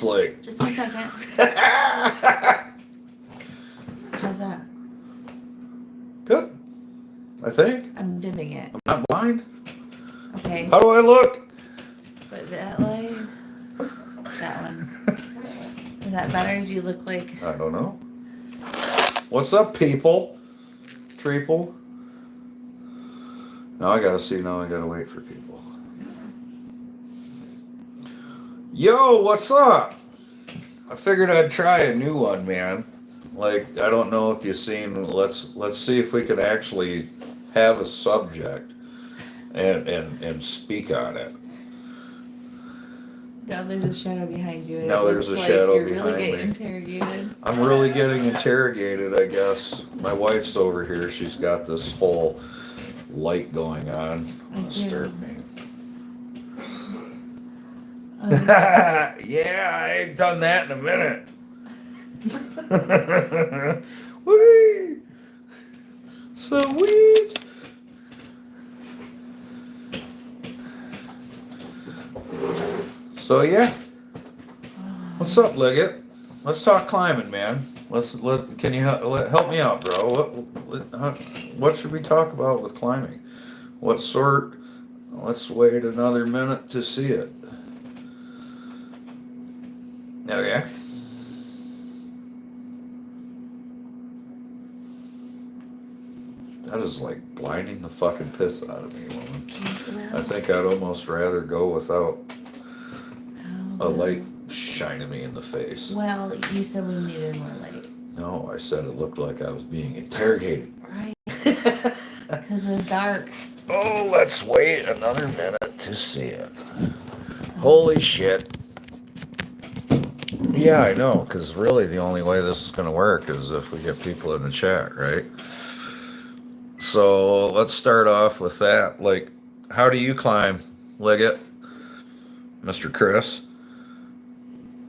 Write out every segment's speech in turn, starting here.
Like. Just 1 second. How's that? Good. I think. I'm dimming it. I'm not blind. Okay. How do I look? Put that light. That one. Is that better? Do you look like... I don't know. What's up, people? Treeple? Now I gotta see. Now I gotta wait for people. Yo, what's up? I figured I'd try a new one, man. Like, I don't know if you've seen. Let's see if we can actually have a subject and speak on it. Now there's a shadow behind you. Now there's a shadow you're behind really getting me. Interrogated. I'm really getting interrogated, I guess. My wife's over here. She's got this whole light going on. Disturb me. Yeah, I ain't done that in a minute. Whee! Sweet. So yeah. What's up, Liggett? Let's talk climbing, man. Can you help me out, bro? What should we talk about with climbing? What sort? Let's wait another minute to see it. Okay. That is like blinding the fucking piss out of me, woman. I think I'd almost rather go without a light shining me in the face. Well, you said we needed more light. No, I said it looked like I was being interrogated. Right. Because it was dark. Oh, let's wait another minute to see it. Holy shit. Yeah, I know, because really the only way this is going to work is if we get people in the chat, right? So let's start off with that. Like, how do you climb, Liggett? Mr. Chris?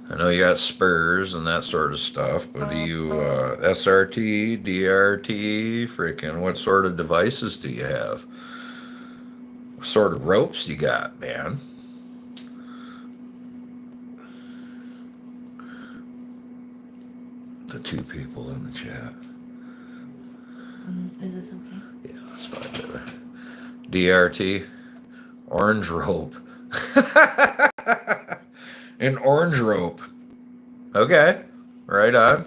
I know you got spurs and that sort of stuff, but do you SRT, DRT, freaking what sort of devices do you have? What sort of ropes you got, man? The two people in the chat. Is this okay? Yeah, that's fine, baby. DRT, orange rope. An orange rope. Okay, right on.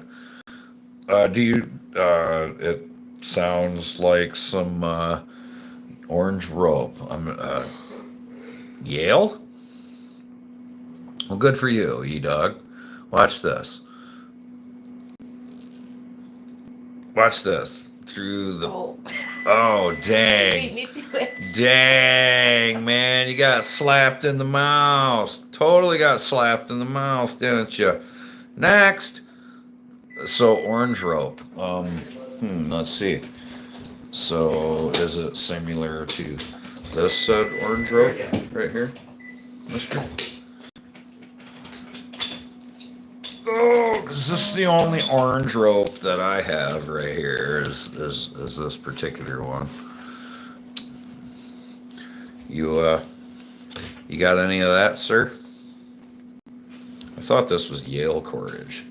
It sounds like some orange rope. Yale? Well, good for you, E-Dog. Watch this. Watch this. Through the... Oh, dang. You beat me to it. Dang, man. You got slapped in the mouth. Totally got slapped in the mouth, didn't you? Next. So, orange rope. Let's see. So, is it similar to this said orange rope right here, mister? Oh, because this is the only orange rope that I have right here is this particular one. You got any of that, sir? I thought this was Yale cordage.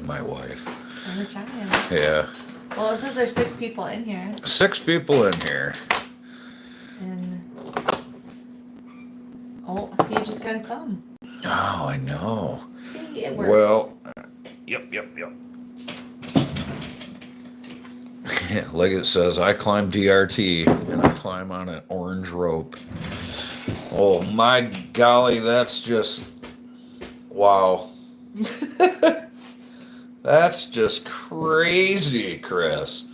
My wife. We're trying. Yeah. Well, since there's 6 people in here. 6 people in here. And see, you just gotta come. Oh, I know. See, it works. Well, yep. Like it says, I climb DRT and I climb on an orange rope. Oh my golly, that's just wow. That's just crazy, Chris.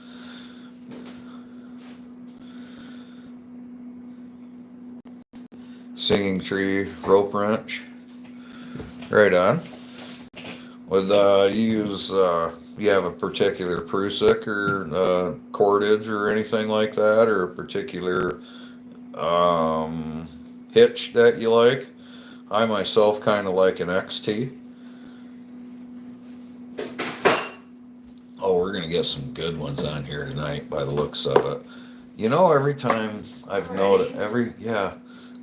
Singing tree rope wrench. Right on. With you have a particular Prusik or cordage or anything like that, or a particular hitch that you like? I myself kind of like an XT. Oh, we're going to get some good ones on here tonight by the looks of it. You know, every time I've noticed,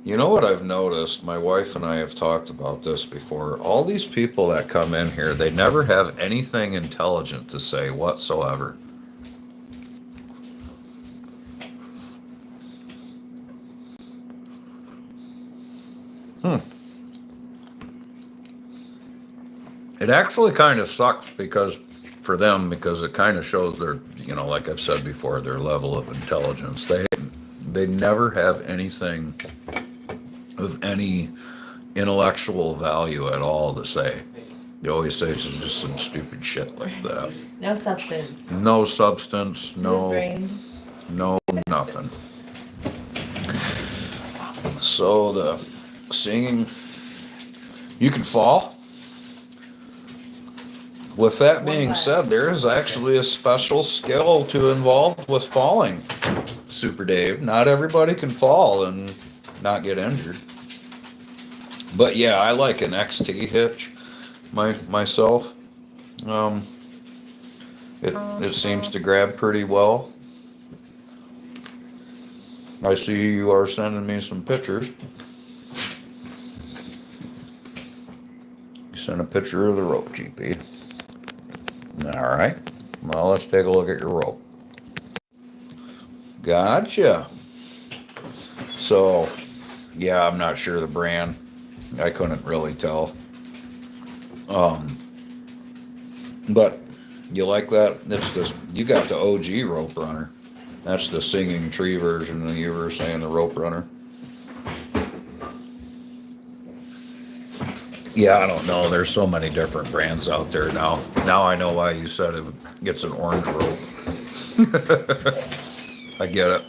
you know what I've noticed? My wife and I have talked about this before. All these people that come in here, they never have anything intelligent to say whatsoever. It actually kind of sucks because for them, because it kind of shows their, you know, like I've said before, their level of intelligence. They never have anything of any intellectual value at all to say. They always say it's just some stupid shit like that. No substance. No substance, Smooth brain. no nothing. So the singing, you can fall. With that being said, there is actually a special skill to involved with falling, Super Dave. Not everybody can fall and not get injured. But yeah, I like an XT hitch myself. It seems to grab pretty well. I see you are sending me some pictures. You sent a picture of the rope, GP. All right. Well, let's take a look at your rope. Gotcha. So, yeah, I'm not sure the brand. I couldn't really tell. But you like that? It's this. You got the OG Rope Runner. That's the Singing Tree version that you were saying, the Rope Runner. Yeah, I don't know. There's so many different brands out there now. Now I know why you said it gets an orange rope. I get it.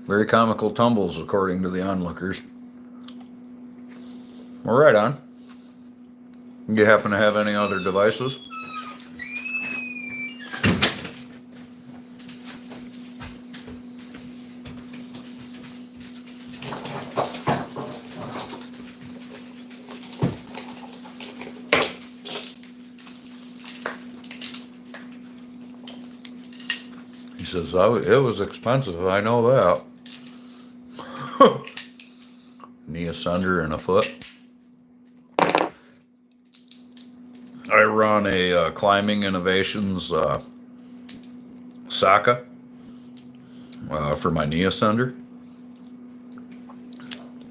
Very comical tumbles, according to the onlookers. Well, right on. You happen to have any other devices? He says, oh, it was expensive, I know that. Knee asunder in a foot. I run a Climbing Innovations Saka for my knee asunder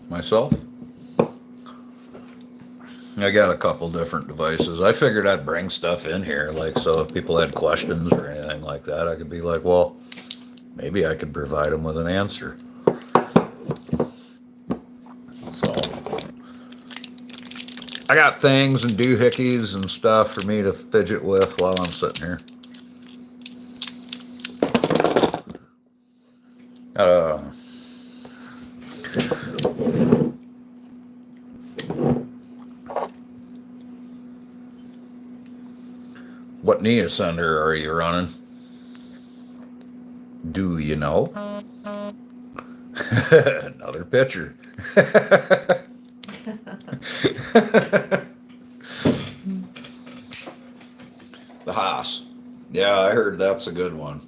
myself. I got a couple different devices. I figured I'd bring stuff in here, like, so if people had questions or anything like that, I could be like, well, maybe I could provide them with an answer. So, I got things and doohickeys and stuff for me to fidget with while I'm sitting here. What knee ascender are you running? Do you know? Another picture. The Haas. Yeah, I heard that's a good one.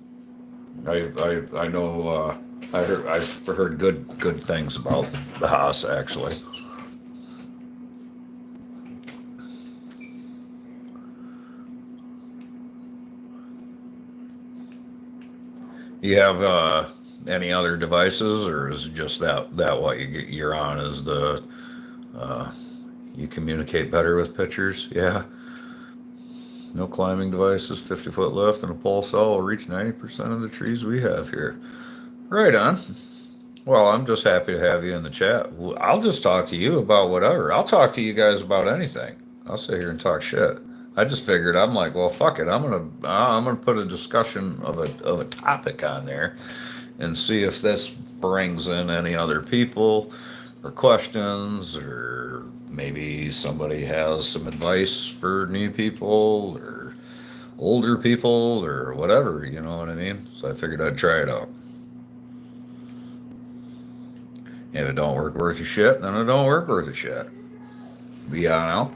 I know. I've heard good things about the Haas actually. You have any other devices, or is it just that what you're on is the you communicate better with pictures? Yeah. No climbing devices, 50-foot lift, and a pole saw will reach 90% of the trees we have here. Right on. Well, I'm just happy to have you in the chat. I'll just talk to you about whatever. I'll talk to you guys about anything. I'll sit here and talk shit. I just figured, I'm like, well, fuck it. I'm gonna put a discussion of a topic on there, and see if this brings in any other people or questions, or maybe somebody has some advice for new people or older people or whatever. You know what I mean? So I figured I'd try it out. If it don't work worth a shit, then it don't work worth a shit. Be on out.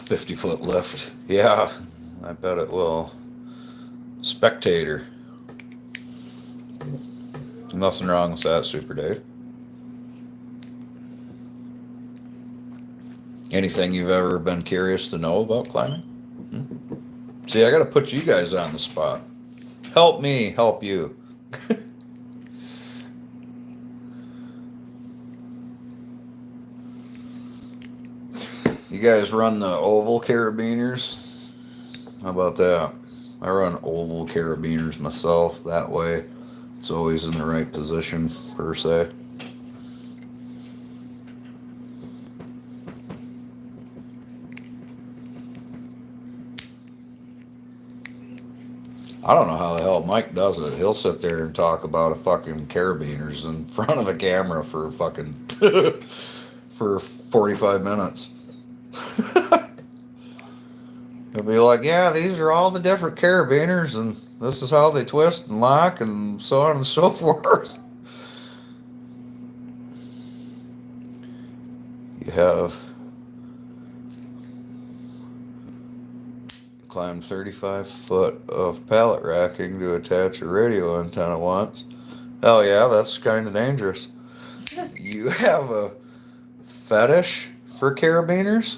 $50 lift. Yeah, I bet it will. Spectator. Nothing wrong with that, Super Dave. Anything you've ever been curious to know about climbing? See, I got to put you guys on the spot. Help me, help you. You guys run the oval carabiners? How about that? I run oval carabiners myself. That way, it's always in the right position, per se. I don't know how the hell Mike does it. He'll sit there and talk about a fucking carabiners in front of a camera for fucking for 45 minutes. He'll be like, yeah, these are all the different carabiners and this is how they twist and lock and so on and so forth. You have climbed 35 foot of pallet racking to attach a radio antenna once. Hell yeah, that's kind of dangerous. You have a fetish for carabiners?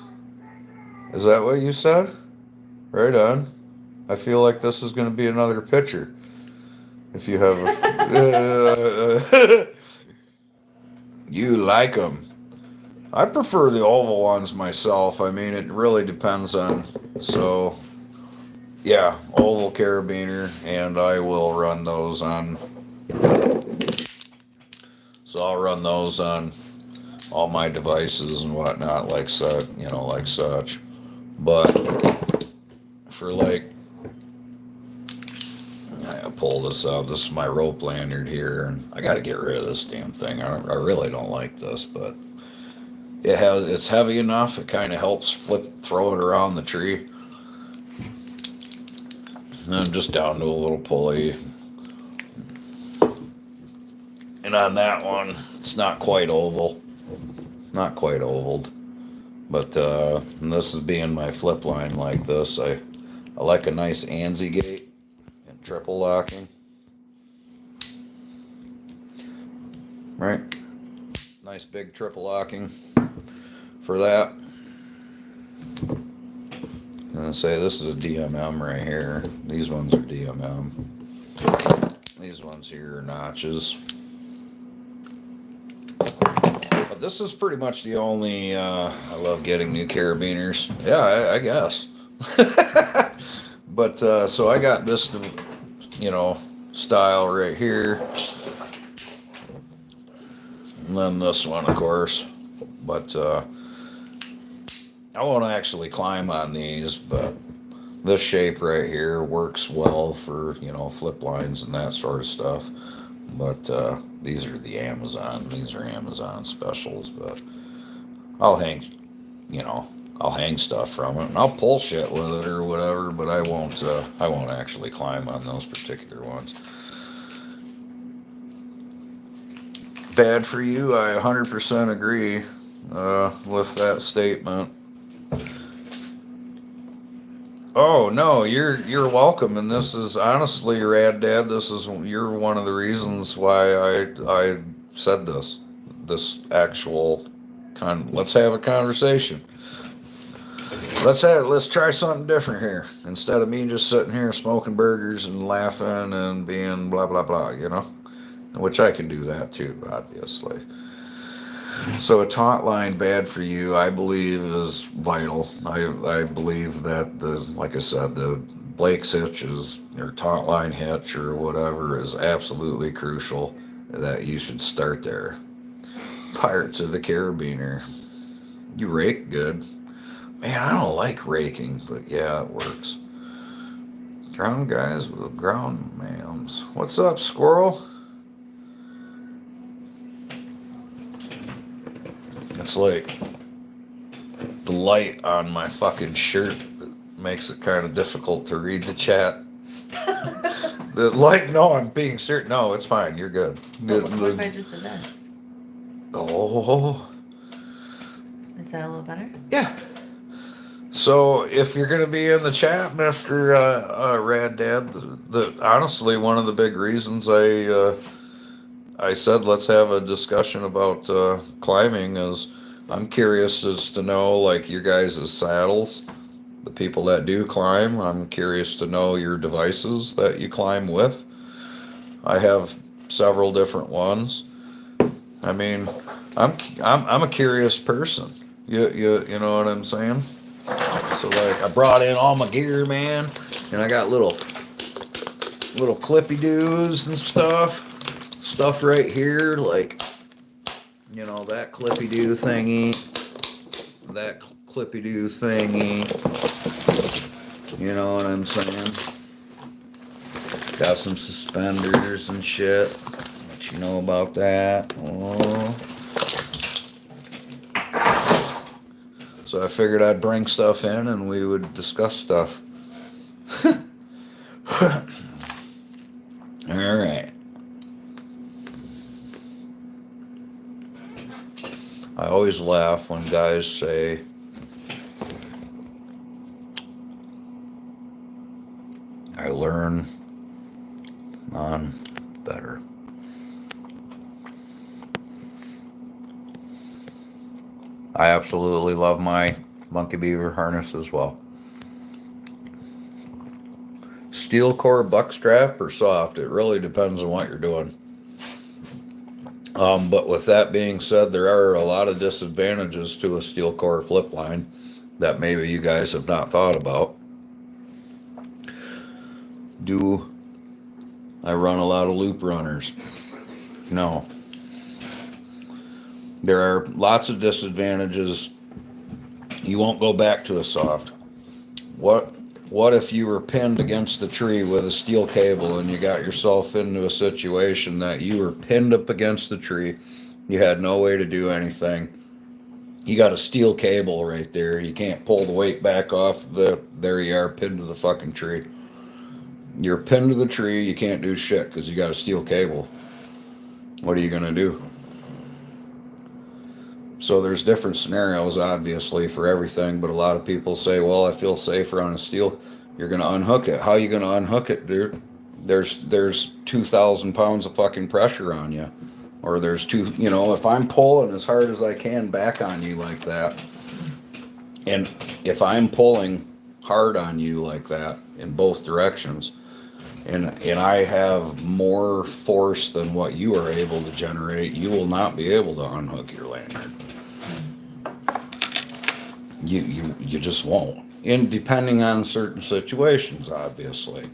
Is that what you said? Right on. I feel like this is going to be another picture. If you have a... You like them. I prefer the oval ones myself. I mean, it really depends on... So, yeah, oval carabiner, and I will run those on... So I'll run those on all my devices and whatnot, like such, like such. But for like, I pull this out. This is my rope lanyard here, and I got to get rid of this damn thing. I really don't like this, but it's heavy enough. It kind of helps throw it around the tree. And then just down to a little pulley. And on that one, it's not quite oval. Not quite ovaled. But this is being my flip line like this. I like a nice ANSI gate and triple locking. Right? Nice big triple locking for that. I'm going to say this is a DMM right here. These ones are DMM. These ones here are notches. But this is pretty much the only, I love getting new carabiners. Yeah, I guess. But, so I got this, style right here. And then this one, of course. But, I won't actually climb on these, but this shape right here works well for, flip lines and that sort of stuff. But these are the Amazon. These are Amazon specials. But I'll hang stuff from it, and I'll pull shit with it or whatever. But I won't actually climb on those particular ones. Bad for you. I 100% agree with that statement. Oh no, you're welcome, and this is honestly, Rad Dad. You're one of the reasons why I said this actual Let's have a conversation. Let's try something different here instead of me just sitting here smoking burgers and laughing and being blah blah blah. Which I can do that too, obviously. So a taut line bad for you, I believe, is vital. I believe that like I said, the Blake's hitch or taut line hitch or whatever is absolutely crucial. That you should start there. Pirates of the Carabiner. You rake good. Man, I don't like raking, but yeah, it works. Ground guys with ground mams. What's up, squirrel? It's like the light on my fucking shirt makes it kind of difficult to read the chat. No, I'm being serious. No, it's fine. You're good. What if I just did this? Oh, Is that a little better? yeah. So if you're going to be in the chat, Mister Rad Dad, honestly one of the big reasons I said let's have a discussion about climbing is I'm curious as to know like your guys' saddles, the people that do climb. I'm curious to know your devices that you climb with. I have several different ones. I mean, I'm a curious person. You know what I'm saying? So like I brought in all my gear, man, and I got little clippy doos and stuff right here, like that clippy doo thingy, that clippy doo thingy. You know what I'm saying? Got some suspenders and shit. Let you know about that. Oh. So I figured I'd bring stuff in and we would discuss stuff. All right. I always laugh when guys say, I learn on better. I absolutely love my Monkey Beaver harness as well. Steel core buck strap or soft, it really depends on what you're doing. But with that being said, there are a lot of disadvantages to a steel core flip line that maybe you guys have not thought about. Do I run a lot of loop runners? No. There are lots of disadvantages. You won't go back to a soft. What if you were pinned against the tree with a steel cable and you got yourself into a situation that you were pinned up against the tree, you had no way to do anything. You got a steel cable right there. You can't pull the weight back off there you are pinned to the fucking tree. You're pinned to the tree, you can't do shit because you got a steel cable. What are you gonna do? So there's different scenarios, obviously, for everything, but a lot of people say, well, I feel safer on a steel. You're going to unhook it. How are you going to unhook it, dude? There's 2,000 pounds of fucking pressure on you. Or there's if I'm pulling as hard as I can back on you like that, and if I'm pulling hard on you like that in both directions, and I have more force than what you are able to generate, you will not be able to unhook your lanyard. You just won't. And depending on certain situations, obviously.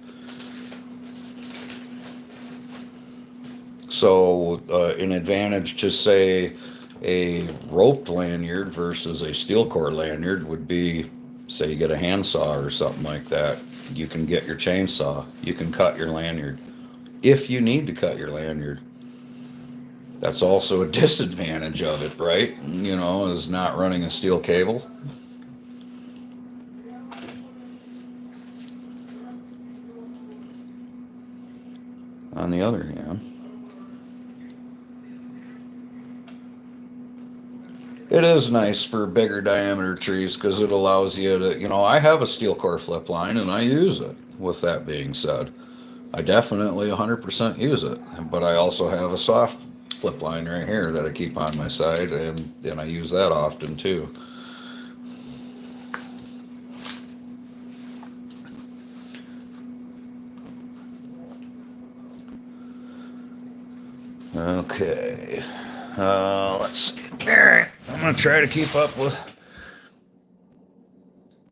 So an advantage to say a roped lanyard versus a steel core lanyard would be, say you get a handsaw or something like that. You can get your chainsaw. You can cut your lanyard if you need to cut your lanyard. That's also a disadvantage of it, right? Is not running a steel cable. On the other hand, it is nice for bigger diameter trees because it allows you to, I have a steel core flip line and I use it. With that being said, I definitely 100% use it. But I also have a soft flip line right here that I keep on my side, and I use that often too. Okay. Let's see. All right. I'm going to try to keep up with.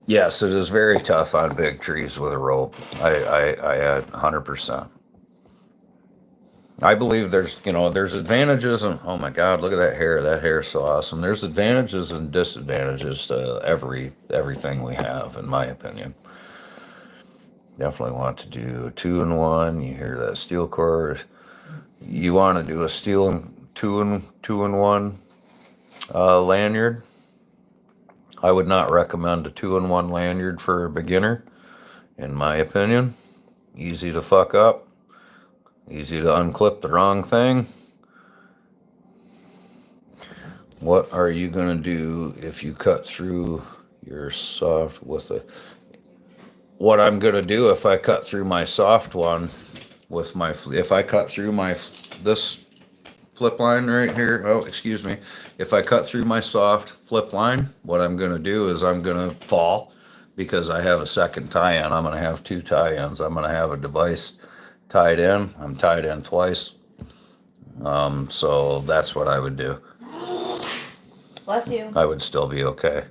Yes, it is very tough on big trees with a rope. I 100%. I believe there's advantages, and oh my God, look at that hair. That hair is so awesome. There's advantages and disadvantages to everything we have, in my opinion. Definitely want to do a 2-in-1. You hear that steel core. You want to do a steel and two-in-one lanyard. I would not recommend a 2-in-1 lanyard for a beginner, in my opinion. Easy to fuck up. Easy to unclip the wrong thing. What are you going to do if you cut through your soft with a... What I'm going to do if I cut through my soft one with my... If I cut through my... This flip line right here. Oh, excuse me. If I cut through my soft flip line, what I'm going to do is I'm going to fall because I have a second tie-in. I'm going to have two tie-ins. I'm going to have a device tied in. I'm tied in twice. So that's what I would do. Bless you. I would still be okay.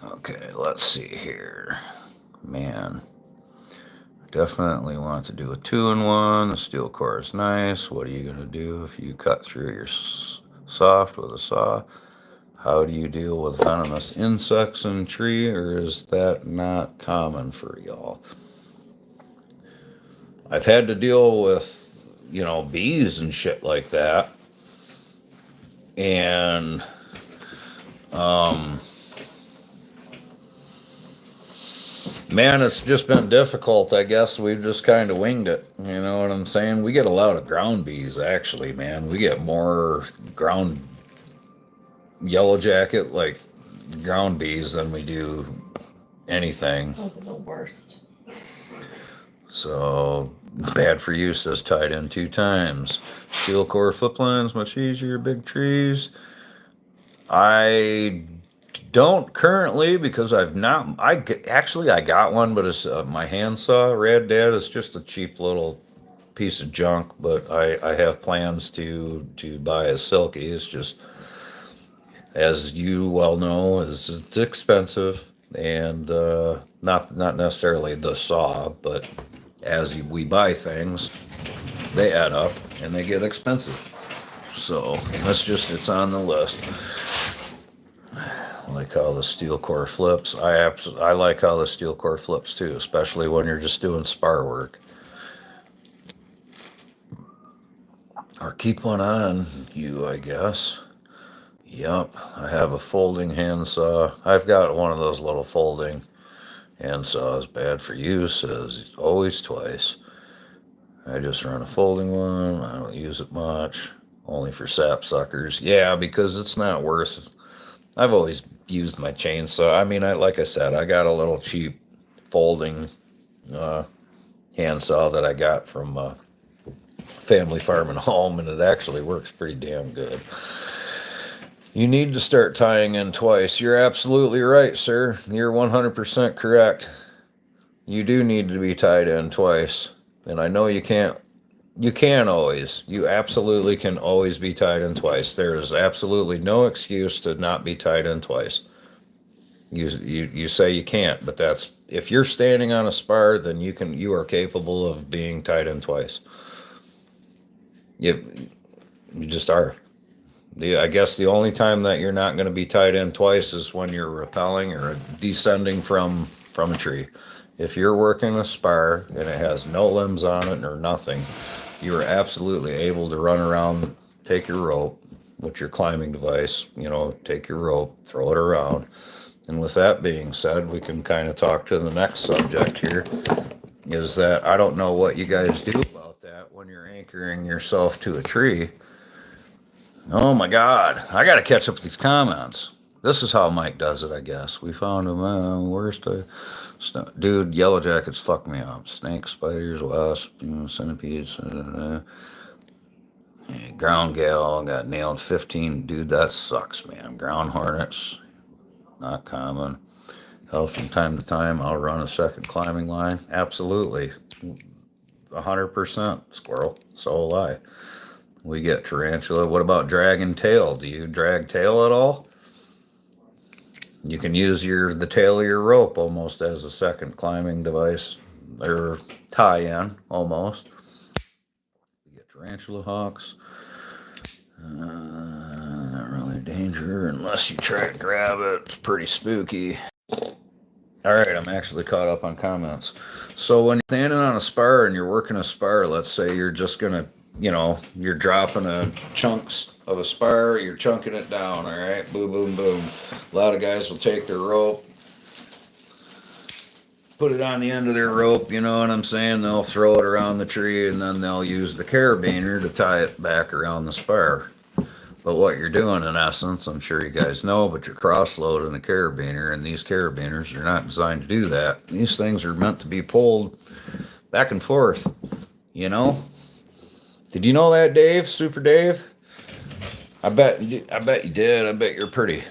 Okay, let's see here. Man, definitely want to do a 2-in-1. The steel core is nice. What are you going to do if you cut through your soft with a saw? How do you deal with venomous insects in tree, or is that not common for y'all? I've had to deal with, bees and shit like that. And, man, it's just been difficult. I guess we've just kind of winged it. You know what I'm saying? We get a lot of ground bees, actually, man. We get more ground yellow jacket, like ground bees, than we do anything. Those are the worst. So, bad for you, says tied in 2 times. Steel core flip lines, much easier, big trees. I don't currently because I got one, but it's my handsaw, Rad Dad. It's just a cheap little piece of junk, but I have plans to buy a Silky. It's just, as you well know, it's expensive, and not necessarily the saw, but as we buy things, they add up and they get expensive. So it's on the list. I like how the steel core flips. I like how the steel core flips too, especially when you're just doing spar work. Or keep one on you, I guess. Yup, I have a folding handsaw. I've got one of those little folding handsaws. Bad for you, says always twice. I just run a folding one. I don't use it much. Only for sap suckers. Yeah, because it's not worth... I've always used my chainsaw. I mean, like I said, I got a little cheap folding handsaw that I got from Family Farm and Home, and it actually works pretty damn good. You need to start tying in twice. You're absolutely right, sir. You're 100% correct. You do need to be tied in twice. And I know you can always. You absolutely can always be tied in twice. There is absolutely no excuse to not be tied in twice. You say you can't, but that's, if you're standing on a spar, then you are capable of being tied in twice. You just are. I guess the only time that you're not going to be tied in twice is when you're rappelling or descending from a tree. If you're working a spar and it has no limbs on it or nothing, you are absolutely able to run around, take your rope with your climbing device, take your rope, throw it around. And with that being said, we can kind of talk to the next subject here, is that I don't know what you guys do about that when you're anchoring yourself to a tree. Oh my God, I got to catch up with these comments. This is how Mike does it, I guess. We found him, dude, yellow jackets fuck me up. Snakes, spiders, wasps, centipedes, ground gal got nailed 15. Dude, that sucks, man. Ground hornets, not common. Hell, from time to time, I'll run a second climbing line. Absolutely. 100% squirrel. So will I. We get tarantula. What about dragging tail? Do you drag tail at all? You can use the tail of your rope almost as a second climbing device, or tie-in almost. We get tarantula hawks. Not really a danger unless you try to grab it. It's pretty spooky. All right, I'm actually caught up on comments. So when you're standing on a spar and you're working a spar, let's say you're just gonna, you're dropping chunks of a spar, you're chunking it down, all right? Boom, boom, boom. A lot of guys will take their rope, put it on the end of their rope, you know what I'm saying? They'll throw it around the tree and then they'll use the carabiner to tie it back around the spar. But what you're doing in essence, I'm sure you guys know, but you're cross-loading the carabiner, and these carabiners are not designed to do that. These things are meant to be pulled back and forth, you know? Did you know that, Dave? Super Dave? I bet you did. I bet you're a pretty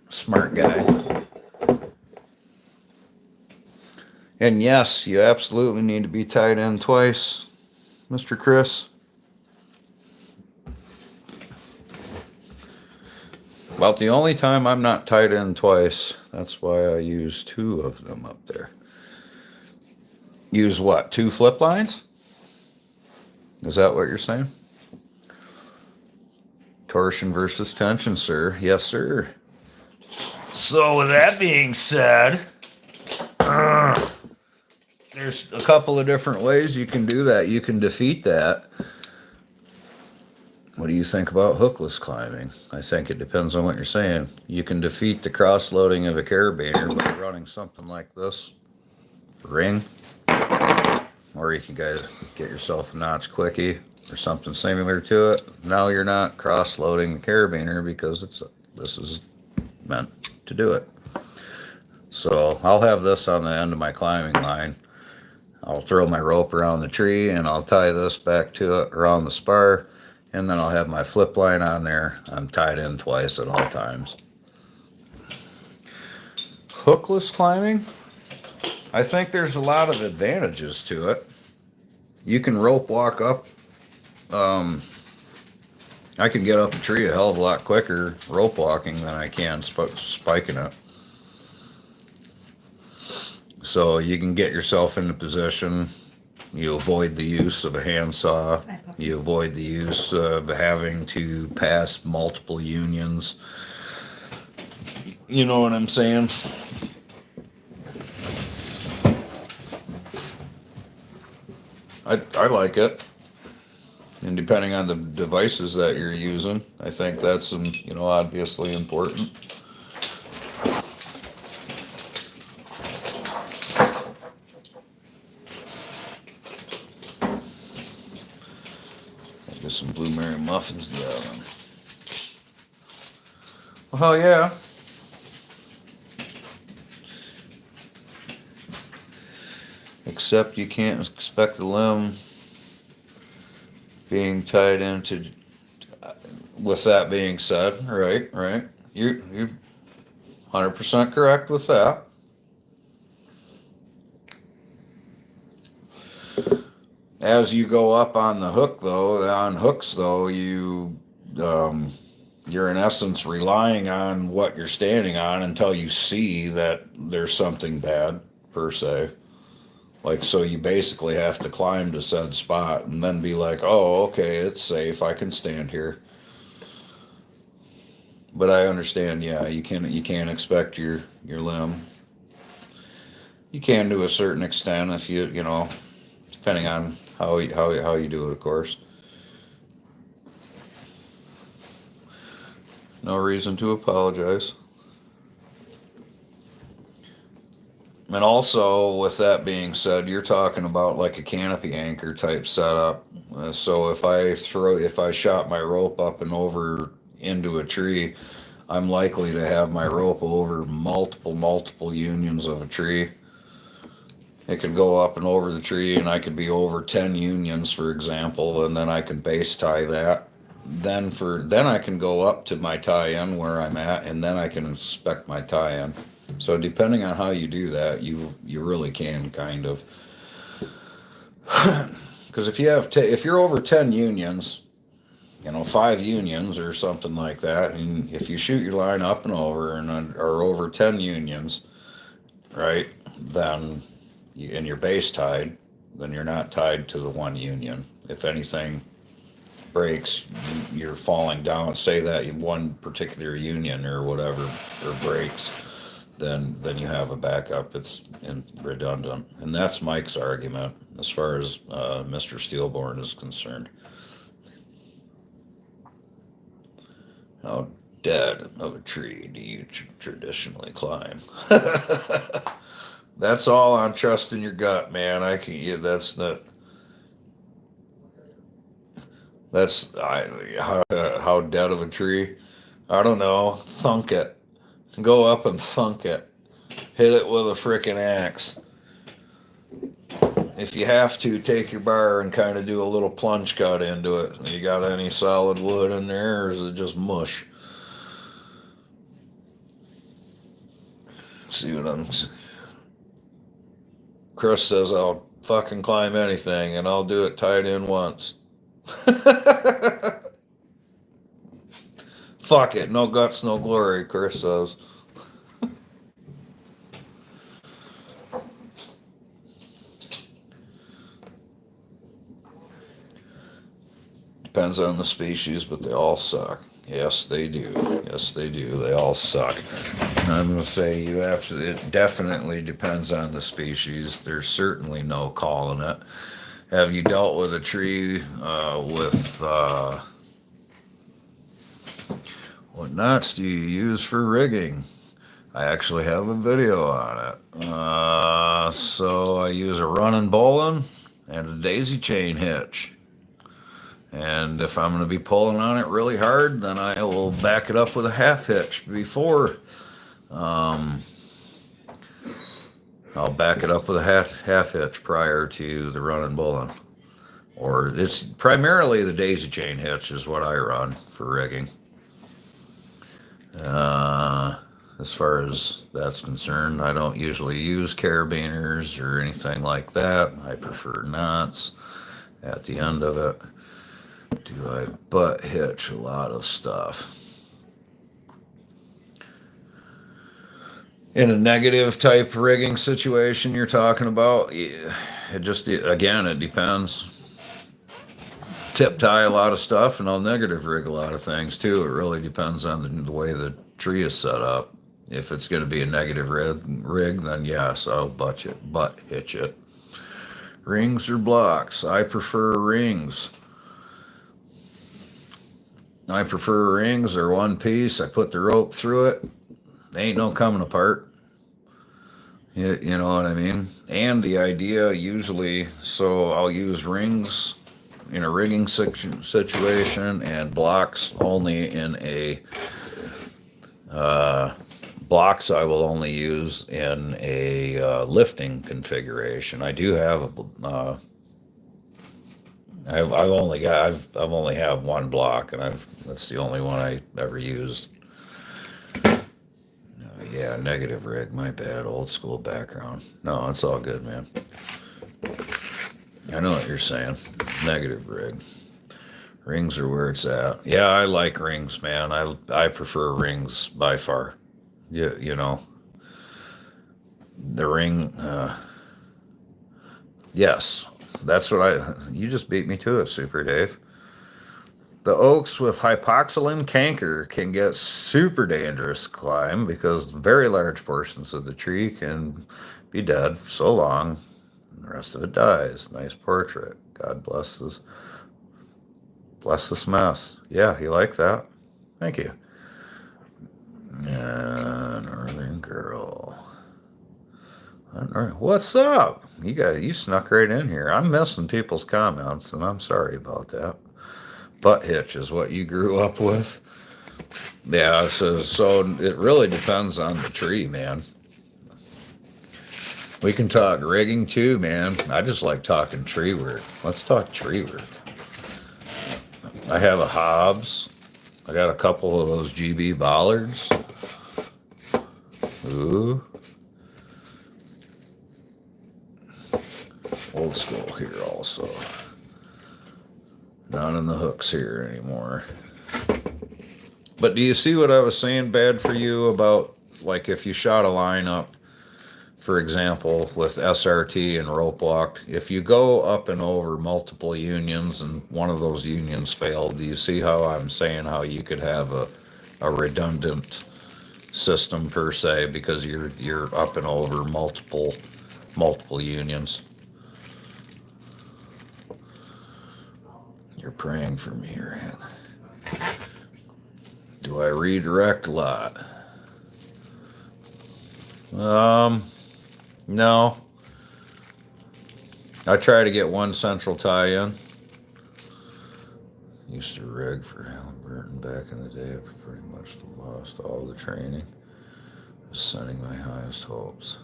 smart guy. And yes, you absolutely need to be tied in twice, Mr. Chris. About the only time I'm not tied in twice. That's why I use 2 of them up there. Use what? 2 flip lines? Is that what you're saying? Torsion versus tension, sir. Yes, sir. So with that being said, there's a couple of different ways you can do that. You can defeat that. What do you think about hookless climbing? I think it depends on what you're saying. You can defeat the cross-loading of a carabiner by running something like this ring, or you can guys get yourself a notch quickie or something similar to it. Now you're not cross-loading the carabiner because this is meant to do it. So I'll have this on the end of my climbing line. I'll throw my rope around the tree and I'll tie this back to it around the spar, and then I'll have my flip line on there. I'm tied in twice at all times. Hookless climbing, I think there's a lot of advantages to it. You can rope walk up. I can get up a tree a hell of a lot quicker rope walking than I can spiking it. So you can get yourself into position. You avoid the use of a handsaw. You avoid the use of having to pass multiple unions. You know what I'm saying? I like it. And depending on the devices that you're using, I think that's, obviously important. Get some Blue Mary muffins in the oven. Well, hell yeah. Except you can't expect a limb being tied into. With that being said, right. You're 100% correct with that. As you go up on the hook, though, on hooks, though, you're in essence relying on what you're standing on until you see that there's something bad, per se. Like, so you basically have to climb to said spot and then be like, oh, okay, it's safe, I can stand here. But I understand, yeah, you can't expect your limb. You can to a certain extent if you depending on how you do it, of course. No reason to apologize. And also, with that being said, you're talking about like a canopy anchor type setup. So if I shot my rope up and over into a tree, I'm likely to have my rope over multiple unions of a tree. It could go up and over the tree, and I could be over 10 unions, for example, and then I can base tie that. Then I can go up to my tie-in where I'm at, and then I can inspect my tie-in. So depending on how you do that, you really can kind of, because if you're over 10 unions, 5 unions or something like that, and if you shoot your line up and over and are over 10 unions, right, then and you're base tied, then you're not tied to the one union. If anything breaks, you're falling down. Say that one particular union or whatever or breaks, then you have a backup. It's redundant, and that's Mike's argument as far as Mr. Steelborn is concerned. How dead of a tree do you traditionally climb? That's all on trusting your gut, man. I can. Yeah, that's not. How dead of a tree. I don't know. Thunk it. Go up and thunk it. Hit it with a frickin' axe. If you have to, take your bar and kind of do a little plunge cut into it. You got any solid wood in there, or is it just mush? See what I'm. Chris says I'll fucking climb anything, and I'll do it tied in once. Fuck it, no guts, no glory, Chris says. Depends on the species, but they all suck. Yes, they do. Yes, they do. They all suck. I'm gonna say it definitely depends on the species. There's certainly no calling it. Have you dealt with a tree with what nuts do you use for rigging? I actually have a video on it. So I use a running bowline and a daisy chain hitch. And if I'm going to be pulling on it really hard, then I will back it up with a half hitch before. I'll back it up with a half hitch prior to the running bowline. Or it's primarily the daisy chain hitch is what I run for rigging. As far as that's concerned, I don't usually use carabiners or anything like that. I prefer knots at the end of it. Do I butt hitch a lot of stuff? In a negative type rigging situation you're talking about, yeah, again, it depends. Tip tie a lot of stuff, and I'll negative rig a lot of things too. It really depends on the way the tree is set up. If it's going to be a negative rig, then yes, I'll butt hitch it. Rings or blocks? I prefer rings. They're one piece. I put the rope through it. They ain't no coming apart. You know what I mean? And the idea usually, so I'll use rings in a rigging situation and blocks only in a, blocks I will only use in a lifting configuration. I do have a, I've only have one block, and that's the only one I ever used. Yeah, negative rig. My bad. Old school background. No, it's all good, man. I know what you're saying. Negative rig. Rings are where it's at. Yeah, I like rings, man. I prefer rings by far. You know, the ring. Yes, that's what you just beat me to it, Super Dave. The oaks with hypoxylin canker can get super dangerous to climb because very large portions of the tree can be dead for so long, and the rest of it dies. Nice portrait. God bless this mess. Yeah, you like that? Thank you. Northern Girl. What's up? You snuck right in here. I'm missing people's comments, and I'm sorry about that. Butt hitch is what you grew up with. Yeah, so it really depends on the tree, man. We can talk rigging too, man. I just like talking tree work. Let's talk tree work. I have a Hobbs. I got a couple of those GB bollards. Ooh. Old school here also. Not in the hooks here anymore. But do you see what I was saying, bad for you, about like if you shot a line up, for example, with SRT and rope walk, if you go up and over multiple unions and one of those unions failed, do you see how I'm saying how you could have a redundant system per se because you're up and over multiple unions? You're praying for me, right? Do I redirect a lot? No. I try to get one central tie-in. Used to rig for Halliburton back in the day. I've pretty much lost all the training. Just sending my highest hopes.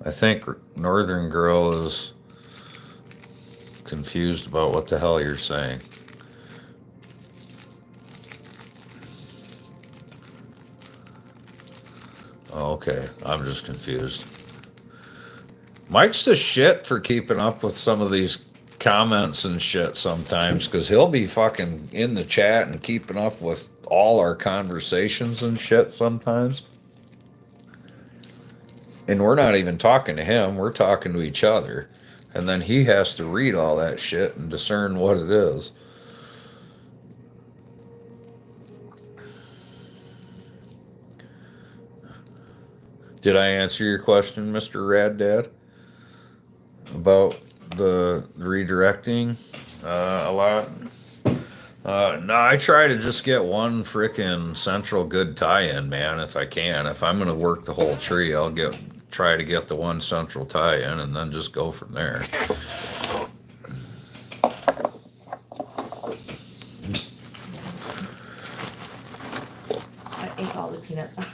I think Northern Girl is confused about what the hell you're saying. Okay, I'm just confused. Mike's the shit for keeping up with some of these comments and shit sometimes, because he'll be fucking in the chat and keeping up with all our conversations and shit sometimes. And we're not even talking to him, we're talking to each other. And then he has to read all that shit and discern what it is. Did I answer your question, Mr. Rad Dad? About the redirecting a lot? No, I try to just get one frickin' central good tie-in, man, if I can. If I'm gonna work the whole tree, I'll try to get the one central tie-in and then just go from there. I ate all the peanuts out of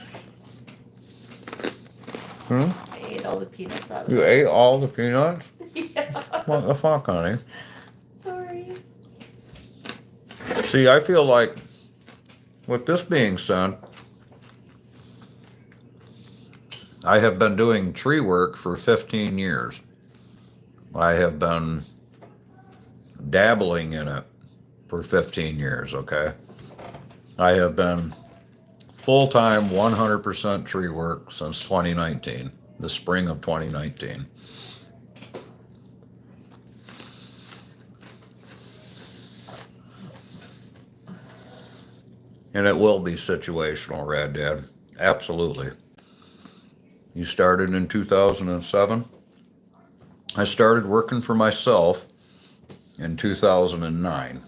Hmm? I ate all the peanuts out of You ate all the peanuts? Yeah. What the fuck, honey? Sorry. See, I feel like, with this being said, I have been doing tree work for 15 years. I have been dabbling in it for 15 years, okay? I have been full-time 100% tree work since 2019, the spring of 2019. And it will be situational, Rad Dad. Absolutely. You started in 2007. I started working for myself in 2009.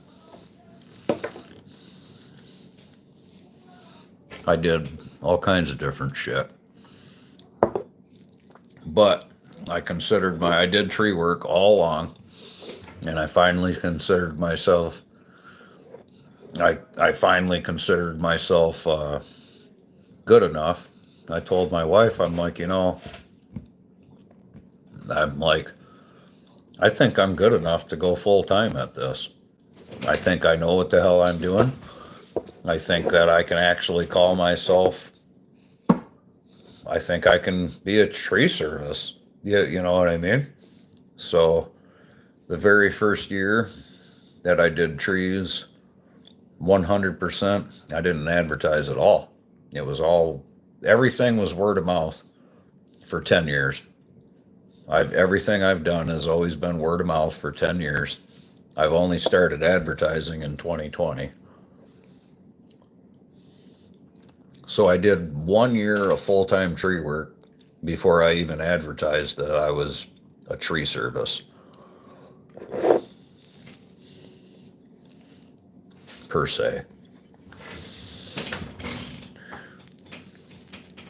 I did all kinds of different shit. But I did tree work all along, and I finally considered myself good enough. I told my wife, I'm like, I think I'm good enough to go full time at this. I think I know what the hell I'm doing. I think that I can actually call myself, I think I can be a tree service. Yeah, you know what I mean? So the very first year that I did trees 100%, I didn't advertise at all. Everything was word of mouth for 10 years. Everything I've done has always been word of mouth for 10 years. I've only started advertising in 2020. So I did 1 year of full-time tree work before I even advertised that I was a tree service. Per se.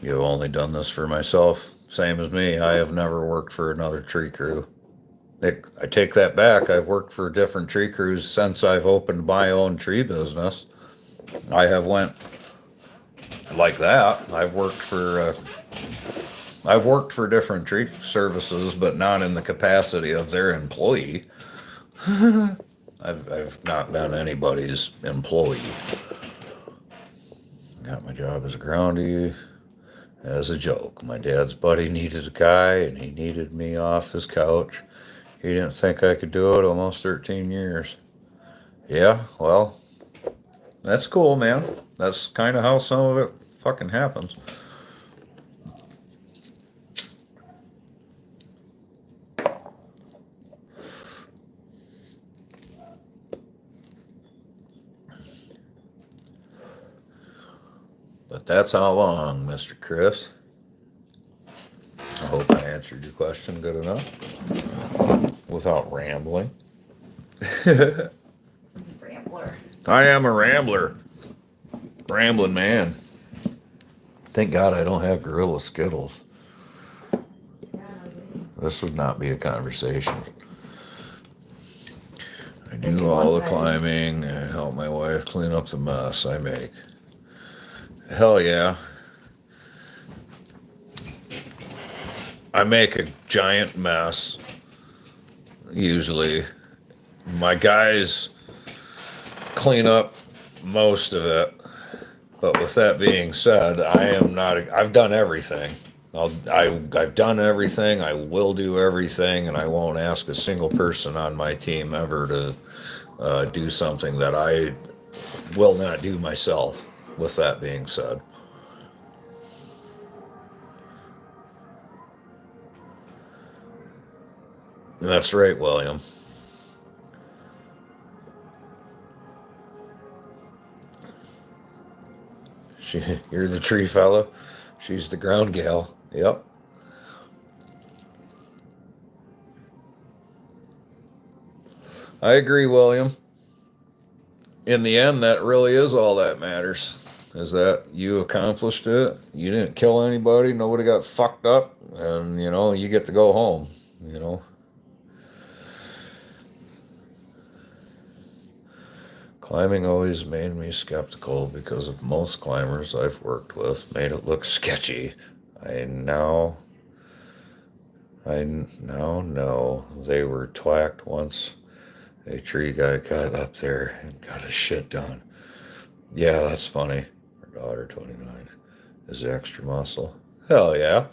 You've only done this for myself, same as me. I have never worked for another tree crew. I take that back. I've worked for different tree crews since I've opened my own tree business. I have went like that. I've worked for different tree services, but not in the capacity of their employee. I've not been anybody's employee. Got my job as a groundie as a joke. My dad's buddy needed a guy, and he needed me off his couch. He didn't think I could do it almost 13 years. Yeah, well, that's cool, man. That's kind of how some of it fucking happens. But that's how long, Mr. Chris. I hope I answered your question good enough without rambling. Rambler. I am a rambler. Rambling man. Thank God I don't have Gorilla Skittles. This would not be a conversation. I do all the climbing and help my wife clean up the mess I make. Hell yeah. I make a giant mess, usually. My guys clean up most of it. But with that being said, I've done everything. I've done everything. I will do everything, and I won't ask a single person on my team ever to do something that I will not do myself. With that being said, that's right, William. You're the tree fella. She's the ground gal. Yep. I agree, William. In the end, that really is all that matters. Is that you accomplished it. You didn't kill anybody. Nobody got fucked up. And, you get to go home, Climbing always made me skeptical because of most climbers I've worked with made it look sketchy. I now know they were twacked once a tree guy got up there and got his shit done. Yeah, that's funny. Her daughter, 29, is extra muscle. Hell yeah.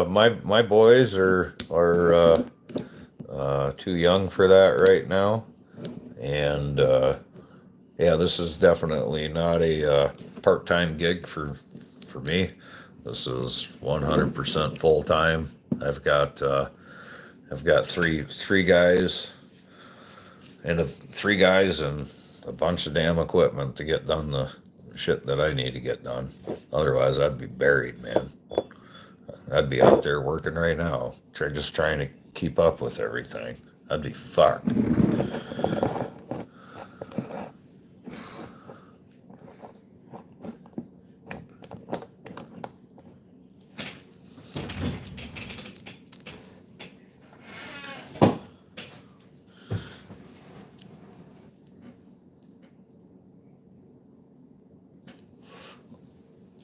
My boys are too young for that right now, and yeah, this is definitely not a part-time gig for me. This is 100% full-time. I've got three guys and a bunch of damn equipment to get done the shit that I need to get done. Otherwise, I'd be buried, man. I'd be out there working right now, just trying to keep up with everything. I'd be fucked.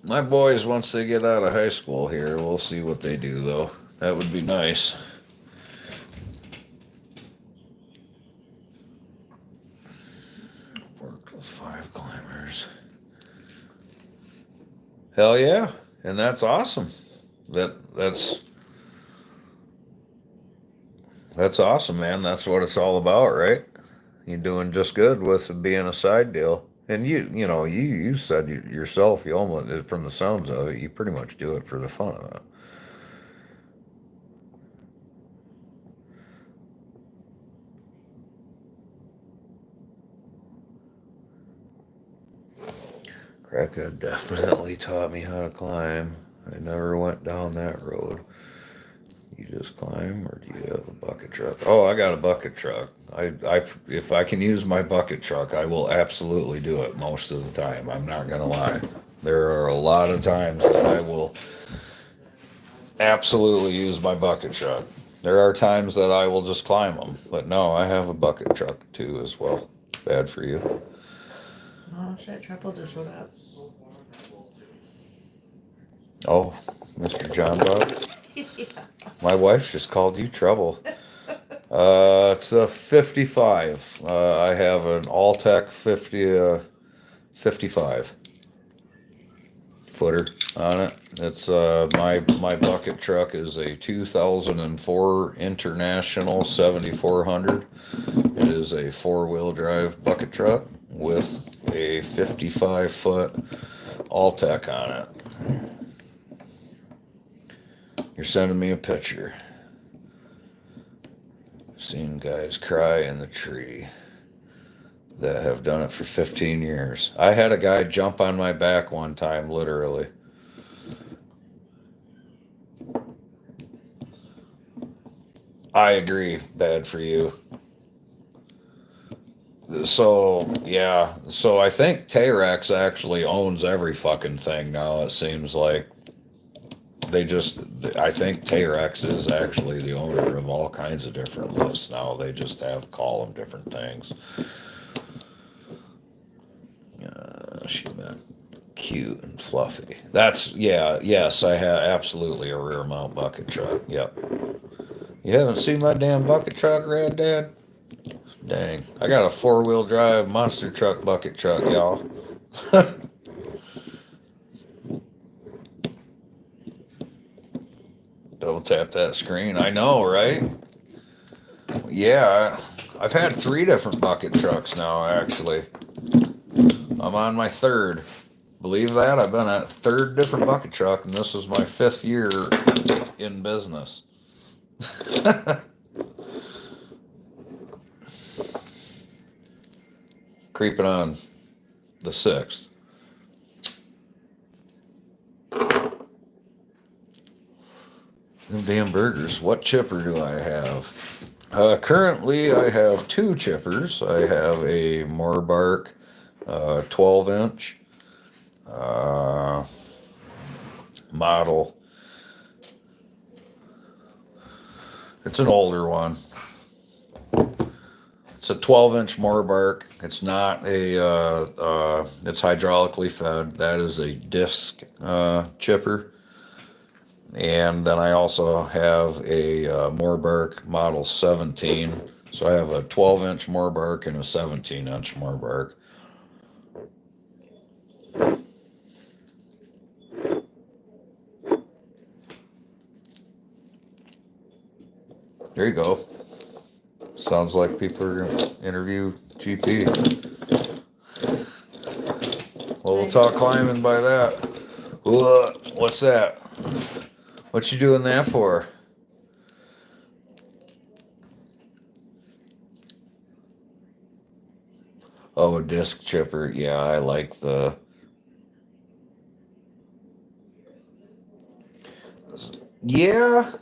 My boys, once they get out of high school here, we'll see what they do, though. That would be nice. Worked with 5 climbers. Hell yeah. And that's awesome. That's awesome, man. That's what it's all about, right? You're doing just good with it being a side deal. And you said yourself, you almost, from the sounds of it, you pretty much do it for the fun of it. Crackhead definitely taught me how to climb. I never went down that road. You just climb, or do you have a bucket truck? Oh, I got a bucket truck. If I can use my bucket truck, I will absolutely do it most of the time. I'm not gonna lie. There are a lot of times that I will absolutely use my bucket truck. There are times that I will just climb them, but no, I have a bucket truck too as well. Bad for you. Oh shit, Triple just showed up. Oh, Mr. John Bob. Yeah. My wife just called you trouble. It's a 55. I have an Alltech 55 footer on it. It's my bucket truck is a 2004 International 7400. It is a 4-wheel drive bucket truck with a 55-foot Alltech on it. You're sending me a picture. I've seen guys cry in the tree that have done it for 15 years. I had a guy jump on my back one time, literally. I agree, bad for you. So yeah, so I think Terex actually owns every fucking thing now. It seems like I think Terex is actually the owner of all kinds of different lifts now. They just have call them different things. She meant cute and fluffy. That's yeah, yes, I have absolutely a rear mount bucket truck. Yep. You haven't seen my damn bucket truck, Red Dad? Dang, I got a 4-wheel drive monster truck bucket truck, y'all. Don't tap that screen. I know, right? Yeah, I've had 3 different bucket trucks now, actually. I'm on my 3rd. Believe that? I've been at 3rd different bucket truck, and this is my 5th year in business. Creeping on the 6th. Them damn burgers. What chipper do I have? Currently, I have 2 chippers. I have a Morbark 12-inch model. It's an older one. It's a 12-inch Morbark. It's not a, it's hydraulically fed. That is a disc chipper. And then I also have a Morbark Model 17. So I have a 12-inch Morbark and a 17-inch Morbark. There you go. Sounds like people are going to interview GP. Well, we'll talk climbing by that. What's that? What you doing that for? Oh, a disc chipper. Yeah, I like the... Yeah.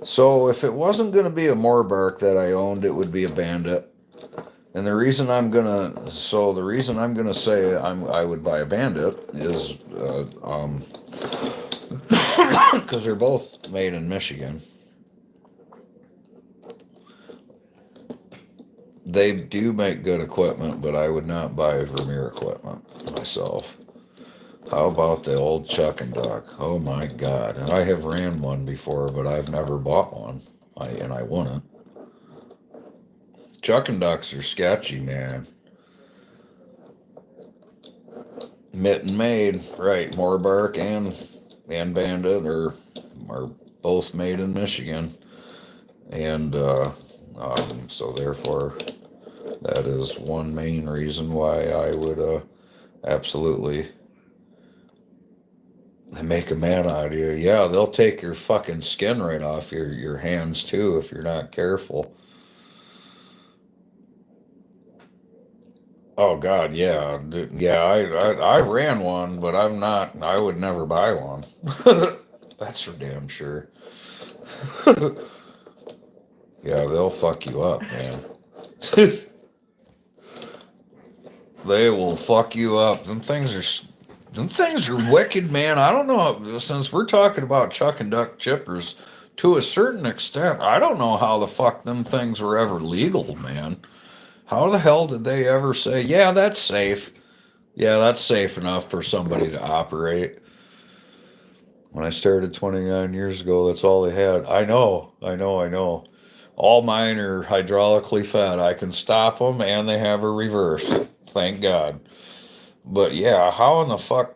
So if it wasn't going to be a Morbark that I owned, it would be a Bandit. And the reason I'm gonna say I would buy a Bandit is because they're both made in Michigan. They do make good equipment, but I would not buy Vermeer equipment myself. How about the old Chuck and Duck? Oh my God! And I have ran one before, but I've never bought one. I wouldn't. Chuck and Ducks are sketchy, man. Mitten made, right? Morbark and Bandit are both made in Michigan, and so therefore that is one main reason why I would absolutely make a man out of you. Yeah, they'll take your fucking skin right off your hands too if you're not careful. Oh God, yeah, yeah. I ran one, but I'm not. I would never buy one. That's for damn sure. Yeah, they'll fuck you up, man. They will fuck you up. Them things are wicked, man. I don't know. Since we're talking about Chuck and Duck chippers, to a certain extent, I don't know how the fuck them things were ever legal, man. How the hell did they ever say, yeah, that's safe? Yeah, that's safe enough for somebody to operate. When I started 29 years ago, that's all they had. I know. All mine are hydraulically fed. I can stop them and they have a reverse. Thank God. But yeah, how in the fuck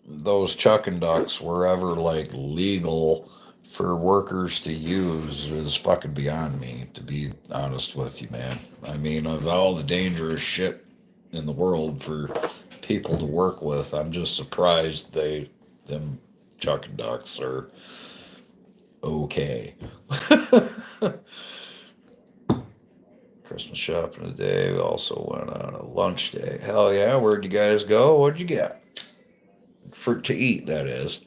those Chuck and Ducks were ever like legal for workers to use is fucking beyond me, to be honest with you, man. I mean, of all the dangerous shit in the world for people to work with, I'm just surprised them Chuck and Ducks are okay. Christmas shopping today. We also went on a lunch day. Hell yeah, where'd you guys go? What'd you get? For to eat, that is.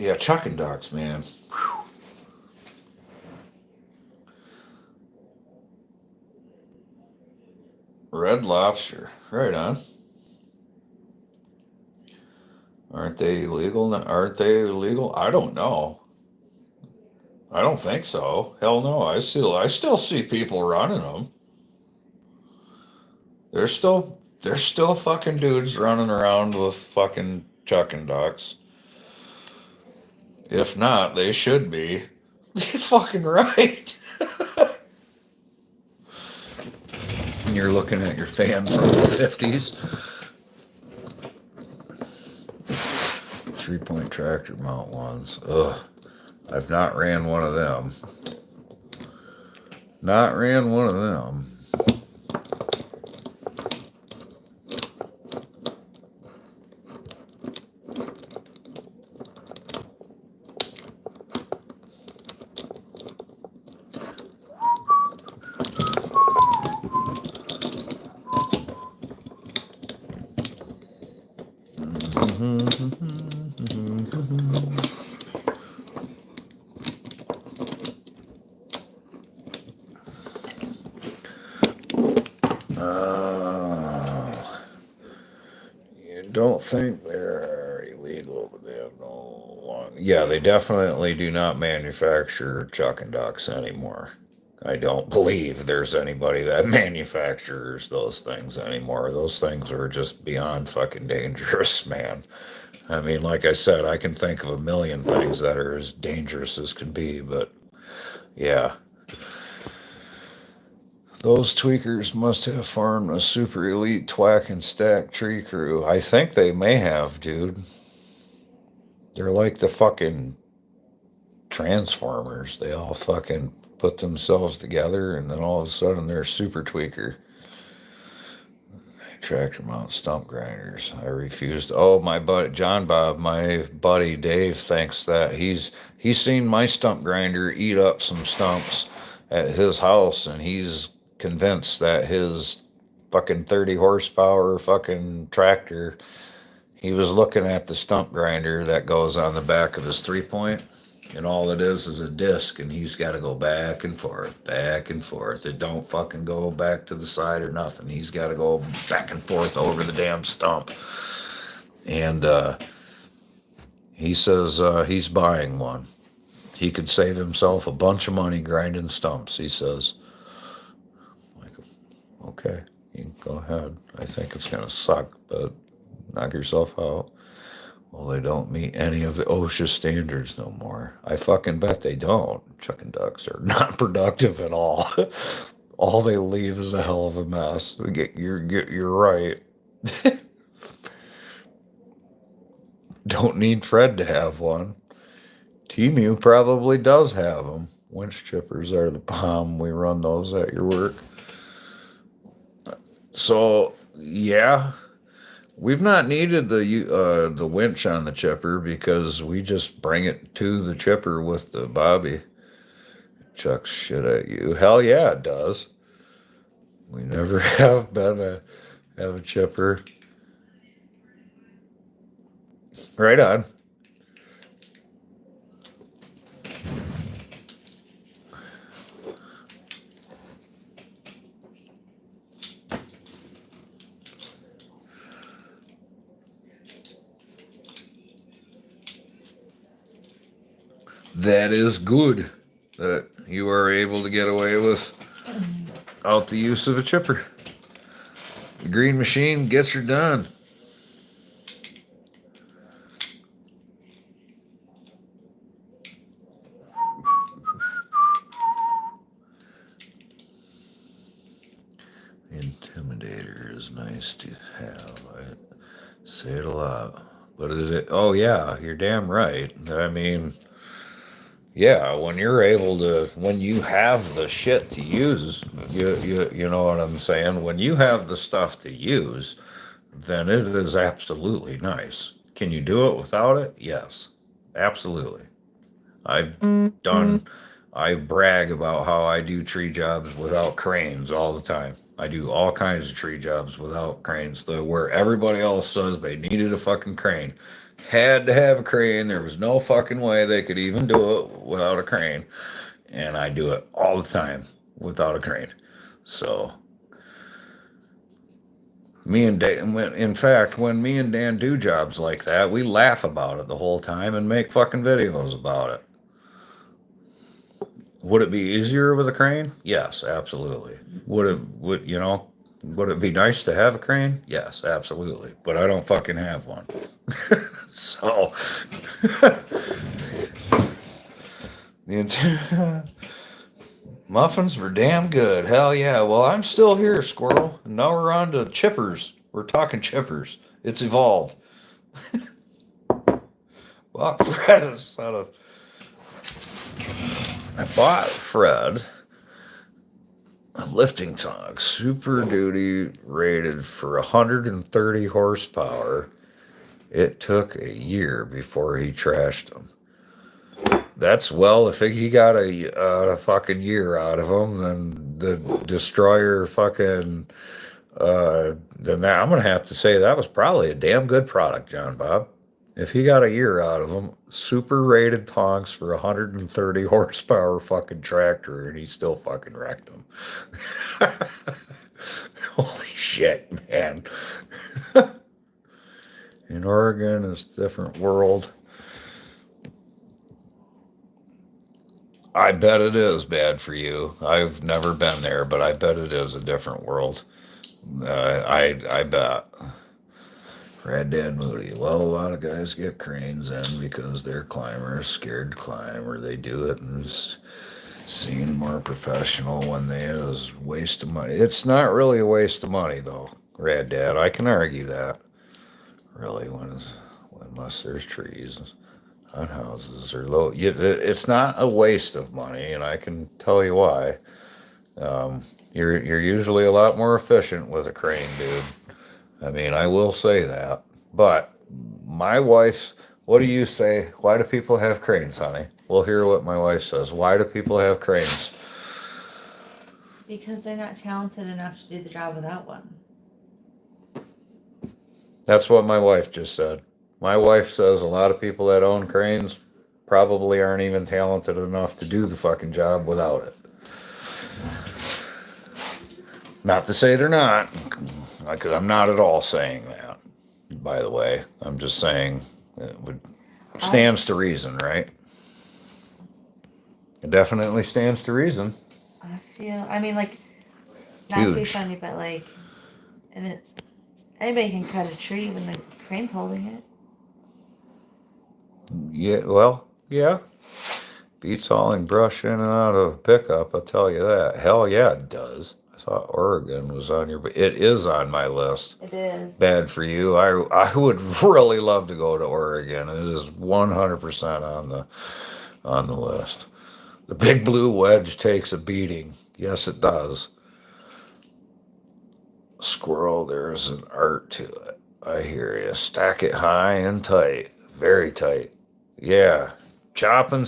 Yeah, chucking ducks, man. Whew. Red Lobster, right on. Aren't they illegal? Aren't they illegal? I don't know. I don't think so. Hell no. I still see people running them. There's still fucking dudes running around with fucking chucking ducks. If not, they should be. You're fucking right. You're looking at your fan from the 50s. 3-point tractor mount ones. Ugh. I've not ran one of them. Not ran one of them. You don't think they're illegal, but they have no long. Yeah, they definitely do not manufacture chuck and ducks anymore. I don't believe there's anybody that manufactures those things anymore. Those things are just beyond fucking dangerous, man. I mean, like I said, I can think of a million things that are as dangerous as can be, but yeah. Those tweakers must have farmed a super elite twack and stack tree crew. I think they may have, dude. They're like the fucking Transformers. They all fucking put themselves together and then all of a sudden they're a super tweaker. Tractor mount stump grinders. I refused. Oh, my buddy John Bob, my buddy Dave thinks that he's seen my stump grinder eat up some stumps at his house, and he's convinced that his fucking 30 horsepower fucking tractor. He was looking at the stump grinder that goes on the back of his 3-point, and all it is a disc, and he's got to go back and forth, back and forth. It don't fucking go back to the side or nothing. He's got to go back and forth over the damn stump. And he says he's buying one. He could save himself a bunch of money grinding stumps, he says. Like, okay, you can go ahead. I think it's going to suck, but knock yourself out. Well, they don't meet any of the OSHA standards no more. I fucking bet they don't. Chucking ducks are not productive at all. All they leave is a hell of a mess. You're right. Don't need Fred to have one. Temu probably does have them. Winch chippers are the bomb. We run those at your work. So, yeah. We've not needed the winch on the chipper because we just bring it to the chipper with the bobby. Chucks shit at you. Hell yeah, it does. We never have a chipper. Right on. That is good that you are able to get away without the use of a chipper. The green machine gets her done. The Intimidator is nice to have. I say it a lot. But oh yeah, you're damn right. I mean, yeah, when you have the shit to use, you know what I'm saying? When you have the stuff to use, then it is absolutely nice. Can you do it without it? Yes, absolutely. I've done, I brag about how I do tree jobs without cranes all the time. I do all kinds of tree jobs without cranes, where everybody else says they needed a fucking crane. Had to have a crane. There was no fucking way they could even do it without a crane. And I do it all the time without a crane. So me and Dan, in fact, when me and Dan do jobs like that, we laugh about it the whole time and make fucking videos about it. Would it be easier with a crane? Yes, absolutely. Would it be nice to have a crane? Yes, absolutely. But I don't fucking have one. So the muffins were damn good. Hell yeah. Well, I'm still here, Squirrel. And now we're on to chippers. We're talking chippers. It's evolved. Well, Fred is out of. I bought Fred a lifting tug, Super Duty, rated for 130 horsepower. It took a year before he trashed them. That's, well, if he got a fucking year out of them, then the Destroyer fucking, then that, I'm going to have to say that was probably a damn good product, John Bob. If he got a year out of them, super rated tongs for 130 horsepower fucking tractor, and he still fucking wrecked them. Holy shit, man. In Oregon, it's a different world. I bet it is bad for you. I've never been there, but I bet it is a different world. I bet. Rad Dad Moody. Well, a lot of guys get cranes in because they're climbers, scared to climb, or they do it and seem more professional when they is a waste of money. It's not really a waste of money, though, Rad Dad. I can argue that. Really, unless there's trees on houses or low, it's not a waste of money, and I can tell you why. You're usually a lot more efficient with a crane, dude. I mean, I will say that. But my wife's, what do you say? Why do people have cranes, honey? We'll hear what my wife says. Why do people have cranes? Because they're not talented enough to do the job without one. That's what my wife just said. My wife says a lot of people that own cranes probably aren't even talented enough to do the fucking job without it. Not to say they're not, because I'm not at all saying that, by the way. I'm just saying it stands to reason, right? It definitely stands to reason. I mean, like, not to be funny, but like, anybody can cut a tree when the crane's holding it. Yeah, well, yeah. Beats hauling brush in and out of a pickup, I'll tell you that. Hell yeah, it does. I thought Oregon was on your, it is on my list. It is. Bad for you. I would really love to go to Oregon. It is 100% on the list. The big blue wedge takes a beating. Yes, it does. Squirrel, there's an art to it. I hear you. Stack it high and tight. Very tight. Yeah. Chop and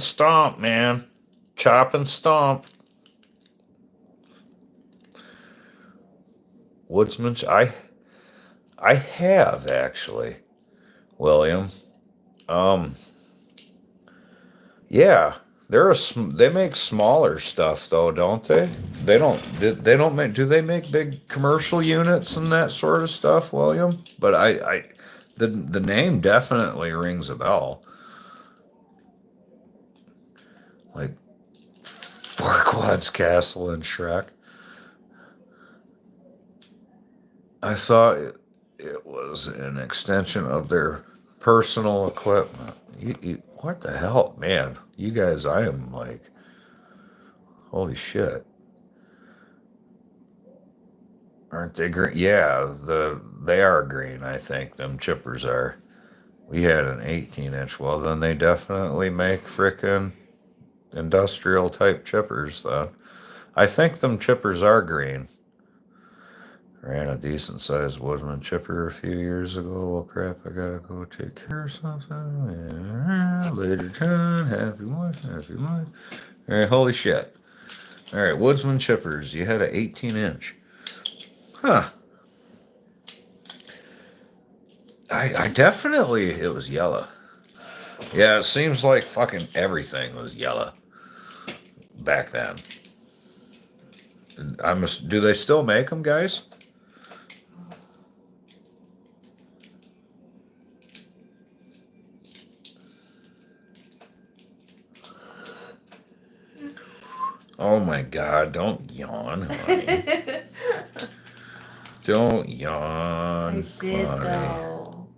stomp, man. Chop and stomp. Woodsman, I have actually, William. Yeah, they make smaller stuff though, don't they? They don't make, do they make big commercial units and that sort of stuff, William? But the name definitely rings a bell. Like Farquaad's Castle and Shrek. I thought it was an extension of their personal equipment. What the hell, man? You guys, I am like, holy shit. Aren't they green? Yeah, they are green, I think. Them chippers are. We had an 18-inch. Well, then they definitely make frickin' industrial type chippers, though. I think them chippers are green. Ran a decent sized Woodman chipper a few years ago. Well, crap, I gotta go take care of something. Yeah, later, John. Happy wife, happy life. All right, holy shit. All right, Woodsman chippers. You had an 18-inch. Huh. I definitely, it was yellow. Yeah, it seems like fucking everything was yellow back then. Do they still make them, guys? Oh my God, don't yawn, honey. Don't yawn. I did honey. though.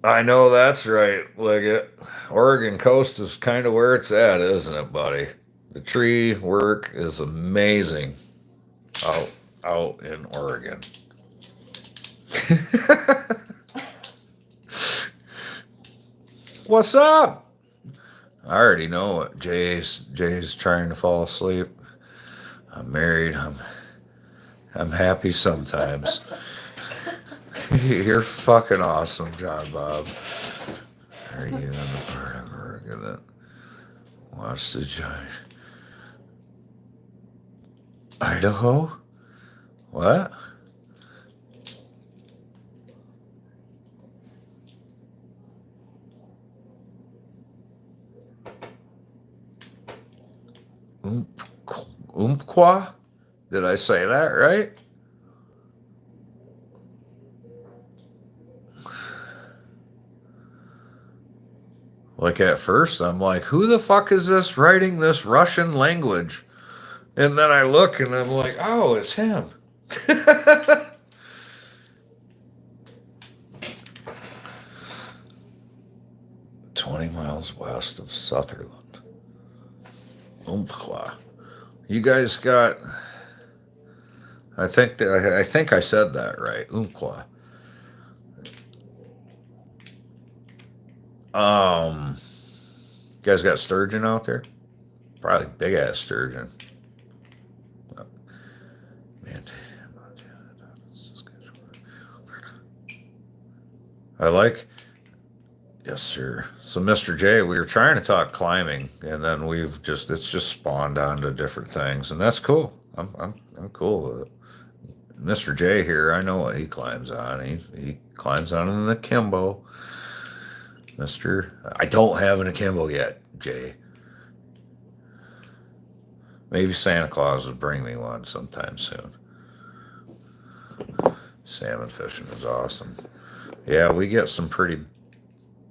I know that's right, Liggett. Oregon coast is kind of where it's at, isn't it, buddy? The tree work is amazing out in Oregon. What's up? I already know it. Jay's trying to fall asleep. I'm married. I'm happy sometimes. You're fucking awesome, John Bob. Are you in the part of Oregon that wants to join? Idaho? What? Umpqua? Did I say that right? Like at first, I'm like, who the fuck is this writing this Russian language? And then I look and I'm like, oh, it's him. 20 miles west of Sutherland. Umpqua. You guys got. I think I said that right. Umpqua. You guys got sturgeon out there? Probably big ass sturgeon. Man, I like. Yes, sir. So, Mr. J, we were trying to talk climbing, and then it's just spawned onto different things, and that's cool. I'm cool with it. Mr. J here, I know what he climbs on. He climbs on an akimbo. I don't have an akimbo yet, Jay. Maybe Santa Claus will bring me one sometime soon. Salmon fishing is awesome. Yeah, we get some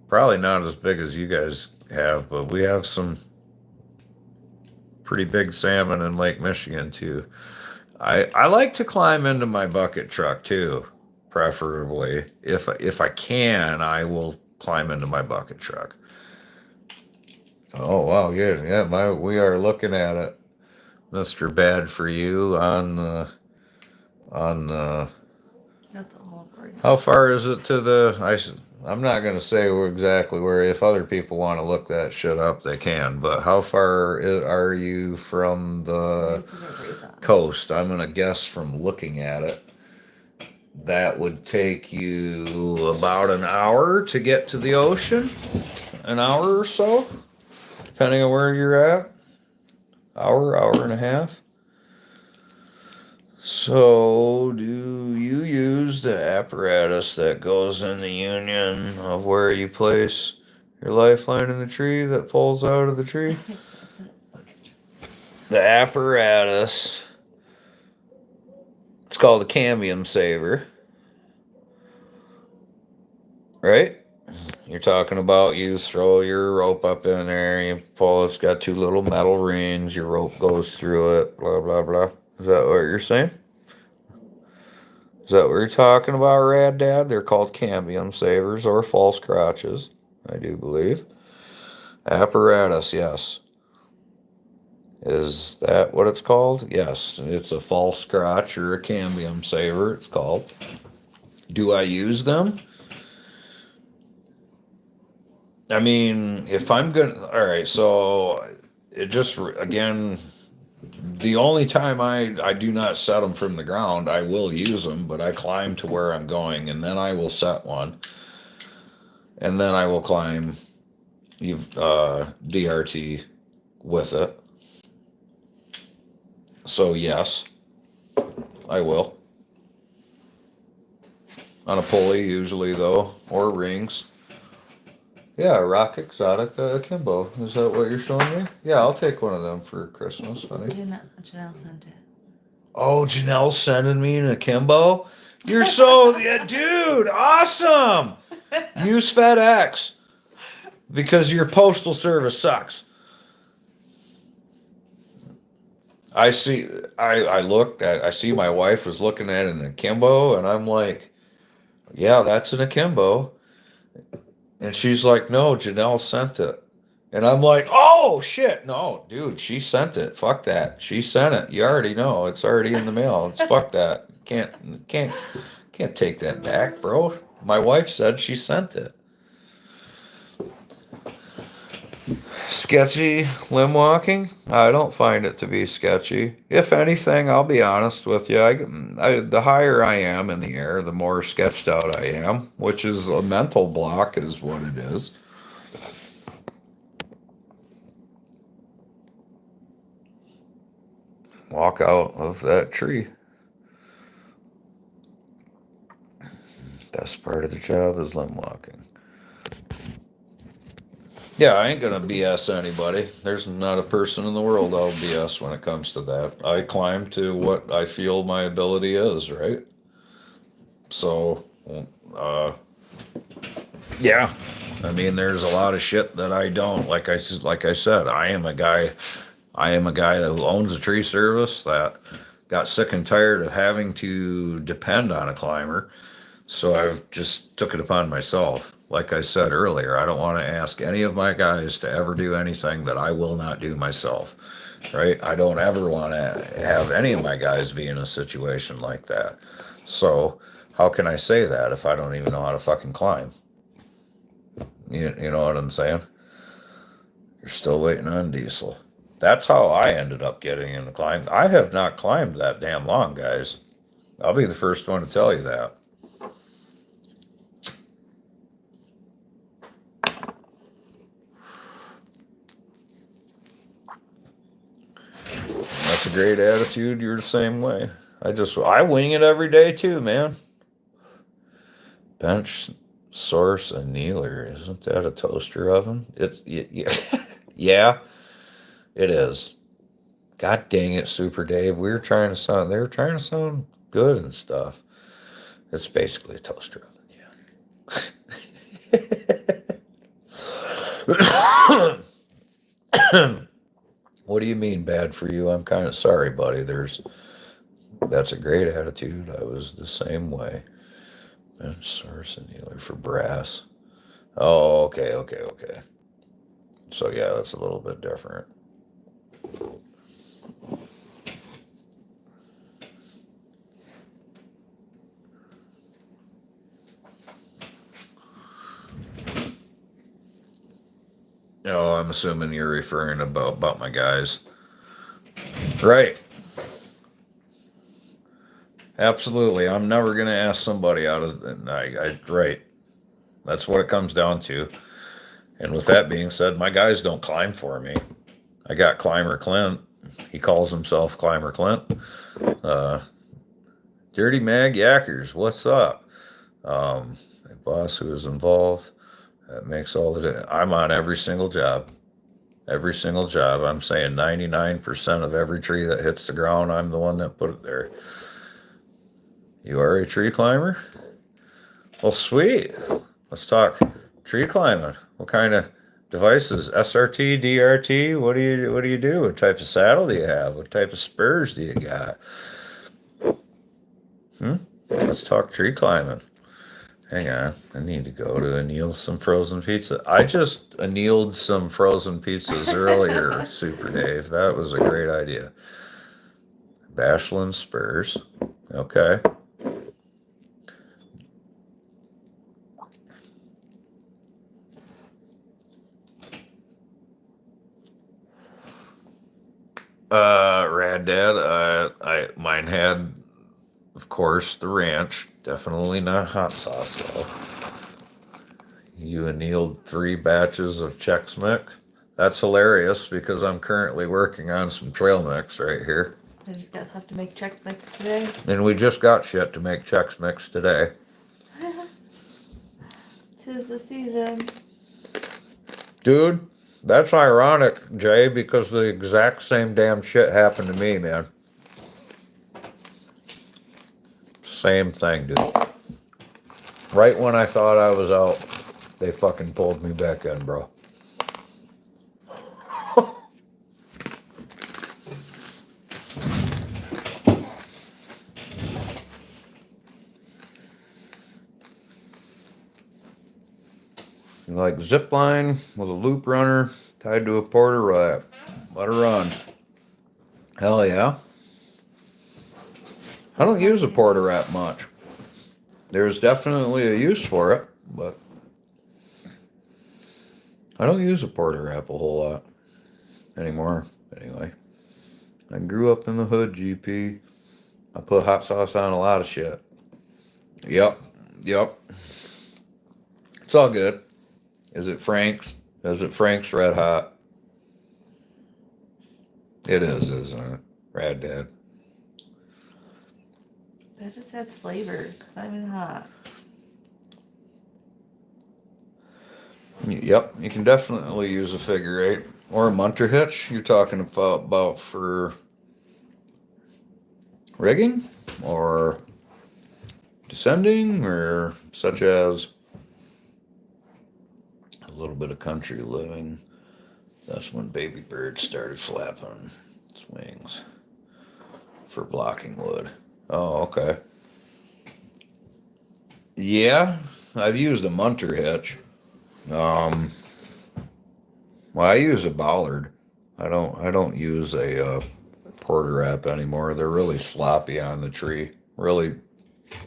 probably not as big as you guys have, but we have some pretty big salmon in Lake Michigan too. I like to climb into my bucket truck too, preferably. If I can, I will climb into my bucket truck. Oh wow, yeah. We are looking at it, Mr. Bad for You on. That's all important. How far is it to the? I'm not gonna say exactly where. If other people want to look that shit up, they can. But how far are you from the coast? I'm gonna guess from looking at it. That would take you about an hour to get to the ocean. An hour or so, depending on where you're at. Hour and a half. So, do you use the apparatus that goes in the union of where you place your lifeline in the tree that pulls out of the tree? The apparatus, it's called a cambium saver. Right? You're talking about you throw your rope up in there, you pull, it's got two little metal rings, your rope goes through it, blah, blah, blah. Is that what you're saying? Is that what you're talking about, Rad Dad? They're called cambium savers or false crotches, I do believe. Apparatus, yes. Is that what it's called? Yes, it's a false crotch or a cambium saver, it's called. Do I use them? I mean, if I'm gonna, all right, so it just, again, the only time I do not set them from the ground, I will use them, but I climb to where I'm going, and then I will set one, and then I will climb DRT with it. So yes, I will. On a pulley, usually, though, or rings. Yeah, Rock Exotic Akimbo. Is that what you're showing me? Yeah, I'll take one of them for Christmas, honey. Janelle sent it. Oh, Janelle's sending me an Akimbo? You're so, yeah, dude, awesome! Use FedEx because your postal service sucks. I see, I looked, I see my wife was looking at an Akimbo, and I'm like, yeah, that's an Akimbo. And she's like, no, Janelle sent it. And I'm like, oh shit, no, dude, she sent it. Fuck that. She sent it. You already know. It's already in the mail. It's fuck that. Can't take that back, bro. My wife said she sent it. Sketchy limb walking? I don't find it to be sketchy. If anything, I'll be honest with you. The higher I am in the air, the more sketched out I am, which is a mental block, is what it is. Walk out of that tree. Best part of the job is limb walking. Yeah, I ain't gonna BS anybody. There's not a person in the world I'll BS when it comes to that. I climb to what I feel my ability is, right? So, yeah. I mean, there's a lot of shit that I don't. Like I said, I am a guy who owns a tree service that got sick and tired of having to depend on a climber. So I've just took it upon myself. Like I said earlier, I don't want to ask any of my guys to ever do anything that I will not do myself. Right? I don't ever want to have any of my guys be in a situation like that. So how can I say that if I don't even know how to fucking climb? You know what I'm saying? You're still waiting on Diesel. That's how I ended up getting into climb. I have not climbed that damn long, guys. I'll be the first one to tell you that. That's a great attitude. You're the same way. I wing it every day too, man. Bench, source, annealer. Isn't that a toaster oven? Yeah, yeah, it is. God dang it, Super Dave. They were trying to sound good and stuff. It's basically a toaster oven, yeah. What do you mean bad for you? I'm kind of sorry, buddy. That's a great attitude. I was the same way. Bench, source, annealer for brass. Oh, okay. So yeah, that's a little bit different. Oh, I'm assuming you're referring about my guys. Right. Absolutely. I'm never gonna ask somebody out of right. That's what it comes down to. And with that being said, my guys don't climb for me. I got Climber Clint. He calls himself Climber Clint. Dirty Mag Yackers, what's up? A boss who is involved. That makes all the. I'm on every single job. Every single job. I'm saying 99% of every tree that hits the ground, I'm the one that put it there. You are a tree climber? Well, sweet. Let's talk tree climbing. What kind of devices? SRT, DRT? What do you do? What type of saddle do you have? What type of spurs do you got? Let's talk tree climbing. Hang on, I need to go to anneal some frozen pizza. I just annealed some frozen pizzas earlier, Super Dave. That was a great idea. Bashland spurs. Okay. Rad Dad. Mine had, of course, the ranch. Definitely not hot sauce though. You annealed 3 batches of Chex Mix. That's hilarious because I'm currently working on some trail mix right here. I just got stuff to make Chex Mix today. And we just got shit to make Chex Mix today. 'Tis the season. Dude, that's ironic, Jay, because the exact same damn shit happened to me, man. Same thing, dude. Right when I thought I was out, they fucking pulled me back in, bro. Like zip line with a loop runner tied to a porter wrap. Let her run. Hell yeah. I don't use a porter wrap much. There's definitely a use for it, but I don't use a porter wrap a whole lot anymore. Anyway, I grew up in the hood, GP. I put hot sauce on a lot of shit. Yep. It's all good. Is it Frank's? Is it Frank's Red Hot? It is, isn't it? Rad Dad. That just adds flavor. It's not even hot. Yep, you can definitely use a figure eight or a munter hitch. You're talking about for rigging or descending, or such as a little bit of country living. That's when baby birds started flapping its wings for blocking wood. Oh, okay. Yeah, I've used a munter hitch. Well, I use a bollard. I don't use a porter wrap anymore. They're really sloppy on the tree. Really,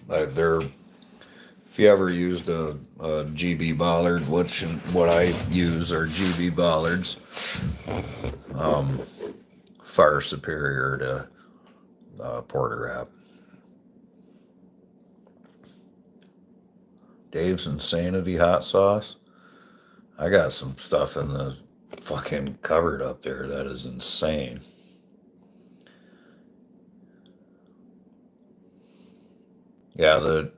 they're. If you ever used a GB bollard, what I use are GB bollards. Far superior to porter wrap. Dave's Insanity hot sauce. I got some stuff in the fucking cupboard up there that is insane. Yeah, the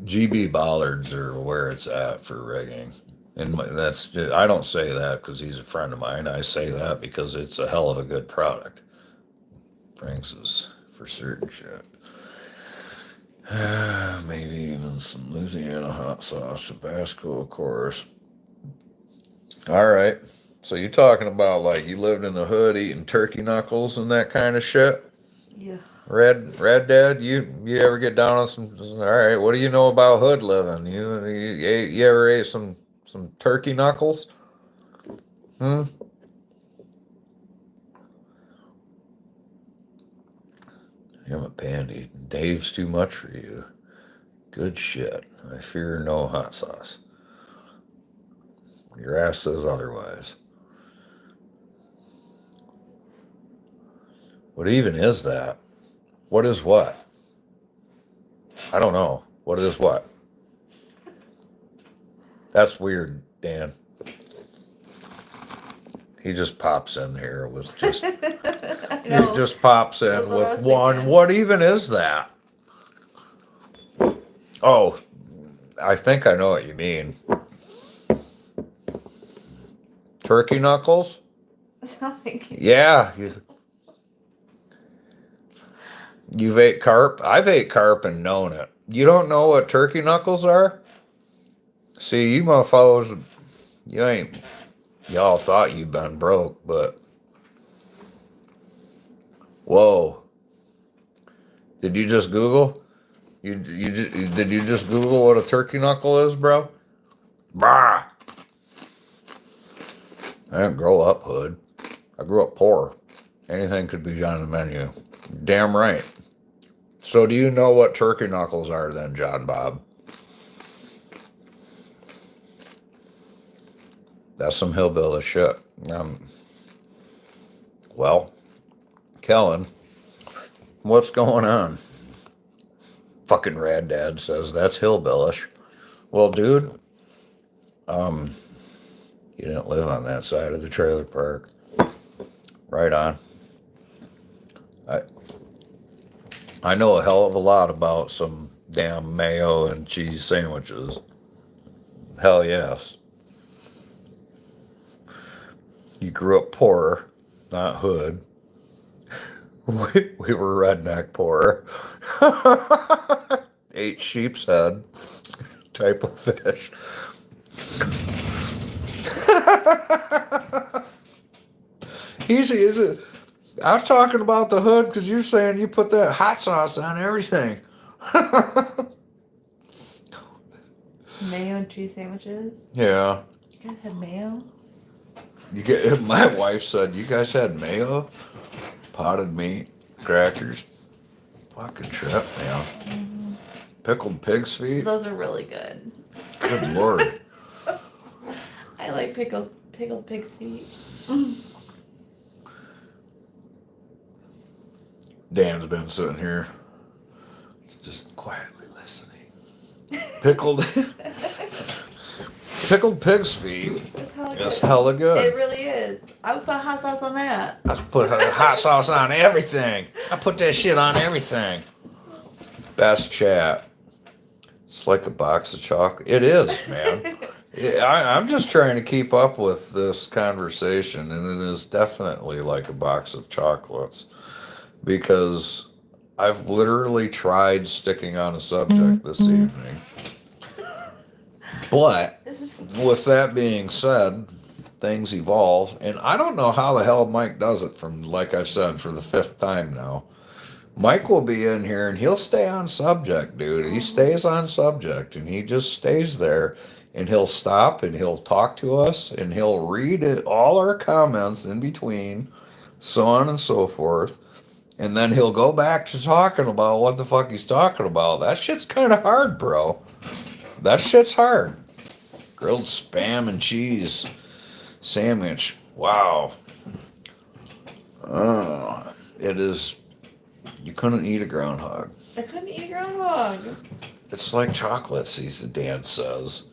GB bollards are where it's at for rigging. And that's, I don't say that because he's a friend of mine. I say that because it's a hell of a good product. Frank's is for certain shit. Maybe even some Louisiana hot sauce, Tabasco, of course. All right. So you're talking about like you lived in the hood eating turkey knuckles and that kind of shit? Yeah. Red Dad, you ever get down on some? All right, what do you know about hood living? You ever ate some turkey knuckles? Hmm. I'm a pandy. Dave's too much for you. Good shit. I fear no hot sauce. Your ass says otherwise. What even is that? What is what? I don't know. What is what? That's weird, Dan. He just pops in here with just. He just pops in with one. Thinking. What even is that? Oh, I think I know what you mean. Turkey knuckles? Yeah. You've ate carp? I've ate carp and known it. You don't know what turkey knuckles are? See, you mofos, y'all thought you'd been broke, but whoa. Did you just Google? Did you just Google what a turkey knuckle is, bro? Bah! I didn't grow up hood. I grew up poor. Anything could be on the menu. Damn right. So do you know what turkey knuckles are then, John Bob? That's some hillbilly shit. Well, Kellen, what's going on? Fucking Rad Dad says that's hillbillish. Well, dude, you didn't live on that side of the trailer park. Right on. I know a hell of a lot about some damn mayo and cheese sandwiches. Hell yes. You grew up poor, not hood. We were redneck poor. Ate sheep's head type of fish. Easy. I was talking about the hood because you're saying you put that hot sauce on everything. Mayo and cheese sandwiches. Yeah. You guys had mayo? My wife said, you guys had mayo? Potted meat, crackers. Fucking trip, man. Mm-hmm. Pickled pig's feet? Those are really good. Good lord. I like pickled pig's feet. Dan's been sitting here just quietly listening. Pickled pig's feet is hella It good. really is. I would put hot sauce on that. I put hot sauce on everything. I put that shit on everything. Best chat. It's like a box of chocolate. It is, man. I'm just trying to keep up with this conversation, and it is definitely like a box of chocolates because I've literally tried sticking on a subject this evening. But with that being said, things evolve, and I don't know how the hell Mike does it from, like I said, for the 5th time now. Mike will be in here and he'll stay on subject, dude. He stays on subject and he just stays there and he'll stop and he'll talk to us and he'll read all our comments in between, so on and so forth. And then he'll go back to talking about what the fuck he's talking about. That shit's kind of hard, bro. That shit's hard. Grilled spam and cheese sandwich. Wow. It is. You couldn't eat a groundhog. I couldn't eat a groundhog. It's like chocolate, sees Dan says.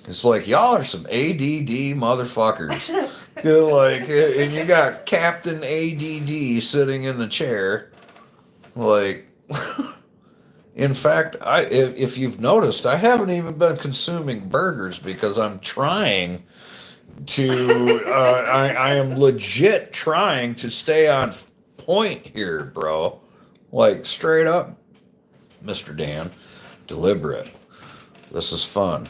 It's like, y'all are some ADD motherfuckers. You're like, and you got Captain ADD sitting in the chair. Like, in fact, if you've noticed, I haven't even been consuming burgers because I'm trying to, I am legit trying to stay on point here, bro. Like, straight up, Mr. Dan, deliberate. This is fun.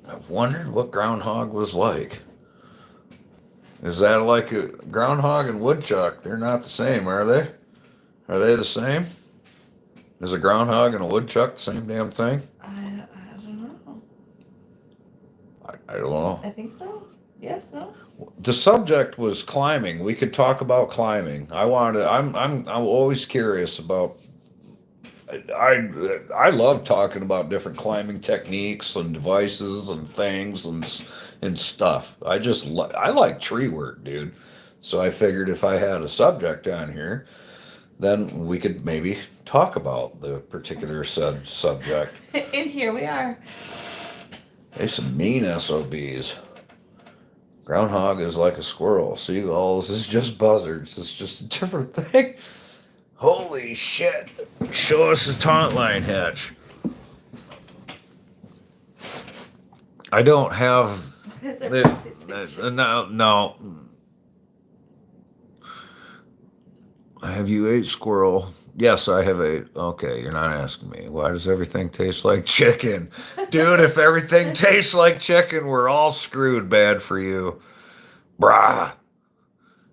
I've wondered what groundhog was like. Is that like a groundhog and woodchuck? They're not the same, are they? Are they the same? Is a groundhog and a woodchuck the same damn thing? I don't know. I don't know. I think so. Yes, no. The subject was climbing. We could talk about climbing. I'm always curious about. I love talking about different climbing techniques and devices and things and stuff. I like tree work, dude. So I figured if I had a subject on here, then we could maybe talk about the particular said subject. And here we are. They some mean SOBs. Groundhog is like a squirrel. Seagulls is just buzzards. It's just a different thing. Holy shit. Show us the taunt line hatch. I don't have... No. Have you ate squirrel? Yes, I have ate. Okay, you're not asking me. Why does everything taste like chicken? Dude, if everything tastes like chicken, we're all screwed. Bad for you. Brah.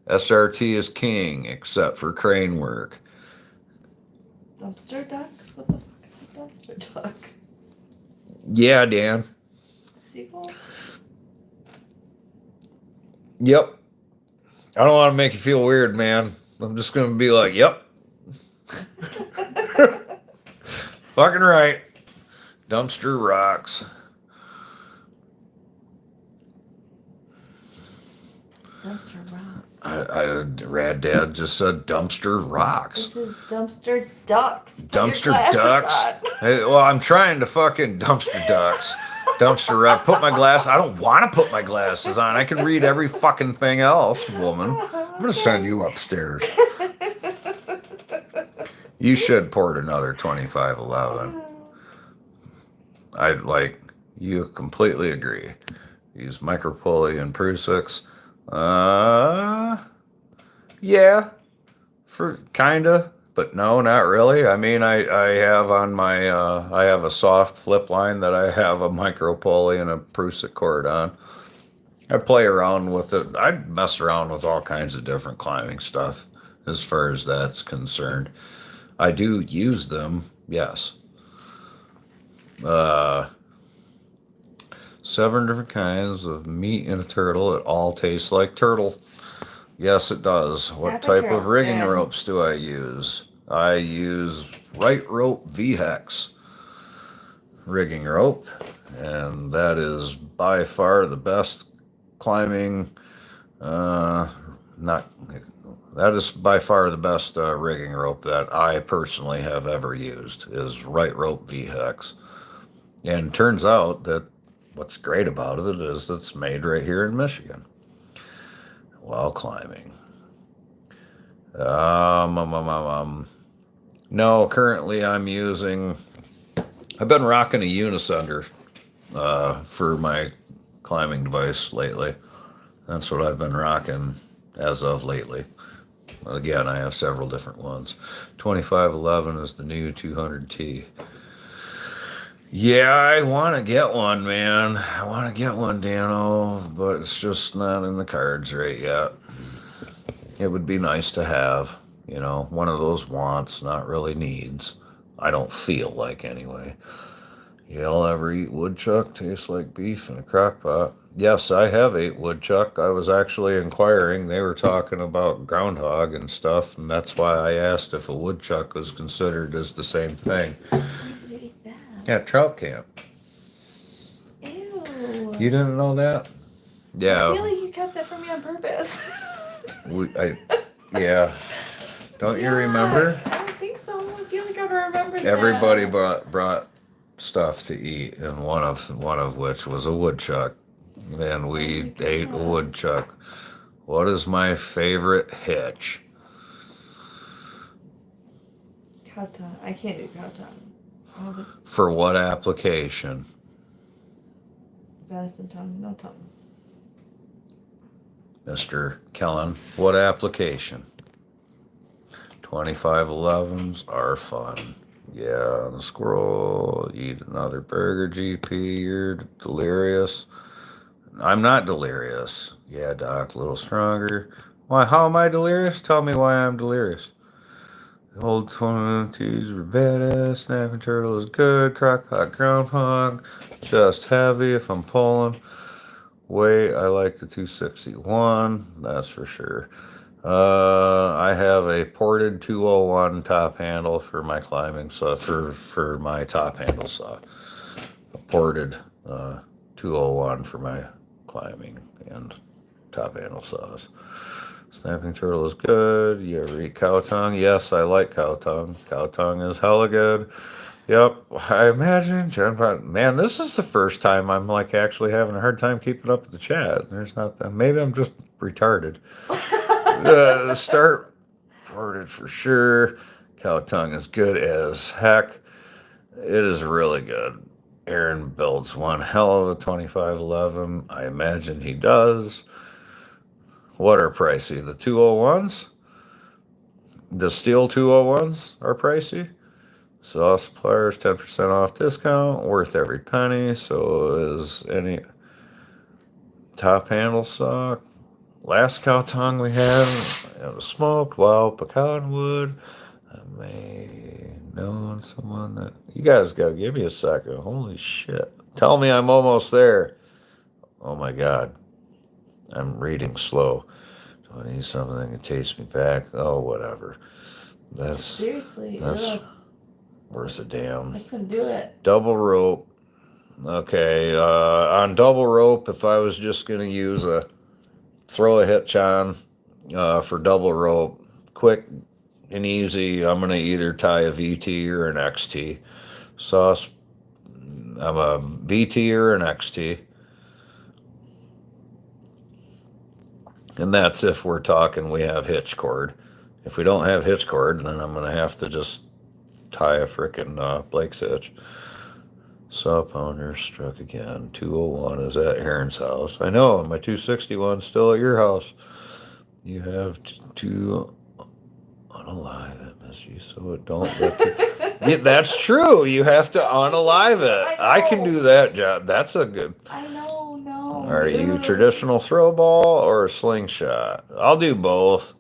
SRT is king, except for crane work. Dumpster ducks? What the fuck is a dumpster duck? Yeah, Dan. Sequel? Yep. I don't want to make you feel weird, man. I'm just going to be like, yep. Fucking right. Dumpster rocks. Dumpster rocks. Rad Dad just said dumpster rocks. This is dumpster ducks. Put Dumpster your glasses ducks. on. Hey, well, I'm trying to fucking dumpster ducks. Dumpster rep. Put my glass. I don't want to put my glasses on. I can read every fucking thing else, woman. I'm gonna send you upstairs. You should port another 2511. You completely agree. Use micropulley and Prusix. Yeah, for kinda, but no, not really. I mean, I have on my I have a soft flip line that I have a micropulley and a Prusik cord on. I play around with it. I mess around with all kinds of different climbing stuff as far as that's concerned. I do use them, yes. 7 different kinds of meat in a turtle. It all tastes like turtle. Yes, it does. What type of rigging ropes do I use? I use Right Rope V-Hex rigging rope, and that is by far the best climbing. That is by far the best rigging rope that I personally have ever used. Is Right Rope V-Hex, and turns out that what's great about it is it's made right here in Michigan while climbing. No, currently I've been rocking a Unisender for my climbing device lately. That's what I've been rocking as of lately. Again, I have several different ones. 2511 is the new 200T. Yeah, I want to get one, man. I want to get one, Dano, but it's just not in the cards right yet. It would be nice to have, one of those wants, not really needs. I don't feel like, anyway. Y'all ever eat woodchuck? Tastes like beef in a crock pot. Yes, I have ate woodchuck. I was actually inquiring. They were talking about groundhog and stuff, and that's why I asked if a woodchuck was considered as the same thing. Yeah, trout camp. Ew. You didn't know that? Yeah. I feel like you kept that from me on purpose. Yeah. Don't you remember? I don't think so. I feel like I remember that. Everybody brought stuff to eat, and one of which was a woodchuck, and we ate a woodchuck. What is my favorite hitch? Cow tongue. I can't do cow tongue. For what application? Venison tongue, no tongues. Mr. Kellen, what application? 2511s are fun. Yeah, the squirrel, eat another burger, GP, you're delirious. I'm not delirious. Yeah, Doc, a little stronger. Why, how am I delirious? Tell me why I'm delirious. The old 20s were badass. Snapping turtle is good. Crockpot groundhog, just heavy if I'm pulling. Weight, I like the 261. That's for sure. I have a ported 201 top handle for my climbing saw. For my top handle saw. A ported 201 for my climbing and top handle saws. Snapping turtle is good. You ever eat cow tongue? Yes, I like cow tongue. Cow tongue is hella good. Yep, I imagine, Jen, man, this is the first time I'm actually having a hard time keeping up with the chat. There's not that. Maybe I'm just retarded. Start ported for sure. Cow tongue is good as heck. It is really good. Aaron builds one hell of a 2511. I imagine he does. What are pricey? The 201s? The steel 201s are pricey. Saw suppliers 10% off discount. Worth every penny. So is any top handle saw. Last cow tongue we had, it was smoked wild pecan wood. I may know someone that. You guys gotta give me a second. Holy shit. Tell me I'm almost there. Oh my God. I'm reading slow. Do I need something that can taste me back? Oh, whatever. That's worth a damn. I couldn't do it. Double rope. Okay, on double rope, if I was just gonna use throw a hitch on for double rope, quick and easy, I'm gonna either tie a VT or an XT. Sauce I'm a VT or an XT. And that's if we're talking we have hitch cord. If we don't have hitch cord, then I'm going to have to just tie a frickin' Blake's hitch. Saw pounder struck again. 201 is at Aaron's house. I know, my 261 still at your house. You have to unalive it, Miss G, so it don't get the... Yeah, that's true. You have to unalive it. I can do that job. That's a good... I know, no. Are you traditional throw ball or a slingshot? I'll do both.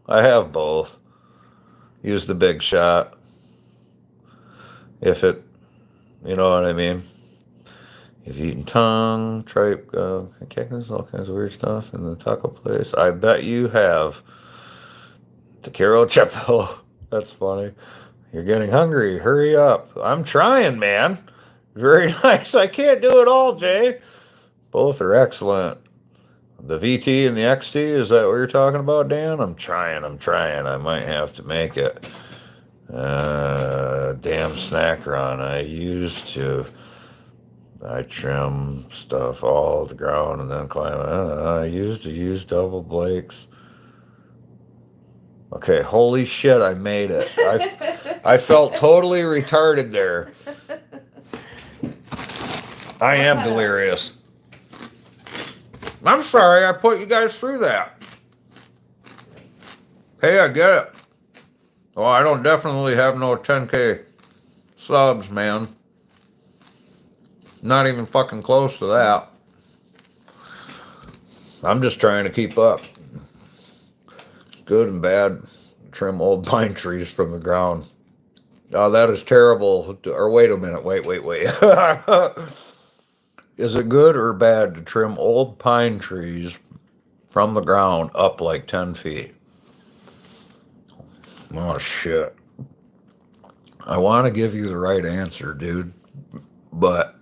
I have both. Use the big shot. If it... You know what I mean? You've eaten tongue, tripe, cactus, all kinds of weird stuff in the taco place. I bet you have. Taquero Chepo. That's funny. You're getting hungry. Hurry up. I'm trying, man. Very nice. I can't do it all, Jay. Both are excellent. The VT and the XT, is that what you're talking about, Dan? I'm trying. I might have to make it. Damn snack run. I trim stuff all the ground and then climb. I used to use double Blakes. Okay, holy shit, I made it. I felt totally retarded there. I am delirious. I'm sorry I put you guys through that. Hey, I get it. Oh, I don't definitely have no 10K subs, man. Not even fucking close to that. I'm just trying to keep up. Good and bad. Trim old pine trees from the ground. Oh, that is terrible. Or wait a minute. Wait. Is it good or bad to trim old pine trees from the ground up like 10 feet? Oh, shit. I want to give you the right answer, dude. But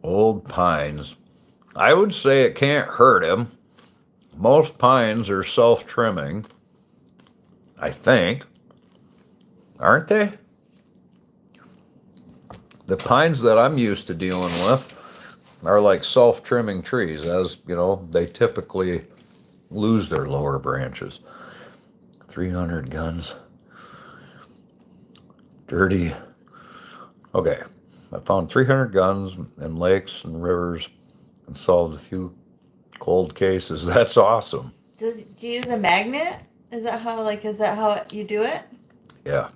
old pines, I would say it can't hurt him. Most pines are self-trimming, I think. Aren't they? The pines that I'm used to dealing with are like self-trimming trees, as you know, they typically lose their lower branches. 300 guns. Dirty. Okay, I found 300 guns in lakes and rivers and solved a few cold cases. That's awesome. Do you use a magnet? Is that how you do it? Yeah.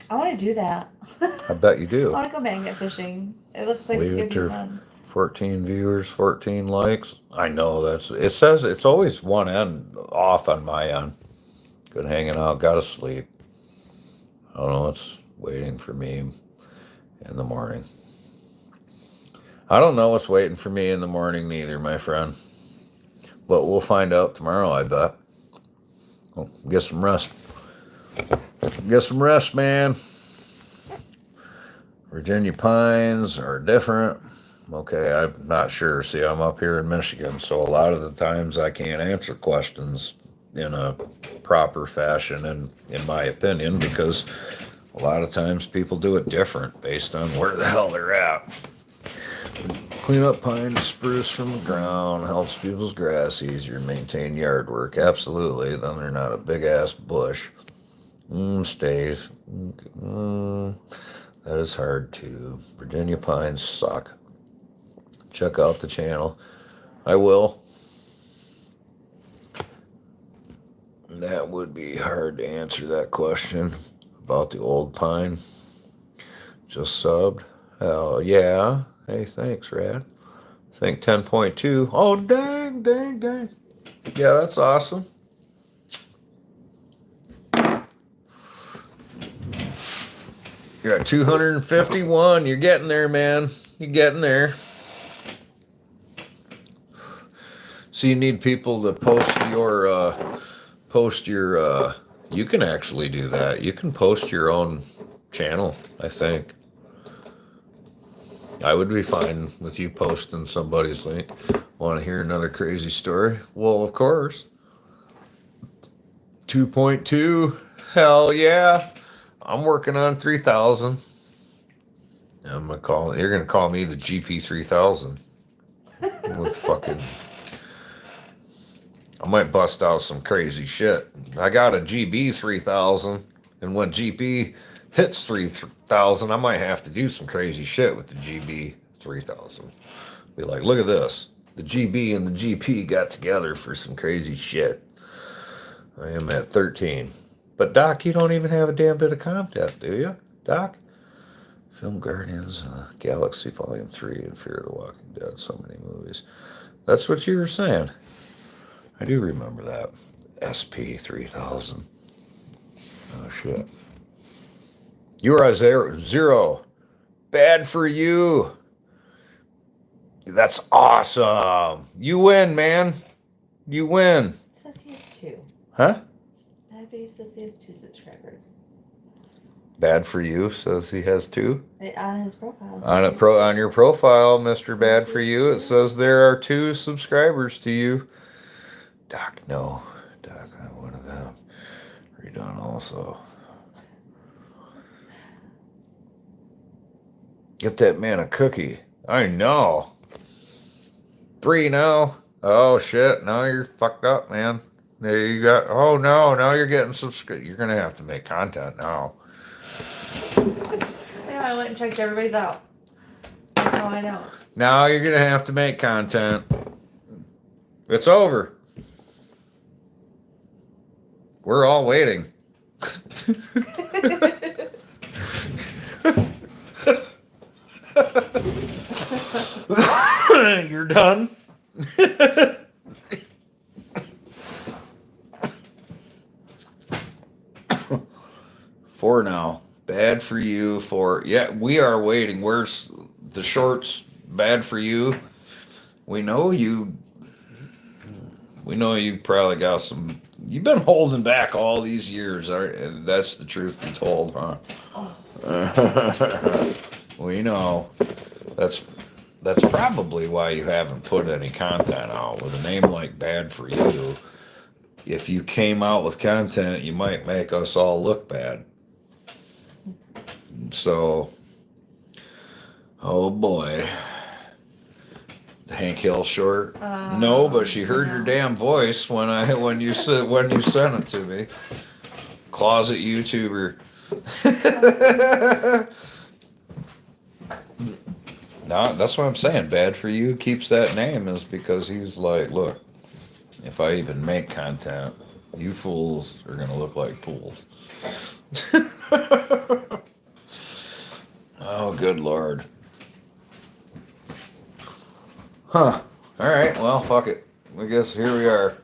I want to do that. I bet you do. I want to go magnet fishing. It looks like Leave it it could be to fun. 14 viewers, 14 likes. I know it says it's always one end off on my end. Good hanging out, gotta sleep. I don't know what's waiting for me in the morning. I don't know what's waiting for me in the morning neither, my friend. But we'll find out tomorrow, I bet. Oh, get some rest. Get some rest, man. Virginia pines are different. Okay, I'm not sure. See, I'm up here in Michigan, so a lot of the times I can't answer questions in a proper fashion, in my opinion, because a lot of times people do it different based on where the hell they're at. Clean up pine and spruce from the ground, helps people's grass easier, maintain yard work. Absolutely. Then they're not a big ass bush. Stays. That is hard too. Virginia pines suck. Check out the channel. I will. That would be hard to answer that question about the old pine. Just subbed. Oh, yeah. Hey, thanks, Rad. I think 10.2. Oh, dang. Yeah, that's awesome. You're at 251. You're getting there, man. You're getting there. So you need people to post your, you can actually do that. You can post your own channel, I think. I would be fine with you posting somebody's link. Want to hear another crazy story? Well, of course. 2.2. Hell yeah. I'm working on 3,000. You're gonna call me the GP3000 with fucking. I might bust out some crazy shit. I got a GB3000, and when GB hits 3000, I might have to do some crazy shit with the GB3000. Be like, look at this. The GB and the GP got together for some crazy shit. I am at 13. But Doc, you don't even have a damn bit of content, do you, Doc? Film Guardians of the Galaxy Volume 3 and Fear of the Walking Dead. So many movies. That's what you were saying. I do remember that. SP3000. Oh, shit. You are a zero. Bad for you. That's awesome. You win, man. You win. It says he has 2. Huh? That video says he has 2 subscribers. Bad for you says he has 2. On his profile. On your profile, Mr. Bad for You, it says there are 2 subscribers to you. Doc, no. Doc, I wanted them redone also. Get that man a cookie. I know. 3 now. Oh shit! Now you're fucked up, man. There you got. Oh no! Now you're getting subscribed. You're gonna have to make content now. Yeah, I went and checked everybody's out. Now I know. Now you're gonna have to make content. It's over. We're all waiting. You're done? For now. Bad for you for... Yeah, we are waiting. Where's the shorts? Bad for you. We know you probably got some... You've been holding back all these years. That's the truth be told, huh? We know. That's probably why you haven't put any content out. With a name like Bad for You, if you came out with content, you might make us all look bad. So, oh boy. The Hank Hill short? No, but she heard your damn voice when you sent it to me. Closet YouTuber. No, that's what I'm saying. Bad for You keeps that name is because he's like, look, if I even make content, you fools are gonna look like fools. Oh, good Lord. Huh. All right. Well, fuck it. I guess here we are.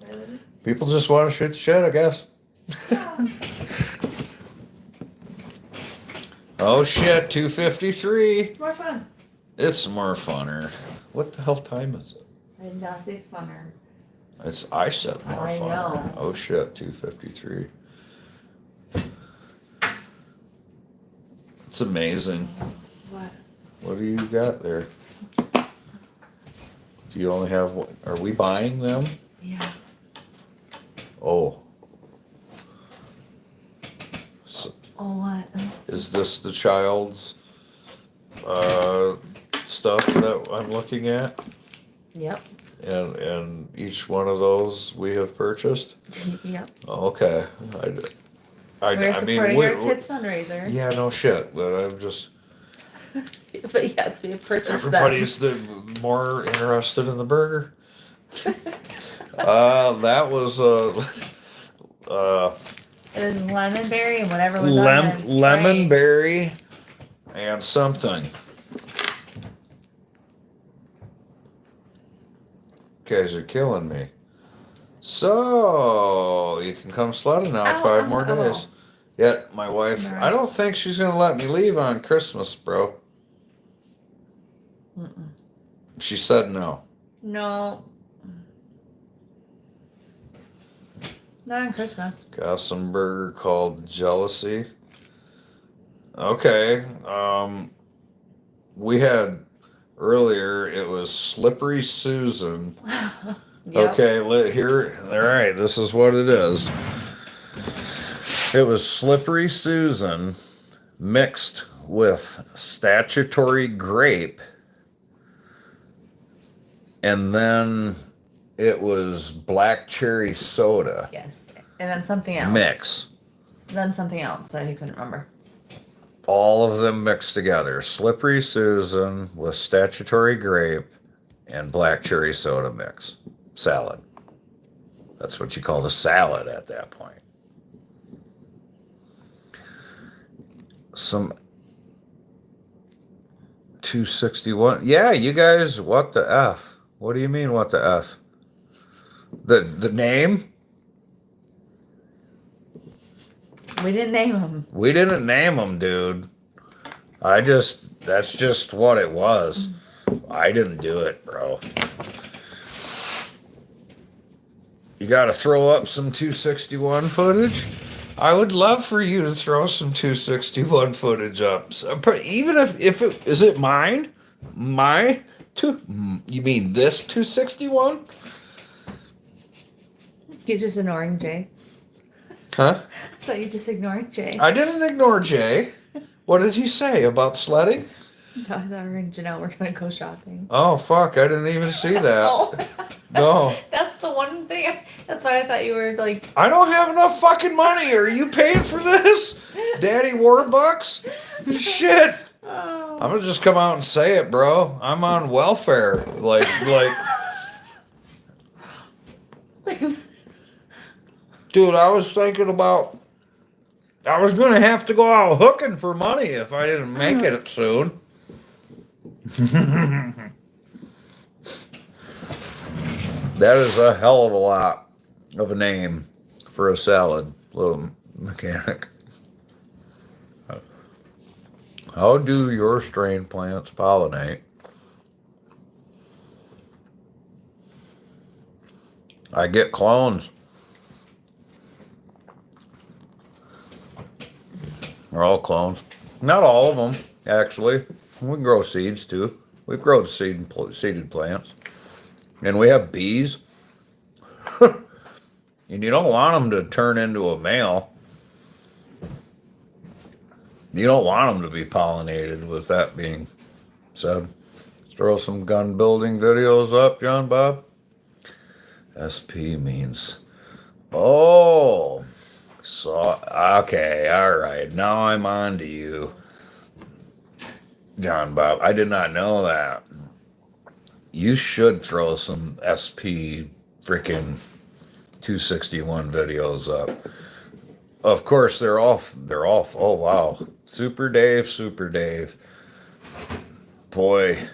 Really? People just want to shoot the shit, I guess. Yeah. Oh shit, 2:53. It's more fun. It's more funner. What the hell time is it? I did not say funner. I said more I funner. know. Oh shit, 2:53. It's amazing. What? What do you got there? Do you only have one? Are we buying them? Yeah. Oh. So, Oh, what? is this the child's stuff that I'm looking at? Yep. And each one of those we have purchased? Yep. Okay. We're supporting our kids' fundraiser. Yeah, no shit. But I'm just... But yes, we have purchased Everybody's more interested in the burger. That was... it was lemonberry and whatever was on the tray. Lemonberry and something. You guys are killing me. So, you can come sledding now 5 more days. Yet, my wife, I don't think she's going to let me leave on Christmas, bro. Mm-mm. She said no. No. Not on Christmas. Got some burger called Jealousy. Okay. We had earlier, it was Slippery Susan. Yep. Okay, here. All right, this is what it is. It was Slippery Susan mixed with statutory grape, and then it was black cherry soda Yes. And then something else. mix. Then something else that he couldn't remember. All of them mixed together. Slippery Susan with statutory grape and black cherry soda mix. Salad. That's what you call the salad at that point. Some 261. Yeah, you guys, what the F? What do you mean, what the F? The name? We didn't name him. We didn't name them, dude. That's just what it was. I didn't do it, bro. You gotta throw up some 261 footage? I would love for you to throw some 261 footage up. Even if it, is it mine? You mean this 261? You're just ignoring Jay. Huh? So you just ignoring Jay. I didn't ignore Jay. What did he say about sledding? No, I thought her and Janelle were gonna go shopping. Oh, fuck, I didn't even see that. Oh. No. That's the one thing. That's why I thought you were like. I don't have enough fucking money. Are you paying for this? Daddy Warbucks? Shit. Oh. I'm gonna just come out and say it, bro. I'm on welfare. Like. Dude, I was thinking about. I was gonna have to go out hooking for money if I didn't make it soon. That is a hell of a lot of a name for a salad, little mechanic. How do your strain plants pollinate? I get clones. They're all clones. Not all of them, actually. We can grow seeds too. We've grown seeded plants. And we have bees. And you don't want them to turn into a male. You don't want them to be pollinated, with that being said. Let's throw some gun building videos up, John Bob. SP means... Oh... So, okay, all right. Now I'm on to you, John Bob. I did not know that. You should throw some SP freaking 261 videos up. Of course, they're off. Oh, wow. Super Dave. Boy.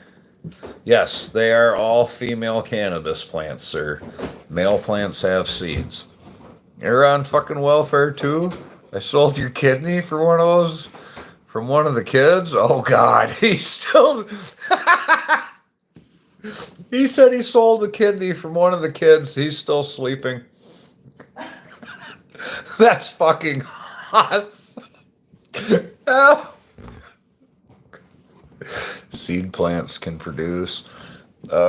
Yes, they are all female cannabis plants, sir. Male plants have seeds. You're on fucking welfare too? I sold your kidney for one of those from one of the kids? Oh God, he still he said he sold the kidney from one of the kids. He's still sleeping. That's fucking awesome. Seed plants can produce.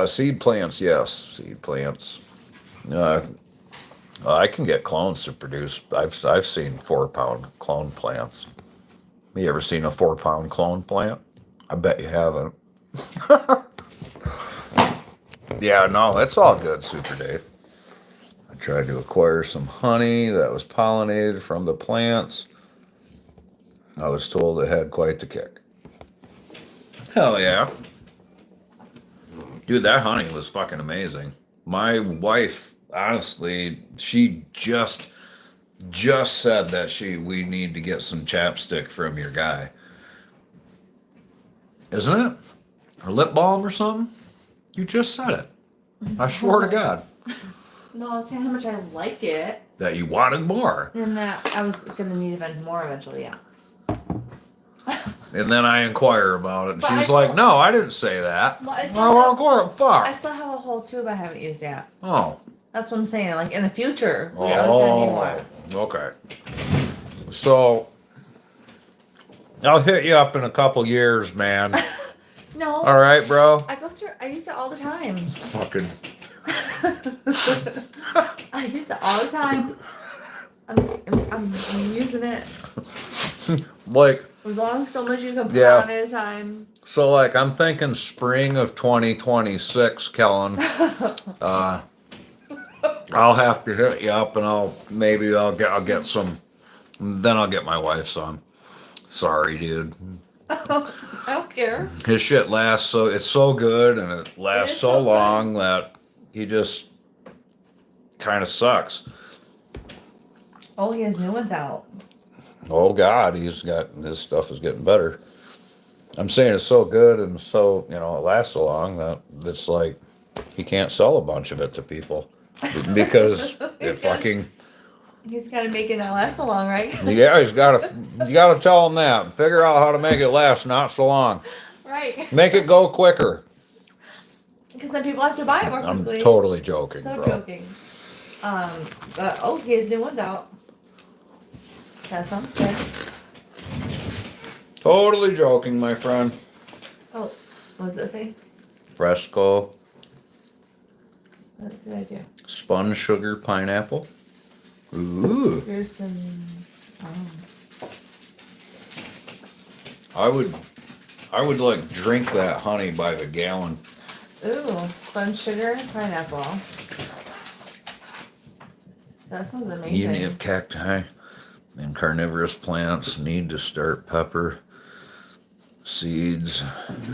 Seed plants, yes. Seed plants. I can get clones to produce. I've seen 4-pound clone plants. You ever seen a 4-pound clone plant? I bet you haven't. Yeah, no, it's all good, Super Dave. I tried to acquire some honey that was pollinated from the plants. I was told it had quite the kick. Hell yeah. Dude, that honey was fucking amazing. My wife, honestly, she just said that we need to get some chapstick from your guy. Isn't it? Or lip balm or something? You just said it. I swear to God. No, I was saying how much I like it. That you wanted more. And that I was gonna need even more eventually, yeah. And then I inquire about it, and But she's I like, thought- no, I didn't say that. Well, I Well, thought- inquire, fuck. I still have a whole tube I haven't used yet. Oh. That's what I'm saying. Like in the future, I was gonna need more. Okay. So, I'll hit you up in a couple years, man. No. All right, bro? I use it all the time. Fucking. I use it all the time. I'm using it. Like, As long as so much you can put Yeah. on at a time. so like I'm thinking spring of 2026, Kellen. I'll have to hit you up and I'll get some, then I'll get my wife some. Sorry, dude. I don't care. His shit lasts it's so good and it lasts is so so good. long that he just kind of sucks. Oh, he has new ones out. Oh God, his stuff is getting better. I'm saying it's so good and so, it lasts so long that it's like he can't sell a bunch of it to people because it fucking, He's got to make it not last so long, right? yeah, you gotta tell him that. Figure out how to make it last not so long. Right. Make it go quicker. Because then people have to buy it more I'm quickly. totally joking, So bro. joking. But he has new ones out. That sounds good. Totally joking, my friend. Oh, what does it say? Fresco What did I do? spun sugar pineapple. Ooh. Here's some. I would like drink that honey by the gallon. Ooh, spun sugar pineapple. That sounds amazing. Even if cacti and carnivorous plants need to start pepper seeds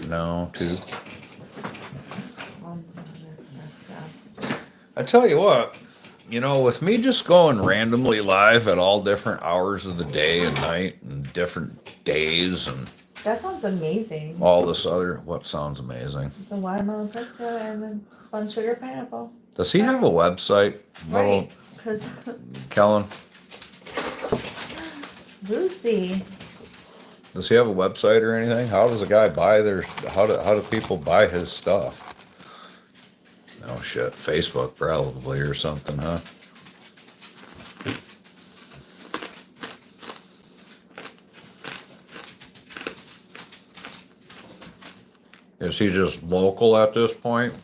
now too. I tell you what, with me just going randomly live at all different hours of the day and night and different days and That sounds amazing. all this other, what sounds amazing. The watermelon fresco and the spun sugar pineapple. Does he have a website, little Right. Because Kellen? Lucy. Does he have a website or anything? How does a guy buy how do people buy his stuff? Oh shit, Facebook probably or something, huh? Is he just local at this point?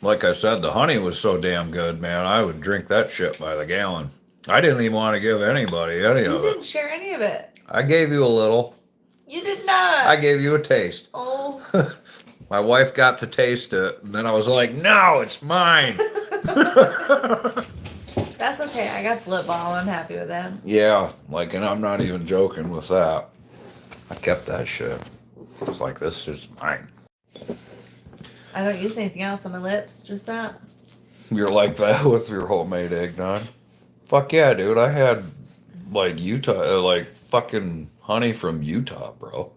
Like I said, the honey was so damn good, man. I would drink that shit by the gallon. I didn't even want to give anybody any You of didn't it. share any of it. I gave you a little. You did not. I gave you a taste. Oh. My wife got to taste it, and then I was like, no, it's mine. That's okay. I got the lip balm. I'm happy with that. Yeah, and I'm not even joking with that. I kept that shit. I was like, this is mine. I don't use anything else on my lips. Just that. You're like that with your homemade eggnog? Fuck yeah, dude. I had, Utah, fucking honey from Utah, bro.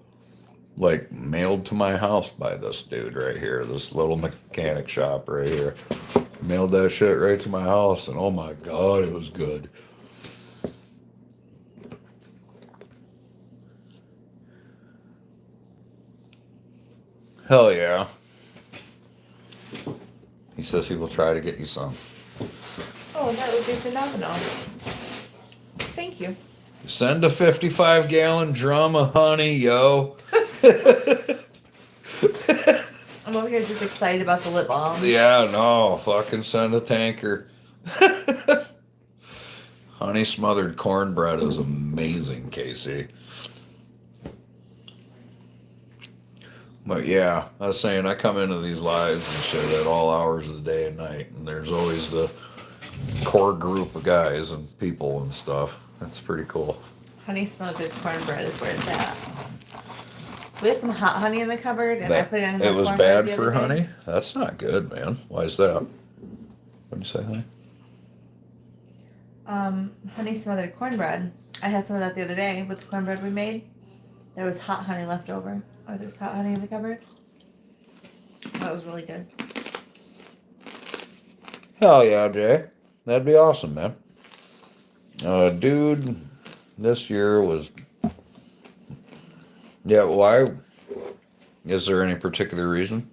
Mailed to my house by this dude right here, this little mechanic shop right here. Mailed that shit right to my house, and oh my god, it was good. Hell yeah. He says he will try to get you some. Oh, that would be phenomenal. Thank you. Send a 55-gallon drum of honey, yo. I'm over here just excited about the lip balm. Yeah, no, fucking send a tanker. Honey smothered cornbread is amazing, Casey. But yeah, I was saying I come into these lives and shit at all hours of the day and night, and there's always the core group of guys and people and stuff. That's pretty cool. Honey smothered cornbread is where it's at. We have some hot honey in the cupboard, and I put it in the It was cornbread bad the for other day. honey? That's not good, man. Why is that? What'd you say, honey? Honey smothered cornbread. I had some of that the other day with the cornbread we made. There was hot honey left over. Oh, there's hot honey in the cupboard. That was really good. Hell yeah, Jay. That'd be awesome, man. Dude, this year was... Yeah, why? Is there any particular reason?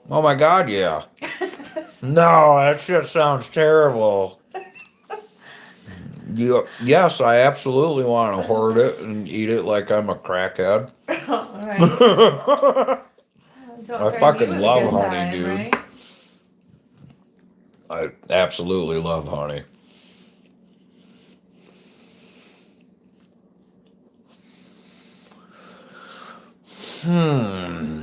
Oh my god, yeah. No, that shit sounds terrible. Yes, I absolutely want to hoard it and eat it like I'm a crackhead. Alright. Don't I threaten fucking you with a love good honey, time, dude. right? I absolutely love honey. Oh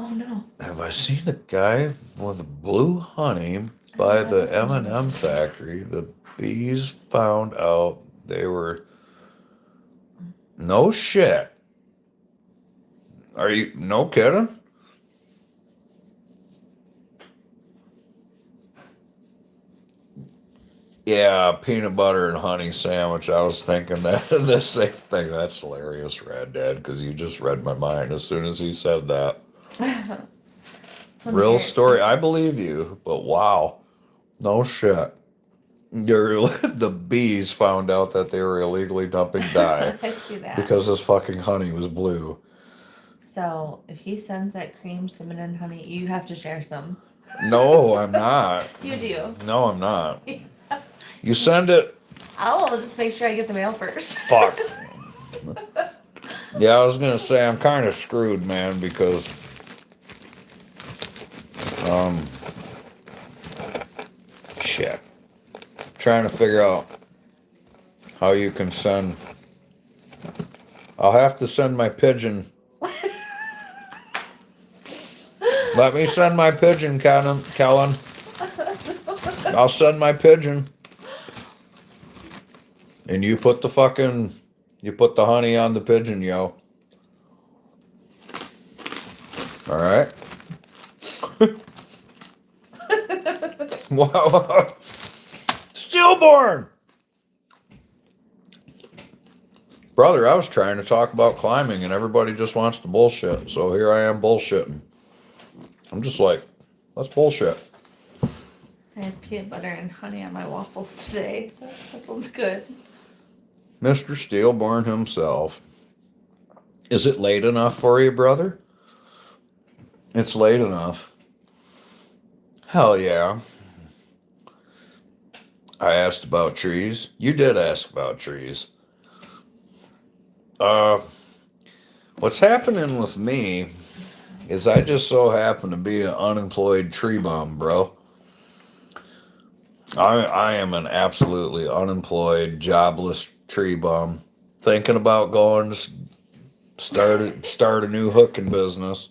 no. Have I seen a guy with blue honey by the M&M factory? The bees found out they were no shit. Are you no kidding? Yeah, peanut butter and honey sandwich. I was thinking that the same thing. That's hilarious, Rad Dad, because you just read my mind as soon as he said that. Real story. I believe you, but wow, no shit. The bees found out that they were illegally dumping dye I see that. because this fucking honey was blue. So if he sends that cream, cinnamon, and honey, you have to share some. No, I'm not. You do. No, I'm not. You send it. I'll just make sure I get the mail first. Fuck. Yeah, I was gonna say I'm kind of screwed, man, because shit. Trying to figure out how you can send. I'll have to send my pigeon. Let me send my pigeon, Kellen. I'll send my pigeon. And you put the honey on the pigeon, yo. All right. Wow. Stillborn. Brother, I was trying to talk about climbing and everybody just wants to bullshit. So here I am bullshitting. I'm just like, let's bullshit. I had peanut butter and honey on my waffles today. That sounds good. Mr. Steelborn himself. Is it late enough for you, brother? It's late enough. Hell yeah. I asked about trees. You did ask about trees. What's happening with me is I just so happen to be an unemployed tree bum, bro. I am an absolutely unemployed, jobless tree bum. Thinking about going to start a new hooking business.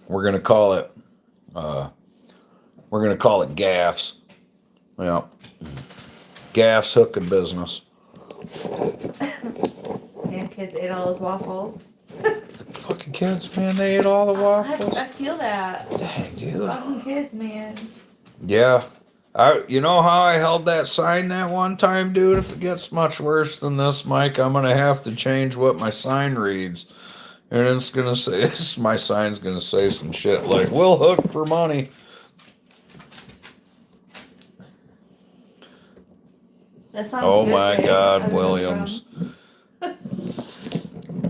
We're gonna call it Gaffs. Yeah. Gaffs hooking business. Damn kids ate all those waffles. Fucking kids, man, they ate all the waffles. I feel that. Dang, dude. Fucking kids, man. Yeah. You know how I held that sign that one time, dude? If it gets much worse than this, Mike, I'm gonna have to change what my sign reads. And it's gonna say, my sign's gonna say some shit like, "We'll hook for money." That sounds Oh good, my Jay. God, Williams.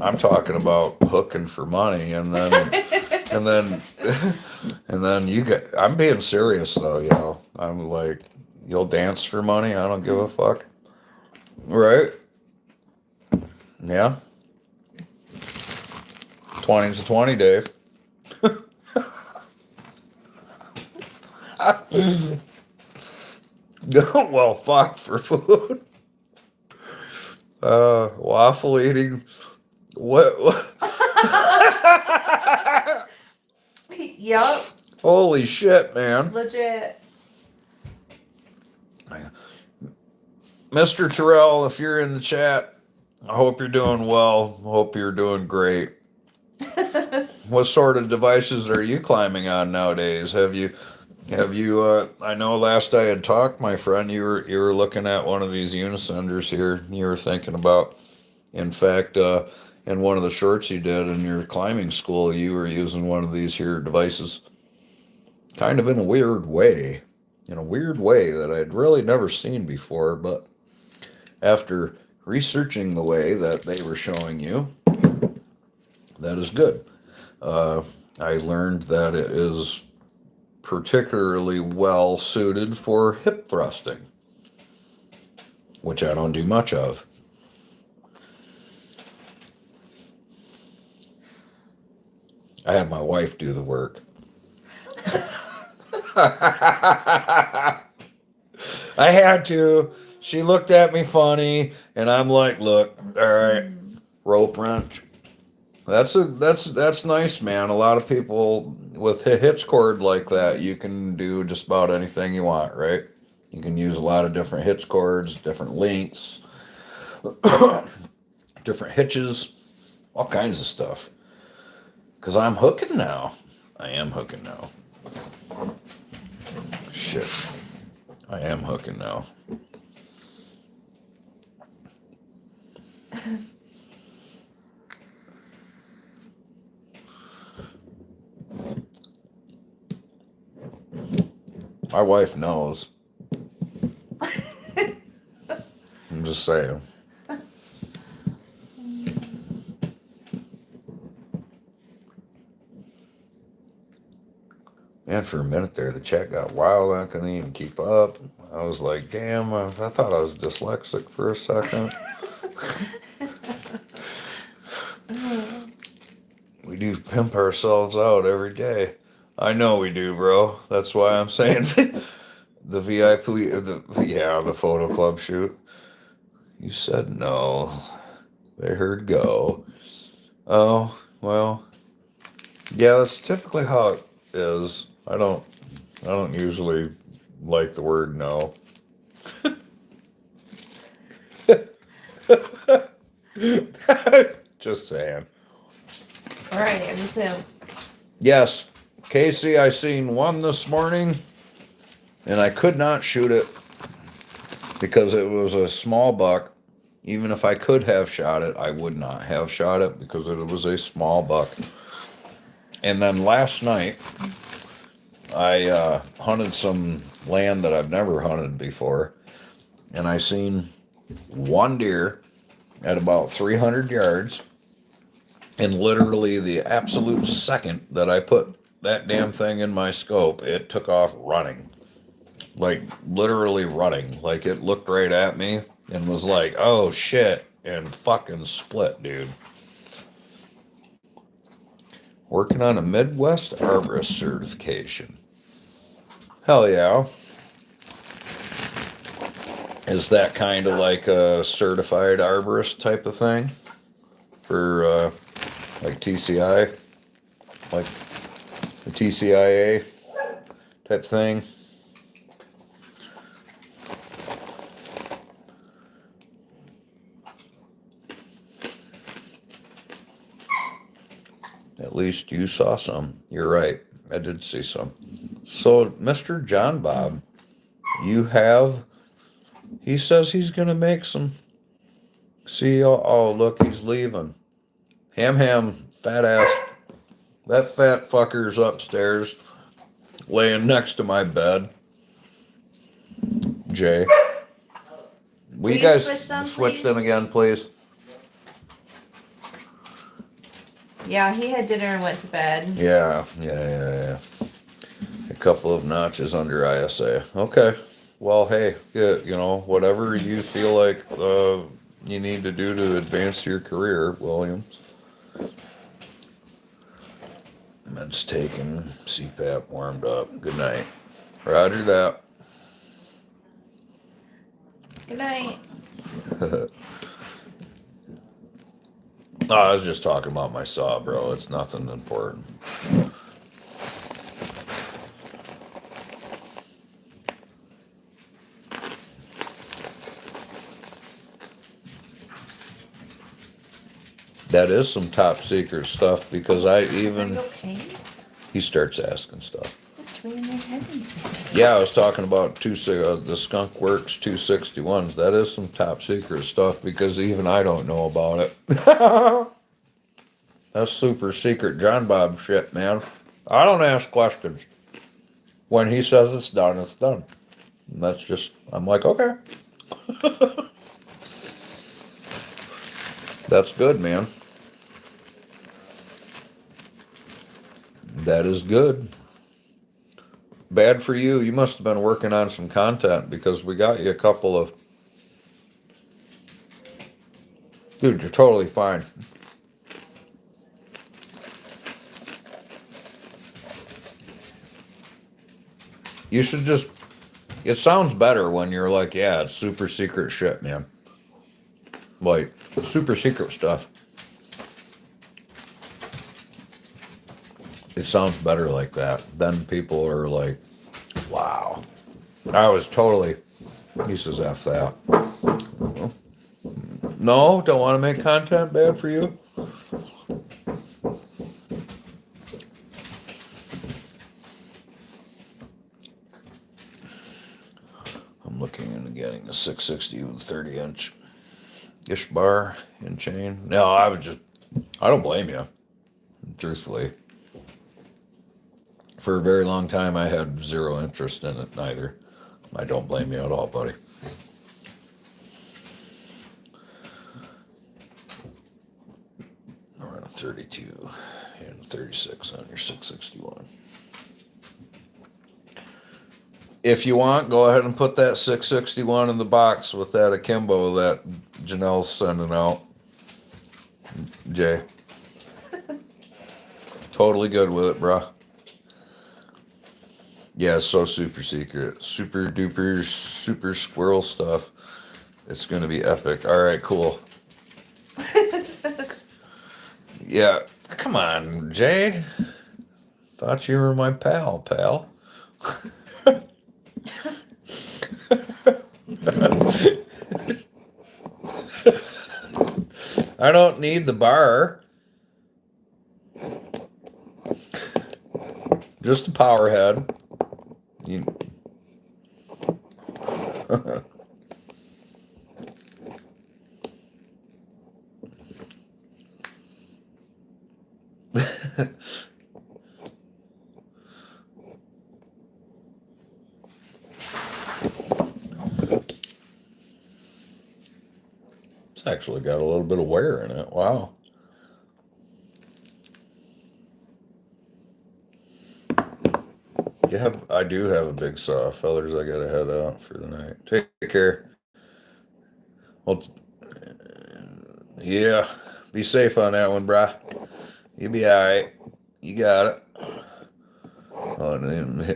I'm talking about hooking for money, and then I'm being serious though, yo. I'm like, you'll dance for money? I don't give a fuck. Right? Yeah. 20's a 20, Dave. Well, fuck for food. Waffle eating. What? Yup. Holy shit, man. Legit. Mr. Terrell, if you're in the chat, I hope you're doing well. Hope you're doing great. What sort of devices are you climbing on nowadays? Have you I know last I had talked, my friend, you were looking at one of these unisenders here. You were thinking about, in fact, in one of the shorts you did in your climbing school, you were using one of these here devices. Kind of in a weird way. In a weird way that I'd really never seen before, but after researching the way that they were showing you, that is good. I learned that it is particularly well suited for hip thrusting, which I don't do much of. I had my wife do the work. I had to. She looked at me funny, and I'm like, "Look, all right, rope wrench." That's nice, man. A lot of people with a hitch cord like that, you can do just about anything you want, right? You can use a lot of different hitch cords, different lengths, different hitches, all kinds of stuff. Because I'm hooking now. I am hooking now. Shit. I am hooking now. My wife knows. I'm just saying. Man, for a minute there, the chat got wild. I couldn't even keep up. I was like, damn, I thought I was dyslexic for a second. We do pimp ourselves out every day. I know we do, bro. That's why I'm saying the the photo club shoot. You said no. They heard go. Oh, well. Yeah, that's typically how it is. I don't usually like the word no. Just saying. All right, me too. Yes, Casey, I seen one this morning, and I could not shoot it because it was a small buck. Even if I could have shot it, I would not have shot it because it was a small buck. And then last night, I hunted some land that I've never hunted before, and I seen one deer at about 300 yards, and literally the absolute second that I put that damn thing in my scope, it took off running. Like, literally running. Like, it looked right at me and was like, oh shit, and fucking split, dude. Working on a Midwest Arborist certification. Hell yeah. Is that kind of like a certified arborist type of thing? For, like TCI? Like the TCIA type thing? At least you saw some. You're right. I did see some. So, Mr. John Bob, you have. He says he's going to make some. See, oh, look, he's leaving. Ham, fat ass. That fat fucker's upstairs, laying next to my bed. Jay. Will you guys switch them again, please? Yeah, he had dinner and went to bed. Yeah. A couple of notches under ISA. Okay. Well, hey, whatever you feel like you need to do to advance your career, Williams. Meds taken, CPAP warmed up. Good night. Roger that. Good night. I was just talking about my saw, bro. It's nothing important. That is some top secret stuff because Are you okay? he starts asking stuff. What's ringing your head inside? Yeah, I was talking about the Skunk Works 261s. That is some top secret stuff because even I don't know about it. That's super secret John Bob shit, man. I don't ask questions. When he says it's done, it's done. And that's just, I'm like, okay. That's good, man. That is good. Bad for you. You must have been working on some content because we got you a couple of... Dude, you're totally fine. You should just. It sounds better when you're like, yeah, it's super secret shit, man. Like super secret stuff. It sounds better like that. Then people are like, wow. I was totally. He says, F that. Well, no, don't want to make content bad for you. I'm looking into getting a 660 with 30-inch ish bar and chain. No, I don't blame you, truthfully. For a very long time, I had zero interest in it, neither. I don't blame you at all, buddy. We're on a 32 and 36 on your 661. If you want, go ahead and put that 661 in the box with that akimbo that Janelle's sending out. Jay. Totally good with it, bruh. Yeah, it's so super secret. Super duper, super squirrel stuff. It's going to be epic. All right, cool. Yeah, come on, Jay. Thought you were my pal. I don't need the bar. Just the power head. You... It's actually got a little bit of wear in it. Wow. I do have a big saw, fellers. I gotta head out for the night. Take care. Well, yeah. Be safe on that one, brah. You be alright. You got it. Oh,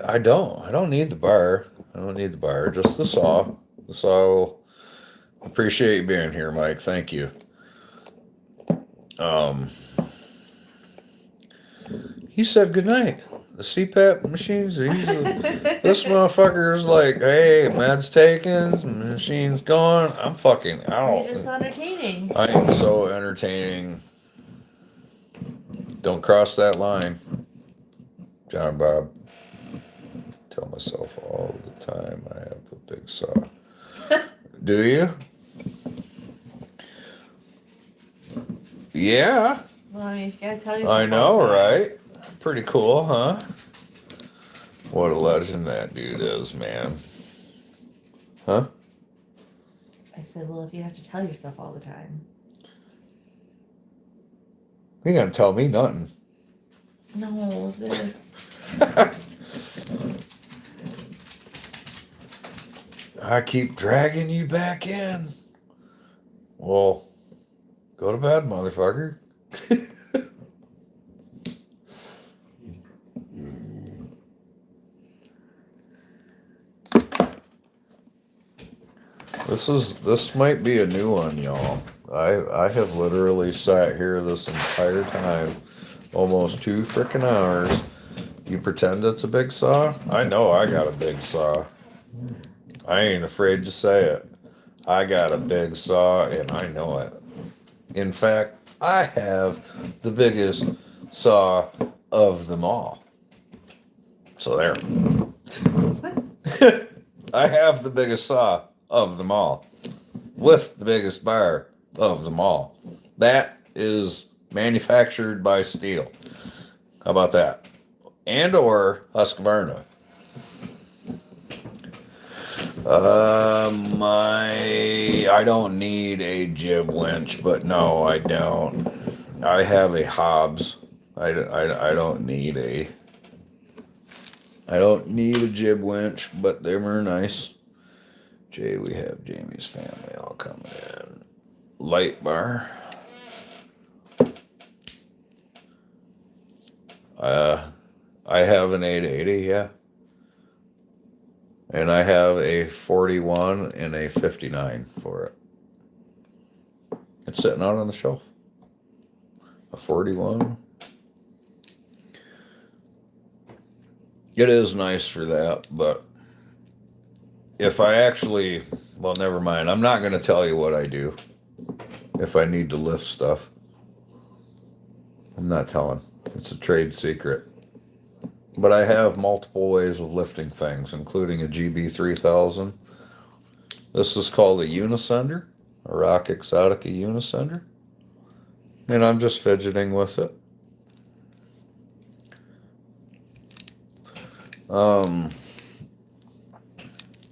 I don't need the bar. I don't need the bar. Just the saw. The saw will appreciate you being here, Mike. Thank you. He said good night. The CPAP machines. This motherfucker's like, hey, med's taken, machine's gone. I'm fucking out. You're just entertaining. I am so entertaining. Don't cross that line, John Bob. Tell myself all the time I have a big saw. Do you? Yeah. Well, I mean, you gotta tell yourself. I know, right? Pretty cool, huh? What a legend that dude is, man. Huh? I said, well, if you have to tell yourself all the time. You ain't gonna tell me nothing. No, this. I keep dragging you back in. Well, go to bed, motherfucker. This might be a new one, y'all. I have literally sat here this entire time, almost 2 frickin' hours. You pretend it's a big saw? I know I got a big saw. I ain't afraid to say it. I got a big saw and I know it. In fact, I have the biggest saw of them all. So there. I have the biggest saw of them all. With the biggest bar of them all. That is manufactured by Steel. How about that? And or Husqvarna. I don't need a jib winch, but no, I don't. I have a Hobbs. I don't need a jib winch, but them are nice. Jay, we have Jamie's family all coming in. Light bar. I have an 880, yeah. And I have a 41 and a 59 for it. It's sitting out on the shelf. A 41. It is nice for that, but if I actually, well, never mind. I'm not going to tell you what I do if I need to lift stuff. I'm not telling. It's a trade secret. But I have multiple ways of lifting things, including a GB3000. This is called a Unisender, a Rock Exotica Unisender. And I'm just fidgeting with it.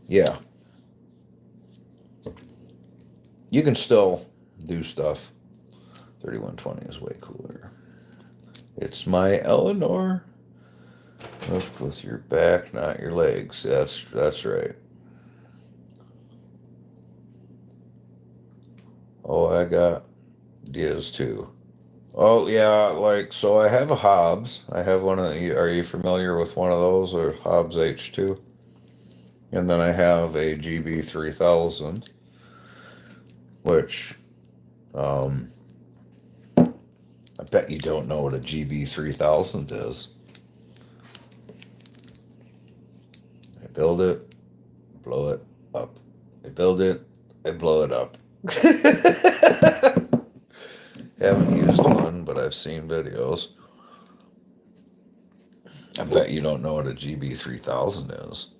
Yeah. You can still do stuff. 3120 is way cooler. It's my Eleanor. Lift with your back, not your legs. That's right. Oh, I got Diaz too. Oh yeah, like so. I have a Hobbs. I have one of the. Are you familiar with one of those or Hobbs H2? And then I have a GB3000, which I bet you don't know what a GB3000 is. I build it, blow it up. I build it, I blow it up. Haven't used one, but I've seen videos. I bet you don't know what a GB3000 is.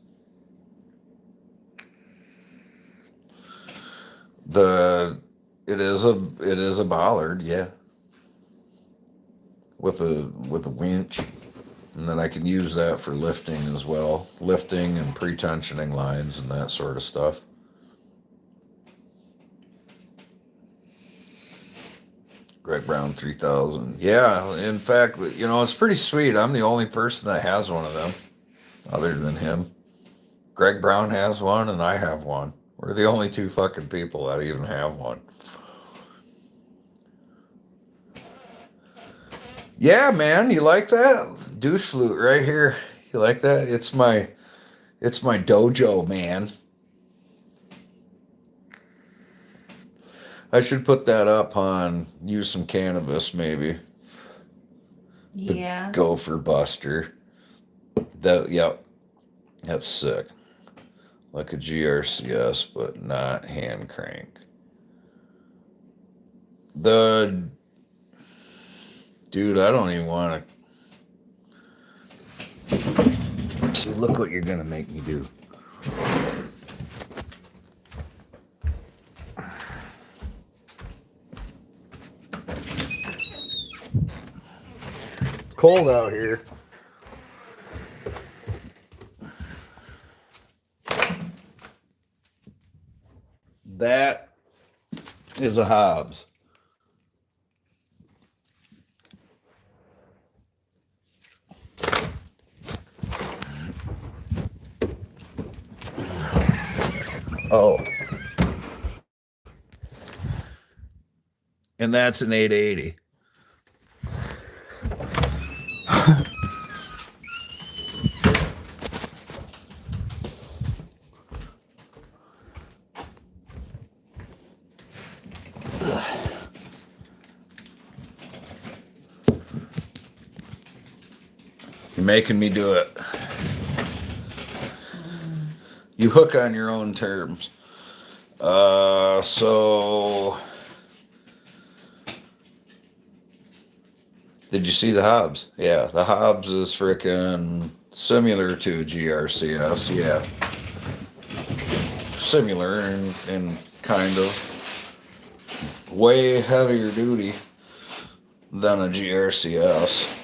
It is a bollard, yeah. With a winch. And then I can use that for lifting as well. Lifting and pre-tensioning lines and that sort of stuff. Greg Brown 3000. Yeah, in fact, you know, it's pretty sweet. I'm the only person that has one of them other than him. Greg Brown has one and I have one. We're the only two fucking people that even have one. Yeah, man, you like that? Douche flute right here. You like that? It's my dojo, man. I should put that up on Use Some Cannabis, maybe. Yeah. The Gopher Buster. Yep. That's sick. Like a GRCS, but not hand crank. Dude, I don't even want to. Look what you're gonna make me do. It's cold out here. That is a Hobbs. Oh. And that's an 880. You're making me do it. You hook on your own terms. So did you see the Hobbs? Yeah, the Hobbs is freaking similar to GRCS. Yeah, similar and kind of way heavier duty than a GRCS.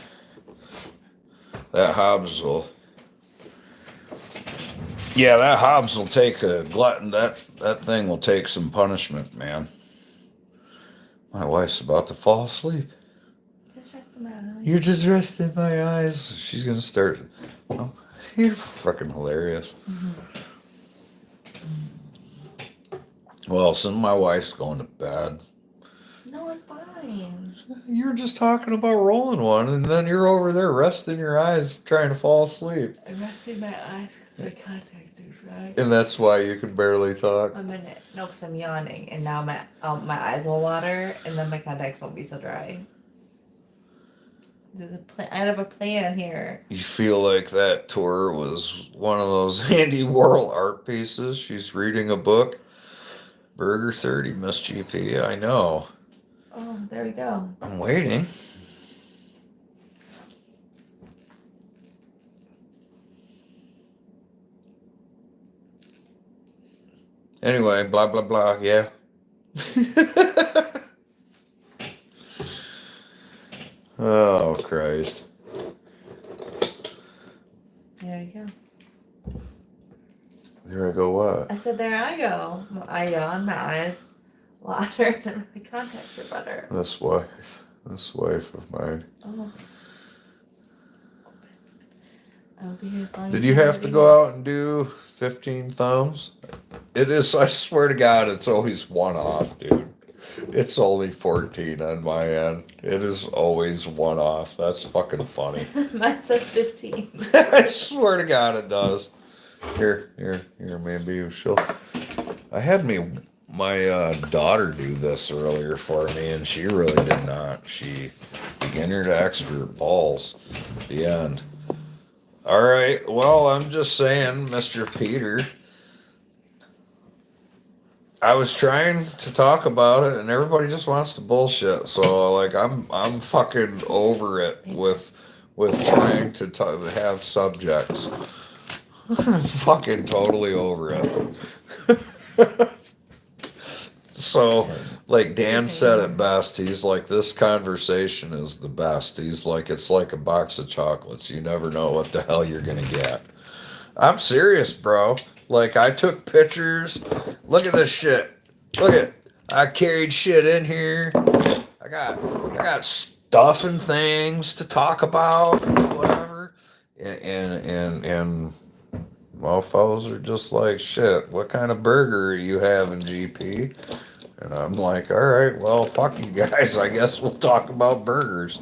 That Hobbs will. Yeah, that Hobbs will take a glutton. That thing will take some punishment, man. My wife's about to fall asleep. Just resting my eyes. You're just resting my eyes. She's gonna start. Oh, you're fucking hilarious. Mm-hmm. Well, since my wife's going to bed, No, I'm fine. You were just talking about rolling one, and then you're over there resting your eyes, trying to fall asleep. I'm resting my eyes because my contacts are dry. And that's why you can barely talk. A minute. No, because I'm yawning, and now my eyes will water, and then my contacts won't be so dry. There's a plan. I have a plan here. You feel like that tour was one of those Andy Warhol art pieces. She's reading a book. Burger 30, Miss GP. I know. Oh, there we go. I'm waiting. Anyway, blah, blah, blah. Yeah. Oh, Christ. There you go. There I go, what? I said, there I go. I yawn, my eyes water, and my contacts are better. This wife of mine. Oh. I'll be here as long Did as you you're have to ready. go out and do 15 thumbs? It is, I swear to God, it's always one off, dude. It's only 14 on my end. It is always one off. That's fucking funny. Mine says 15. I swear to God it does. Here, maybe she'll. I had my daughter do this earlier for me, and she really did not. She beginner to expert balls at the end. All right, well, I'm just saying, Mr. Peter. I was trying to talk about it, and everybody just wants to bullshit. So, like, I'm fucking over it with trying to have subjects. Fucking totally over it. So, like Dan said it best. He's like, this conversation is the best. He's like, it's like a box of chocolates. You never know what the hell you're gonna get. I'm serious, bro. Like, I took pictures. Look at this shit. Look at it. I carried shit in here. I got stuff and things to talk about, whatever. And mofos are just like, shit, what kind of burger are you having, GP? And I'm like, all right, well, fuck you guys. I guess we'll talk about burgers.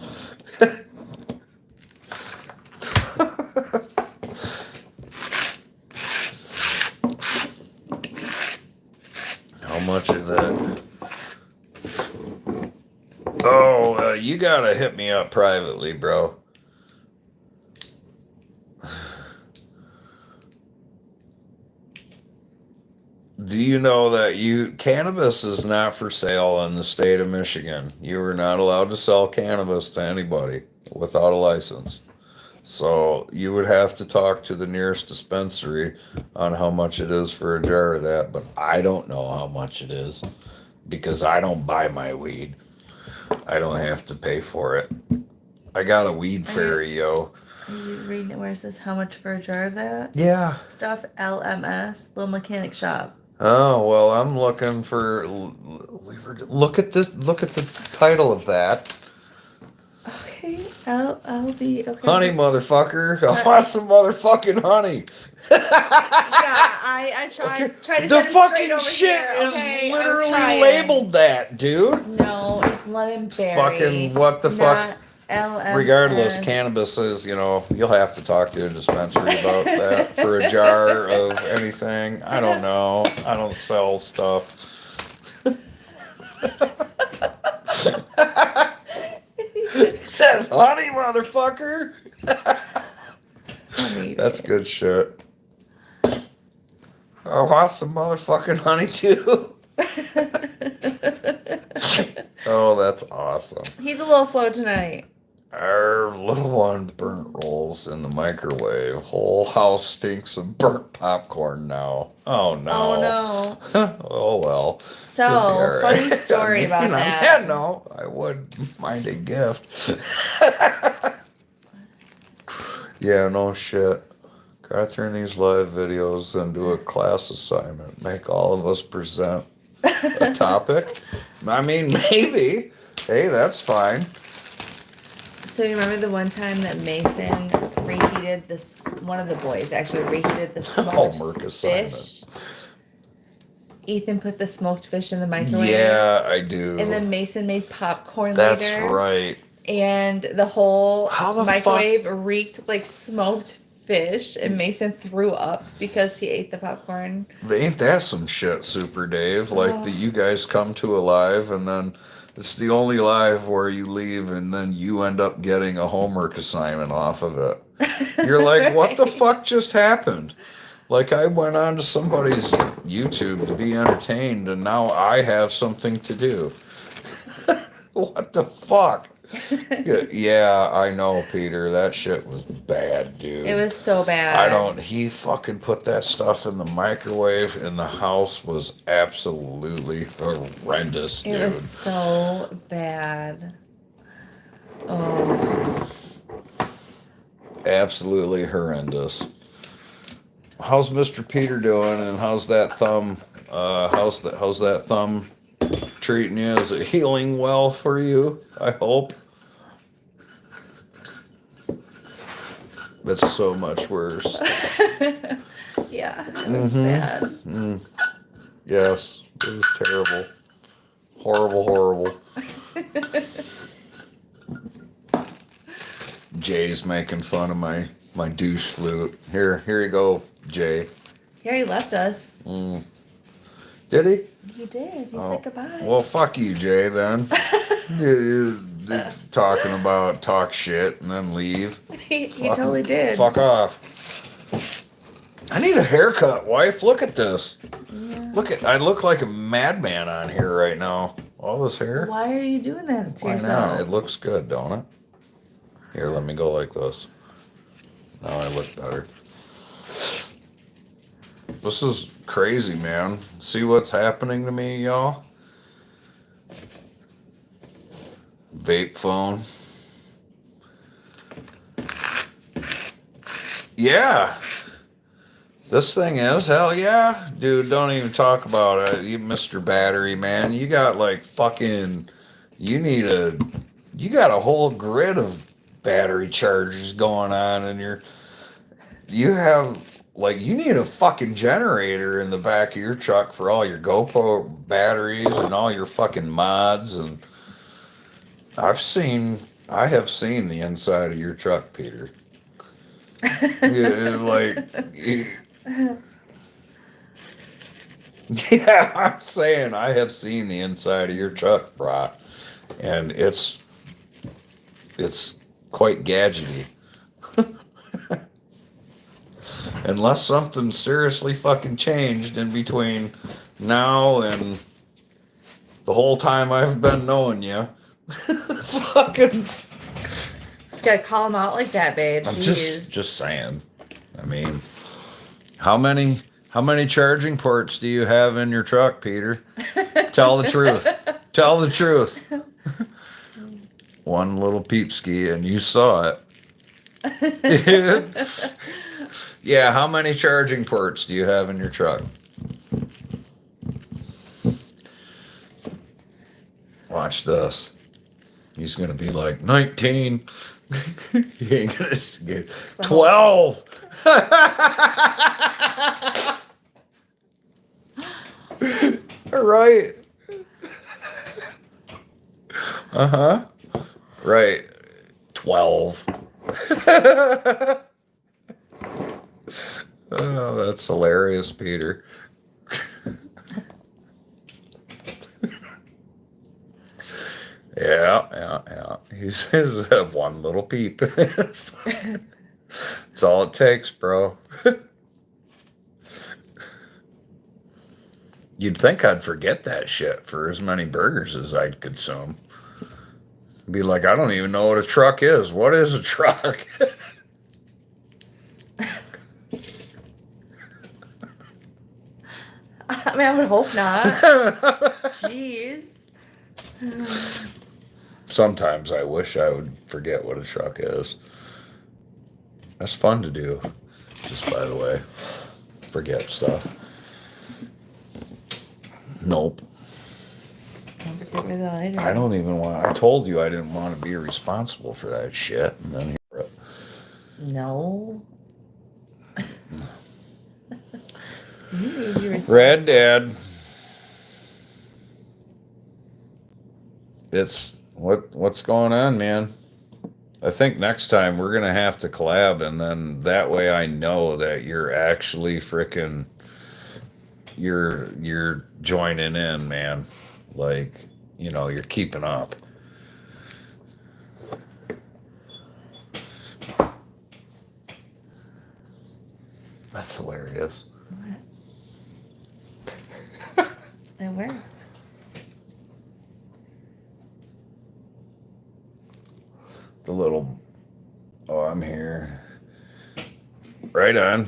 How much of that? Oh, you gotta hit me up privately, bro. Do you know that cannabis is not for sale in the state of Michigan? You are not allowed to sell cannabis to anybody without a license. So you would have to talk to the nearest dispensary on how much it is for a jar of that, but I don't know how much it is because I don't buy my weed. I don't have to pay for it. I got a weed fairy, yo. Are you reading it where it says how much for a jar of that? Yeah. Stuff LMS, Little Mechanic Shop. Oh, well, I'm looking for. Look at this. Look at the title of that. Okay, LLB. Okay. Honey, motherfucker. I want some motherfucking honey. Yeah, I tried. Okay. Tried to The set it straight fucking over shit here, is okay? I was literally trying. labeled that, dude. No, it's lemon berry. Fucking what the fuck? Not LMS. Regardless, cannabis is, you'll have to talk to a dispensary about that for a jar of anything. I don't know. I don't sell stuff. It says honey, motherfucker. That's good shit. I want some motherfucking honey too. Oh, that's awesome. He's a little slow tonight. Our little one burnt rolls in the microwave. Whole house stinks of burnt popcorn now. Oh no. Oh no. Oh well. So, It'll be all right. funny story about On that. that note, I wouldn't mind a gift. Yeah, no shit. Gotta turn these live videos into a class assignment. Make all of us present a topic. I mean, maybe. Hey, that's fine. So you remember the one time that Mason reheated this? One of the boys actually reheated the smoked Homework assignment. fish. Ethan put the smoked fish in the microwave. Yeah, I do. And then Mason made popcorn That's later. right. And the whole How the microwave reeked like smoked fish, and Mason threw up because he ate the popcorn. Ain't that some shit, Super Dave? Like Oh. that you guys come to a live and then it's the only live where you leave and then you end up getting a homework assignment off of it. You're like, what the Right. fuck just happened? Like I went on to somebody's YouTube to be entertained and now I have something to do. What the fuck? Yeah, I know, Peter. That shit was bad, dude. It was so bad. He fucking put that stuff in the microwave and the house was absolutely horrendous, dude. It was so bad. Oh. Absolutely horrendous. How's Mr. Peter doing and how's that thumb how's that thumb treating you? Is it healing well for you? I hope. That's so much worse. Yeah, it was bad. Yes, it was terrible. Horrible, horrible. Jay's making fun of my douche flute. Here you go, Jay. He already left us. Did he? He did. He Oh, said goodbye. Well, fuck you, Jay, then. Talking about talk shit and then leave. he totally did. Fuck off. I need a haircut, wife. Look at this. Yeah. I look like a madman on here right now. All this hair. Why are you doing that to Why yourself? not? It looks good, don't it? Here, let me go like this. Now I look better. This is crazy, man. See what's happening to me, y'all? Vape phone. Yeah. This thing is, hell yeah. Dude, don't even talk about it. You Mr. Battery, man. You got like fucking, you got a whole grid of battery chargers going on and you need a fucking generator in the back of your truck for all your GoPro batteries and all your fucking mods and I have seen the inside of your truck, Peter. Yeah, I'm saying I have seen the inside of your truck, brah, and it's quite gadgety. Unless something seriously fucking changed in between now and the whole time I've been knowing you. Fucking. Just gotta call him out like that, babe. I'm Jeez. just saying. I mean, how many charging ports do you have in your truck, Peter? Tell the truth. Tell the truth. One little peepski and you saw it. Yeah, how many charging ports do you have in your truck? Watch this. He's gonna be like 19. He ain't gonna get 12. Right. Uh-huh. Right. 12. Oh, that's hilarious, Peter. Yeah. He's one little peep. That's all it takes, bro. You'd think I'd forget that shit for as many burgers as I'd consume. Be like, I don't even know what a truck is. What is a truck? I mean, I would hope not. Jeez. Sometimes I wish I would forget what a truck is. That's fun to do. Just by the way, forget stuff. Nope. Don't forget me the lighter. I don't even want. I told you I didn't want to be responsible for that shit, and then here. No. You need to be responsible. Red Dad. it's what's going on, man? I think next time we're gonna have to collab, and then that way I know that you're actually frickin' you're joining in, man. Like, you're keeping up. That's hilarious. What? It worked. The little, oh, I'm here. Right on.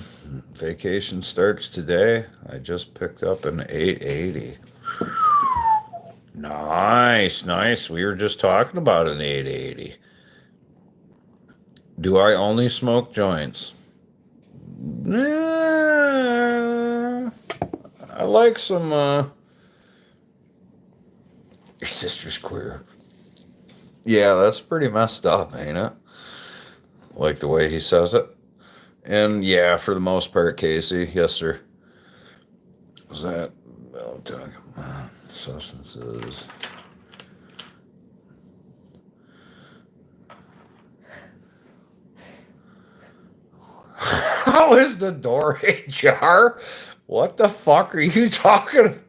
Vacation starts today. I just picked up an 880. Nice. We were just talking about an 880. Do I only smoke joints? Nah, I like some, your sister's queer. Yeah, that's pretty messed up, ain't it? Like the way he says it. And yeah, for the most part, Casey, yes, sir. Was that substances? How is the door ajar? What the fuck are you talking about?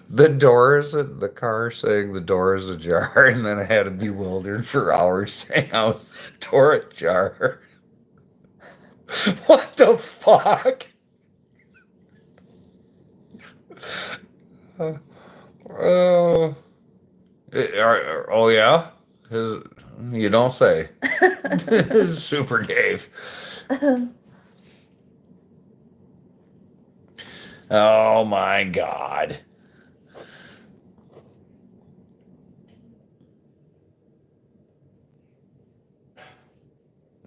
The door is the car saying the door is ajar, and then I had to be bewildered for hours saying I was door ajar. What the fuck? Oh, oh yeah? You don't say. Super Dave. Oh my God.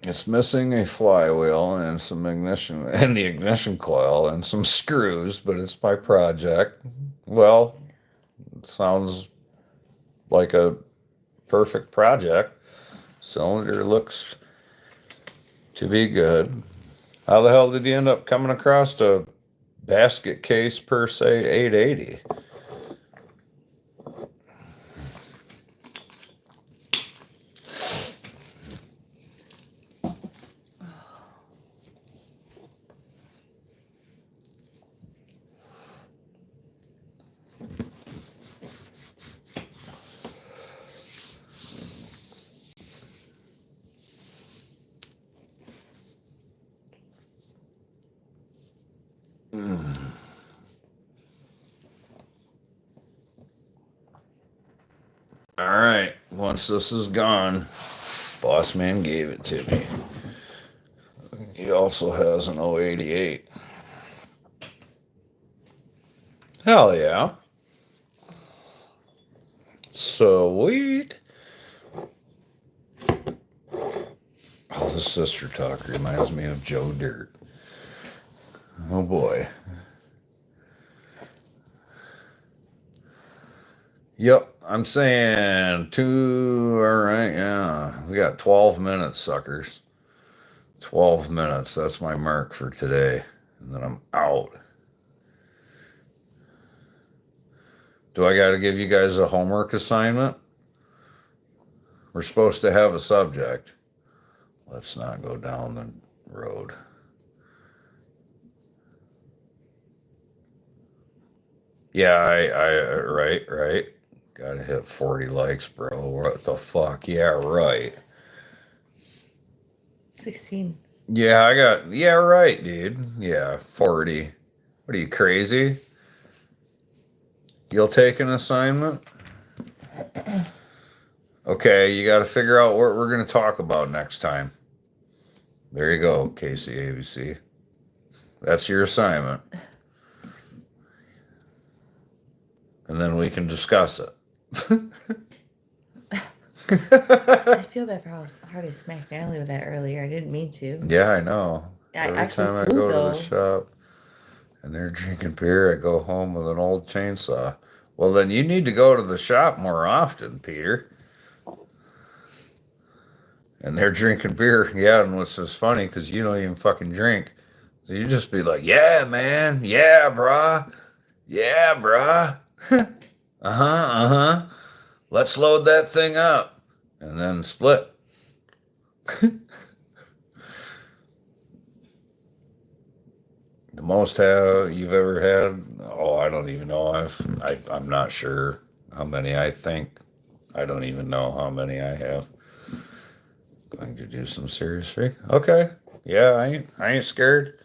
It's missing a flywheel and some ignition and the ignition coil and some screws, but it's my project. Well, it sounds like a perfect project. Cylinder looks to be good. How the hell did you end up coming across a basket case per se 880? All right, once this is gone, Boss Man gave it to me. He also has an 088. Hell yeah. Sweet. Oh, the sister talk reminds me of Joe Dirt. Oh boy. Yep, I'm saying 2. All right, yeah. We got 12 minutes, suckers. 12 minutes. That's my mark for today. And then I'm out. Do I got to give you guys a homework assignment? We're supposed to have a subject. Let's not go down the road. Yeah, I right. Gotta hit 40 likes, bro. What the fuck? Yeah, right. 16. Yeah, yeah, right, dude. Yeah, 40. What are you, crazy? You'll take an assignment? Okay, you got to figure out what we're going to talk about next time. There you go, Casey ABC. That's your assignment. And then we can discuss it. I feel bad for how hard I smacked Natalie with that earlier. I didn't mean to. Yeah, I know. I Every actually time I flew, go though. to the shop and they're drinking beer, I go home with an old chainsaw. Well, then you need to go to the shop more often, Peter. And they're drinking beer. Yeah, and what's just funny, because you don't even fucking drink. So you just be like, yeah, man. Yeah, brah. Yeah, brah. Let's load that thing up. And then split. The most you've ever had? Oh, I don't even know. I'm not sure how many. I think I don't even know how many I have. Going to do some serious freak. Okay, yeah, I ain't scared.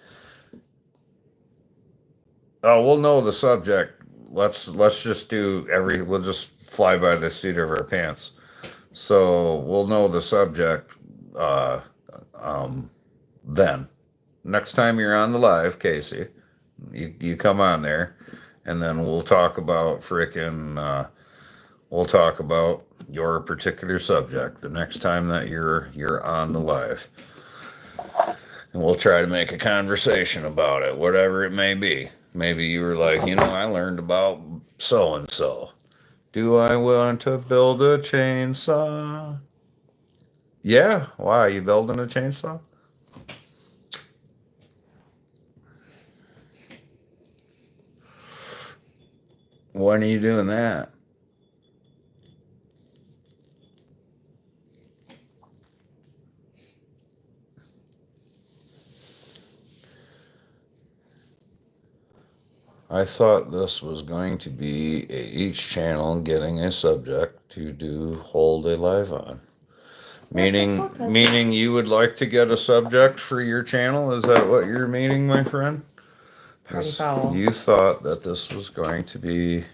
Oh, we'll know the subject. Let's just do every. We'll just fly by the seat of our pants. So we'll know the subject. Uh, um, then next time you're on the live, Casey. You come on there, and then we'll talk about we'll talk about your particular subject the next time that you're on the live, and we'll try to make a conversation about it, whatever it may be. Maybe you were like, I learned about so and so. Do I want to build a chainsaw? Yeah. Why, you building a chainsaw? When are you doing that? I thought this was going to be each channel getting a subject to hold a live on. Meaning you would like to get a subject for your channel? Is that what you're meaning, my friend? Party foul. You thought that this was going to be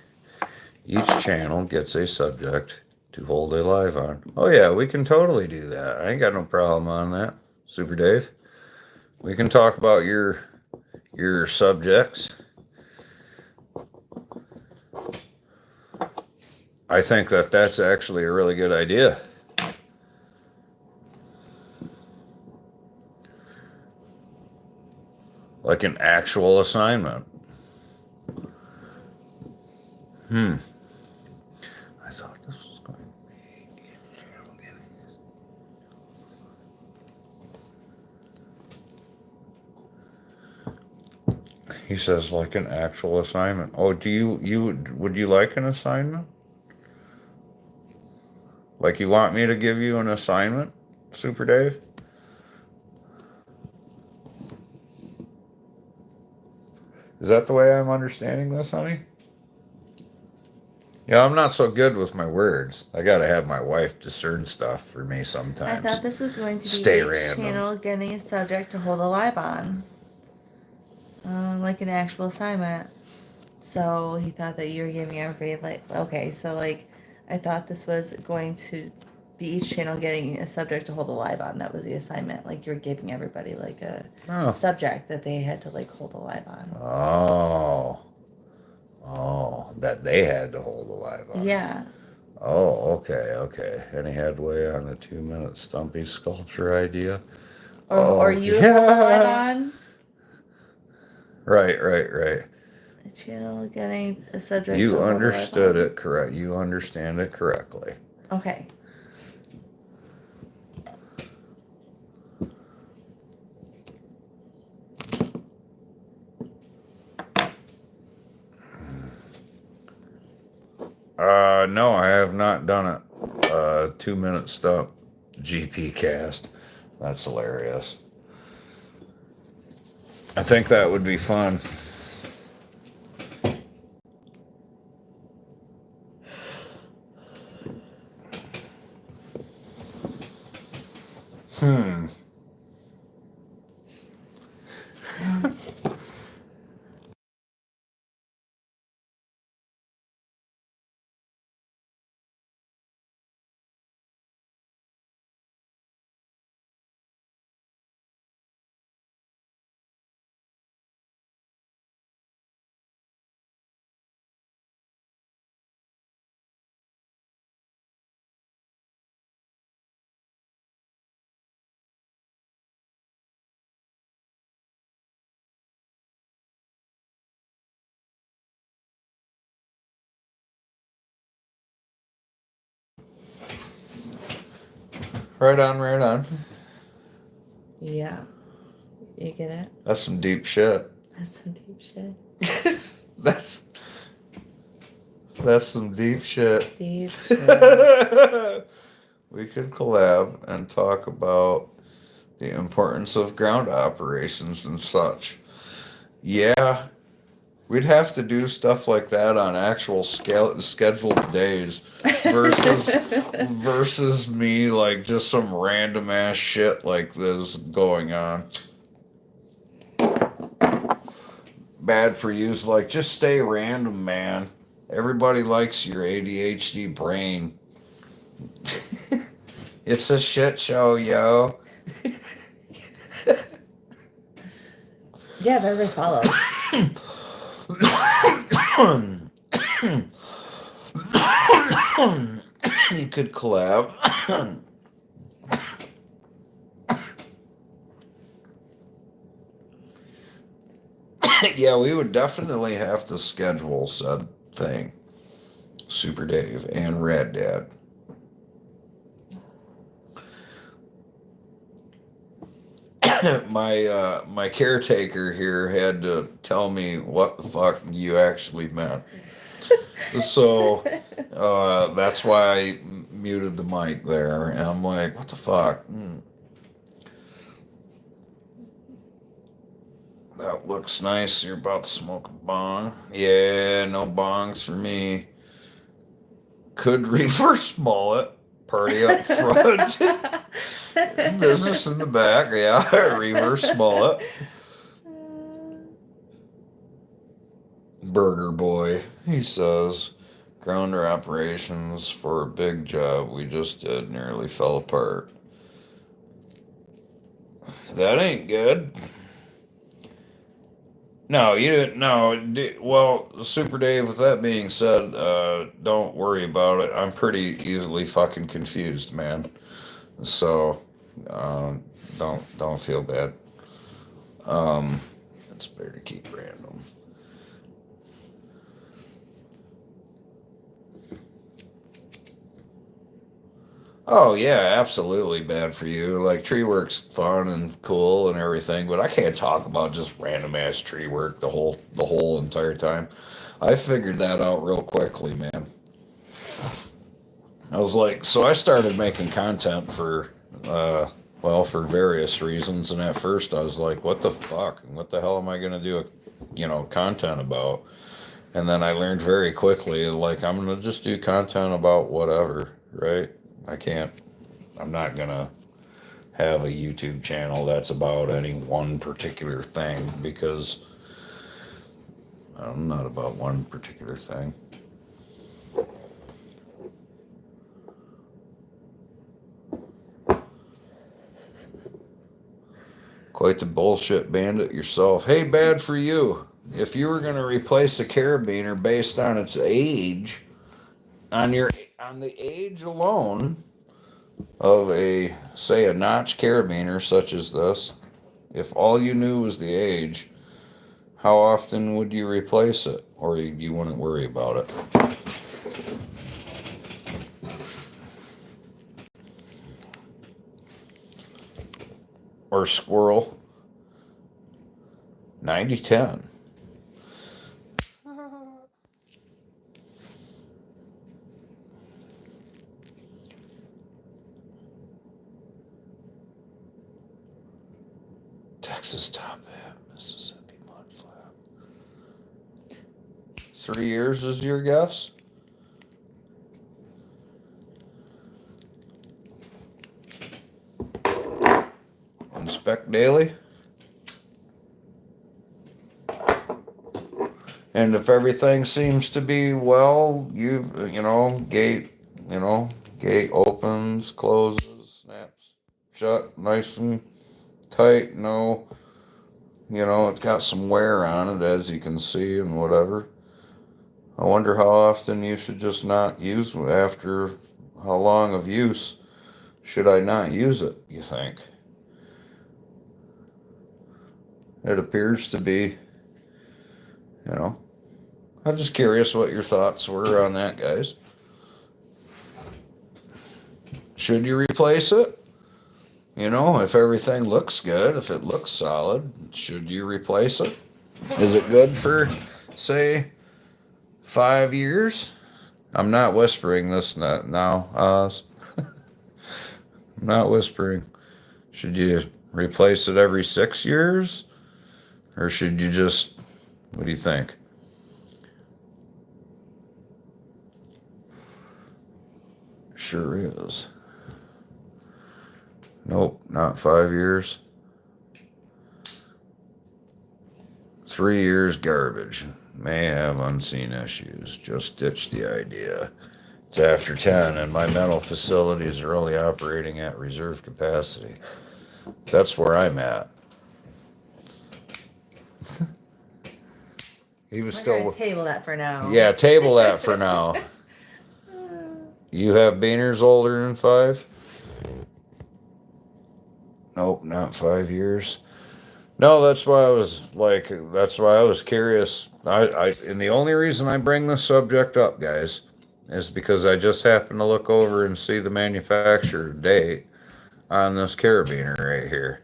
each channel gets a subject to hold a live on. Oh yeah, we can totally do that. I ain't got no problem on that. Super Dave. We can talk about your subjects. I think that that's actually a really good idea. Like an actual assignment. I thought this was going to be He says like an actual assignment. Oh, would you like an assignment? Like you want me to give you an assignment, Super Dave? Is that the way I'm understanding this, honey? Yeah, I'm not so good with my words. I gotta have my wife discern stuff for me I sometimes. thought this was going to be Stay each random. channel getting a subject to hold a live on. Like an actual assignment. So he thought that you were giving everybody okay, so I thought this was going to be each channel getting a subject to hold a live on. That was the assignment. Like you're giving everybody like a subject that they had to hold a live on. Oh, that they had to hold a live on. Yeah. Oh, okay. Any headway on the 2-minute Stumpy sculpture idea? Or you hold a live on. Right. A channel getting a subject. You understood it correct. You understand it correctly. Okay. No, I have not done it. 2-minute stump GP cast. That's hilarious. I think that would be fun. Right on. Yeah. You get it? That's some deep shit. That's some deep shit. That's That's some deep shit. Deep shit. We could collab and talk about the importance of ground operations and such. Yeah, we'd have to do stuff like that on actual scheduled days versus versus me like just some random ass shit like this going on. Bad for you's like just stay random, man. Everybody likes your ADHD brain. It's a shit show, yo. Yeah, but everybody follows. You could collab. Yeah, we would definitely have to schedule said thing. Super Dave and Rad Dad. My caretaker here had to tell me what the fuck you actually meant. So that's why I muted the mic there, and I'm like, what the fuck? That looks nice. You're about to smoke a bong. Yeah, no bongs for me. Could reverse mullet. Party up front. Business in the back. Yeah, reverse mullet. Burger Boy, he says, grounder operations for a big job we just did nearly fell apart. That ain't good. No, you didn't. No, well, Super Dave. With that being said, don't worry about it. I'm pretty easily fucking confused, man. So, don't feel bad. It's better to keep random. Oh yeah, absolutely bad for you. Like tree work's fun and cool and everything, but I can't talk about just random ass tree work the whole entire time. I figured that out real quickly, man. I was like, so I started making content for well, for various reasons, and at first I was like, what the fuck? What the hell am I gonna do, content about? And then I learned very quickly, like, I'm gonna just do content about whatever, right? I'm not gonna have a YouTube channel that's about any one particular thing because I'm not about one particular thing. Quite the bullshit bandit yourself. Hey, bad for you. If you were gonna replace a carabiner based on its age, on the age alone of a notch carabiner such as this, if all you knew was the age, how often would you replace it, or you wouldn't worry about it? Or squirrel? 90-10. Texas top hat, Mississippi mud flap. 3 years is your guess? Inspect daily? And if everything seems to be well, gate opens, closes, snaps shut, nice and tight. No, it's got some wear on it, as you can see, and whatever. I wonder how often you should just not use after how long of use should I not use it, you think? It appears to be, I'm just curious what your thoughts were on that, guys. Should you replace it? If everything looks good, if it looks solid, should you replace it? Is it good for, say, 5 years? I'm not whispering this now, Oz. I'm not whispering. Should you replace it every 6 years? Or should you just, what do you think? Sure is. Nope, not 5 years. 3 years garbage. May have unseen issues. Just ditch the idea. It's after 10 and my mental facilities are only operating at reserve capacity. That's where I'm at. He was We're still. gonna table that for now. Yeah, table that for now. You have beaners older than 5? Nope, not 5 years. No, that's why I was like, that's why I was curious. And the only reason I bring this subject up, guys, is because I just happened to look over and see the manufacturer date on this carabiner right here.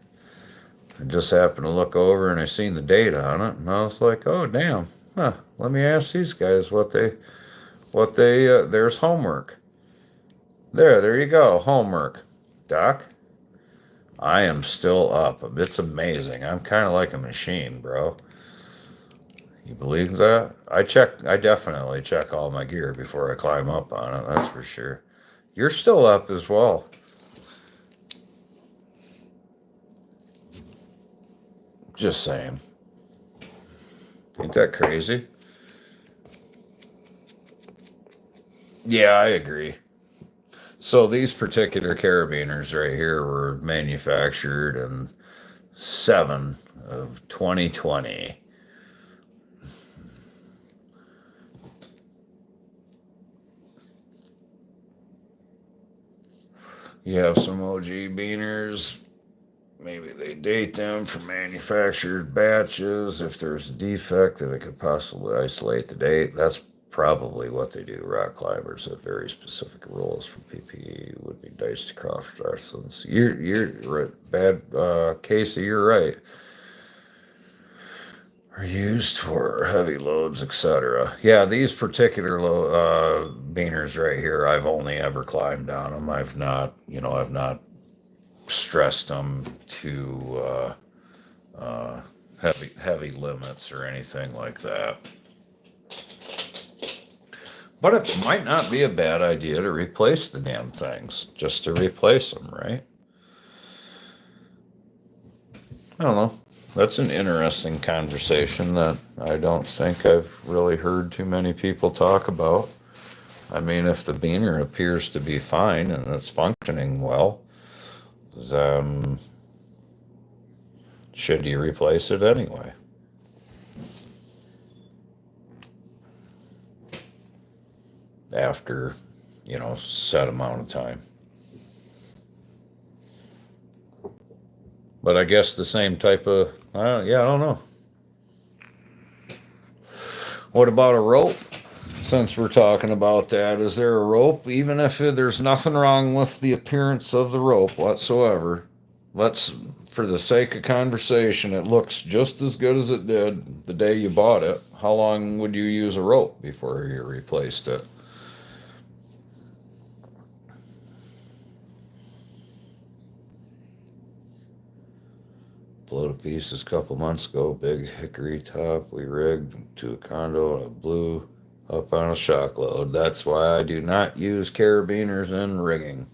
I just happened to look over and I seen the date on it, and I was like, oh damn, huh? Let me ask these guys there's homework. There you go, homework, Doc. I am still up. It's amazing. I'm kind of like a machine, bro. You believe that? I definitely check all my gear before I climb up on it, that's for sure. You're still up as well. Just saying. Ain't that crazy? Yeah, I agree. So these particular carabiners right here were manufactured in 7 of 2020. You have some OG beaners. Maybe they date them for manufactured batches. If there's a defect, that it could possibly isolate the date. That's probably what they do. Rock climbers have very specific rules for PPE. Would be diced cross reference. You're right. Bad, Casey. You're right. Are used for heavy loads, etc. Yeah, these particular beaners right here, I've only ever climbed on them. I've not stressed them to heavy limits or anything like that. But it might not be a bad idea to replace the damn things, just to replace them, right? I don't know. That's an interesting conversation that I don't think I've really heard too many people talk about. I mean, if the beaner appears to be fine and it's functioning well, then should you replace it anyway? After, set amount of time. But I guess the same type of, I don't know. What about a rope? Since we're talking about that, is there a rope? Even if there's nothing wrong with the appearance of the rope whatsoever, for the sake of conversation, it looks just as good as it did the day you bought it. How long would you use a rope before you replaced it? Blow to pieces a couple months ago. Big hickory top we rigged to a condo and it blew up on a shock load. That's why I do not use carabiners in rigging.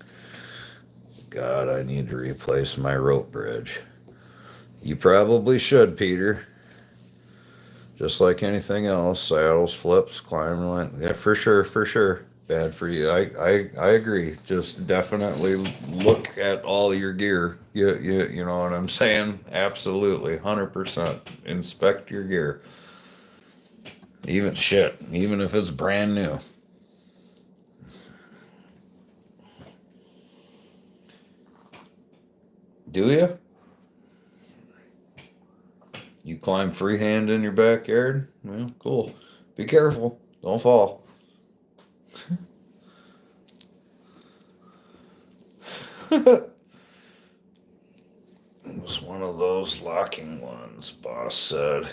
God, I need to replace my rope bridge. You probably should, Peter. Just like anything else, saddles, flips, climbing line. Yeah, for sure. Bad for you. I agree. Just definitely look at all your gear. You know what I'm saying? Absolutely, 100%. Inspect your gear. Even if it's brand new. Do you? You climb freehand in your backyard? Well, cool. Be careful. Don't fall. It was one of those locking ones, boss said.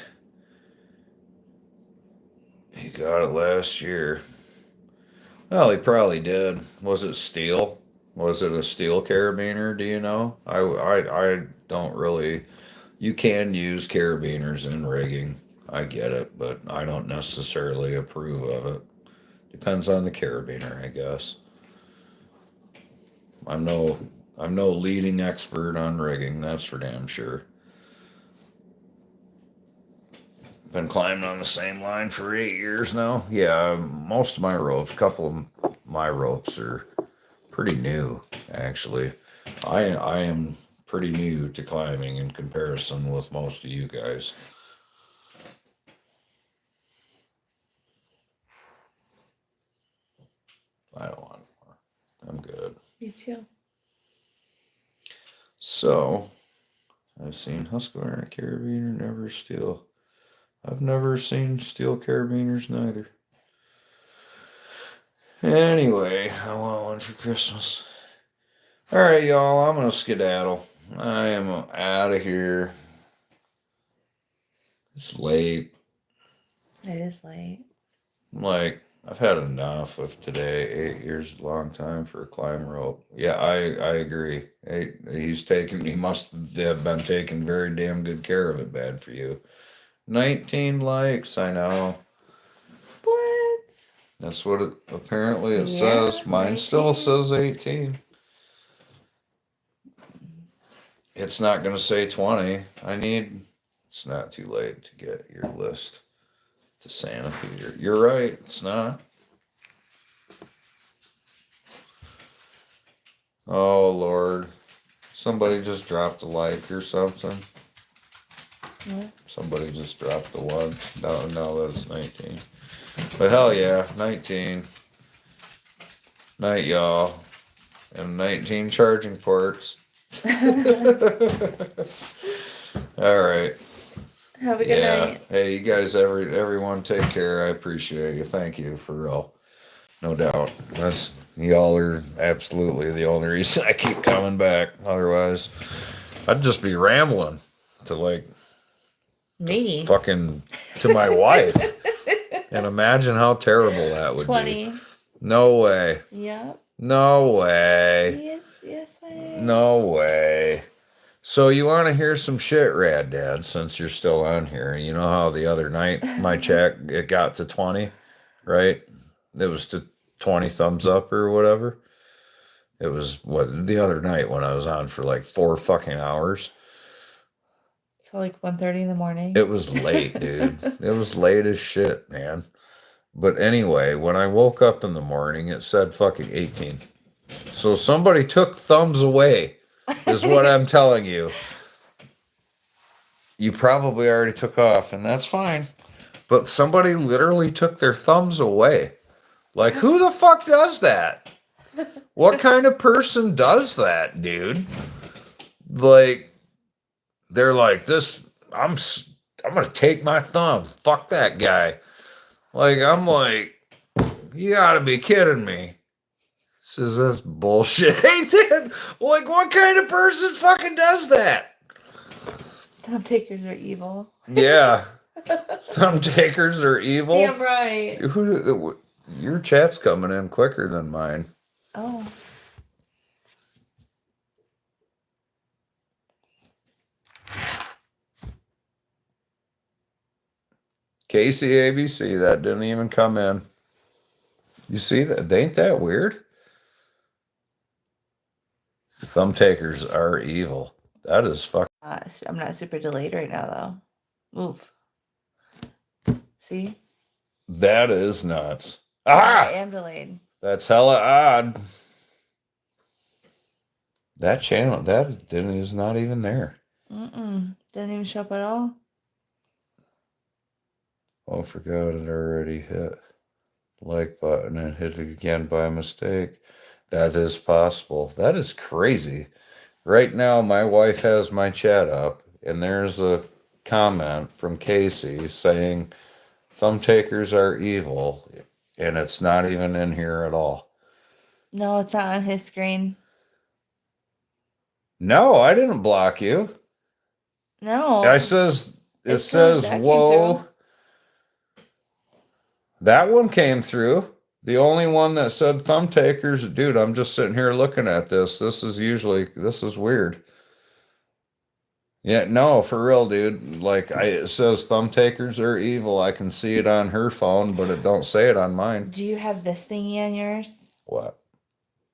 He got it last year. Well, he probably did. Was it steel? Was it a steel carabiner? Do you know? I don't really. You can use carabiners in rigging. I get it, but I don't necessarily approve of it. Depends on the carabiner, I guess. I'm no I'm no leading expert on rigging, that's for damn sure. Been climbing on the same line for 8 years now. Yeah, most of my ropes, a couple of my ropes are pretty new, actually. I am pretty new to climbing in comparison with most of you guys. I don't want more. I'm good. Me too. So, I've seen Husqvarna carabiner, never steel. I've never seen steel carabiners neither. Anyway, I want one for Christmas. All right, y'all, I'm gonna skedaddle. I am out of here. It's late. It is late. Like, I've had enough of today. 8 years is a long time for a climb rope. Yeah, I agree. He must have been taking very damn good care of it. Bad for you. 19 likes, I know. What? That's what apparently it Yeah, says. Mine 19. still says 18. It's not going to say 20. It's not too late to get your list to Santa Peter. You're right, it's not. Oh, Lord. Somebody just dropped a like or something. What? Somebody just dropped the one. No, that's 19. But hell yeah, 19. Night, y'all. And 19 charging ports. All right. Have a good Yeah. night. Hey, you guys, everyone, take care. I appreciate you. Thank you for real. No doubt. Y'all are absolutely the only reason I keep coming back. Otherwise, I'd just be rambling to like Me. fucking to my wife. And imagine how terrible that would 20. be. No way. Yep. No way. Yes, way. No way. So you want to hear some shit, Rad Dad, since you're still on here. You know how the other night my check, it got to 20, right? It was to 20 thumbs up or whatever. It was the other night when I was on for like 4 fucking hours. So like 1:30 in the morning. It was late, dude. It was late as shit, man. But anyway, when I woke up in the morning, it said fucking 18. So somebody took thumbs away, is what I'm telling you. You probably already took off, and that's fine. But somebody literally took their thumbs away. Like, who the fuck does that? What kind of person does that, dude? Like, they're like, I'm gonna take my thumb. Fuck that guy. Like, I'm like, you gotta be kidding me. Says that's bullshit. Hey, dude, like, what kind of person fucking does that? Thumb takers are evil. Yeah. Thumb takers are evil. Damn right. Your chat's coming in quicker than mine. Oh. Casey ABC, that didn't even come in. You see that? Ain't that weird? Thumb takers are evil. That is fucking. I'm not super delayed right now, though. Move. See? That is nuts. I Ah! am delayed. That's hella odd. That channel, is not even there. Didn't even show up at all. Oh, forgot it already hit like button and hit it again by mistake. That is possible. That is crazy. Right now, my wife has my chat up, and there's a comment from Casey saying thumb takers are evil, and it's not even in here at all. No, it's not on his screen. No, I didn't block you. No. It says, That came whoa. That one came through. The only one that said thumb takers, dude, I'm just sitting here looking at this. This is weird. Yeah, no, for real, dude. Like it says thumb takers are evil. I can see it on her phone, but it don't say it on mine. Do you have this thingy on yours? What?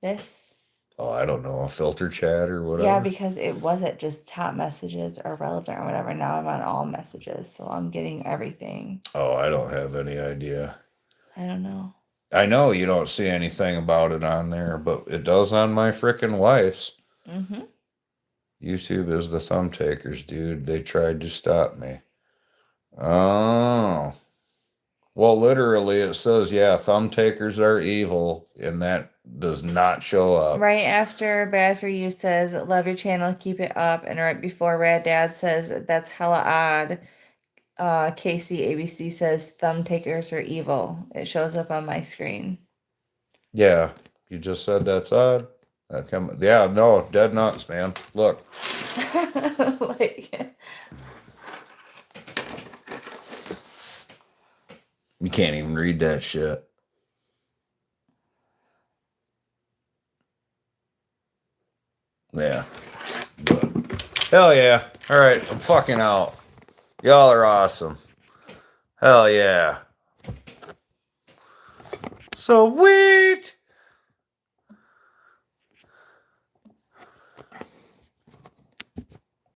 This? Oh, I don't know, a filter chat or whatever. Yeah, because it wasn't just top messages or relevant or whatever. Now I'm on all messages, so I'm getting everything. Oh, I don't have any idea. I don't know. I know you don't see anything about it on there, but it does on my frickin' wife's. Mm-hmm. YouTube is the thumb takers, dude. They tried to stop me. Oh. Well, literally, it says, yeah, thumb takers are evil, and that does not show up. Right after Bad For You says, love your channel, keep it up. And right before Rad Dad says, that's hella odd. Casey ABC says, thumb takers are evil. It shows up on my screen. Yeah, you just said that's odd. Yeah, no, dead nuts, man. Look. Like, You can't even read that shit. Yeah. But, hell yeah. All right, I'm fucking out. Y'all are awesome. Hell yeah. Sweet.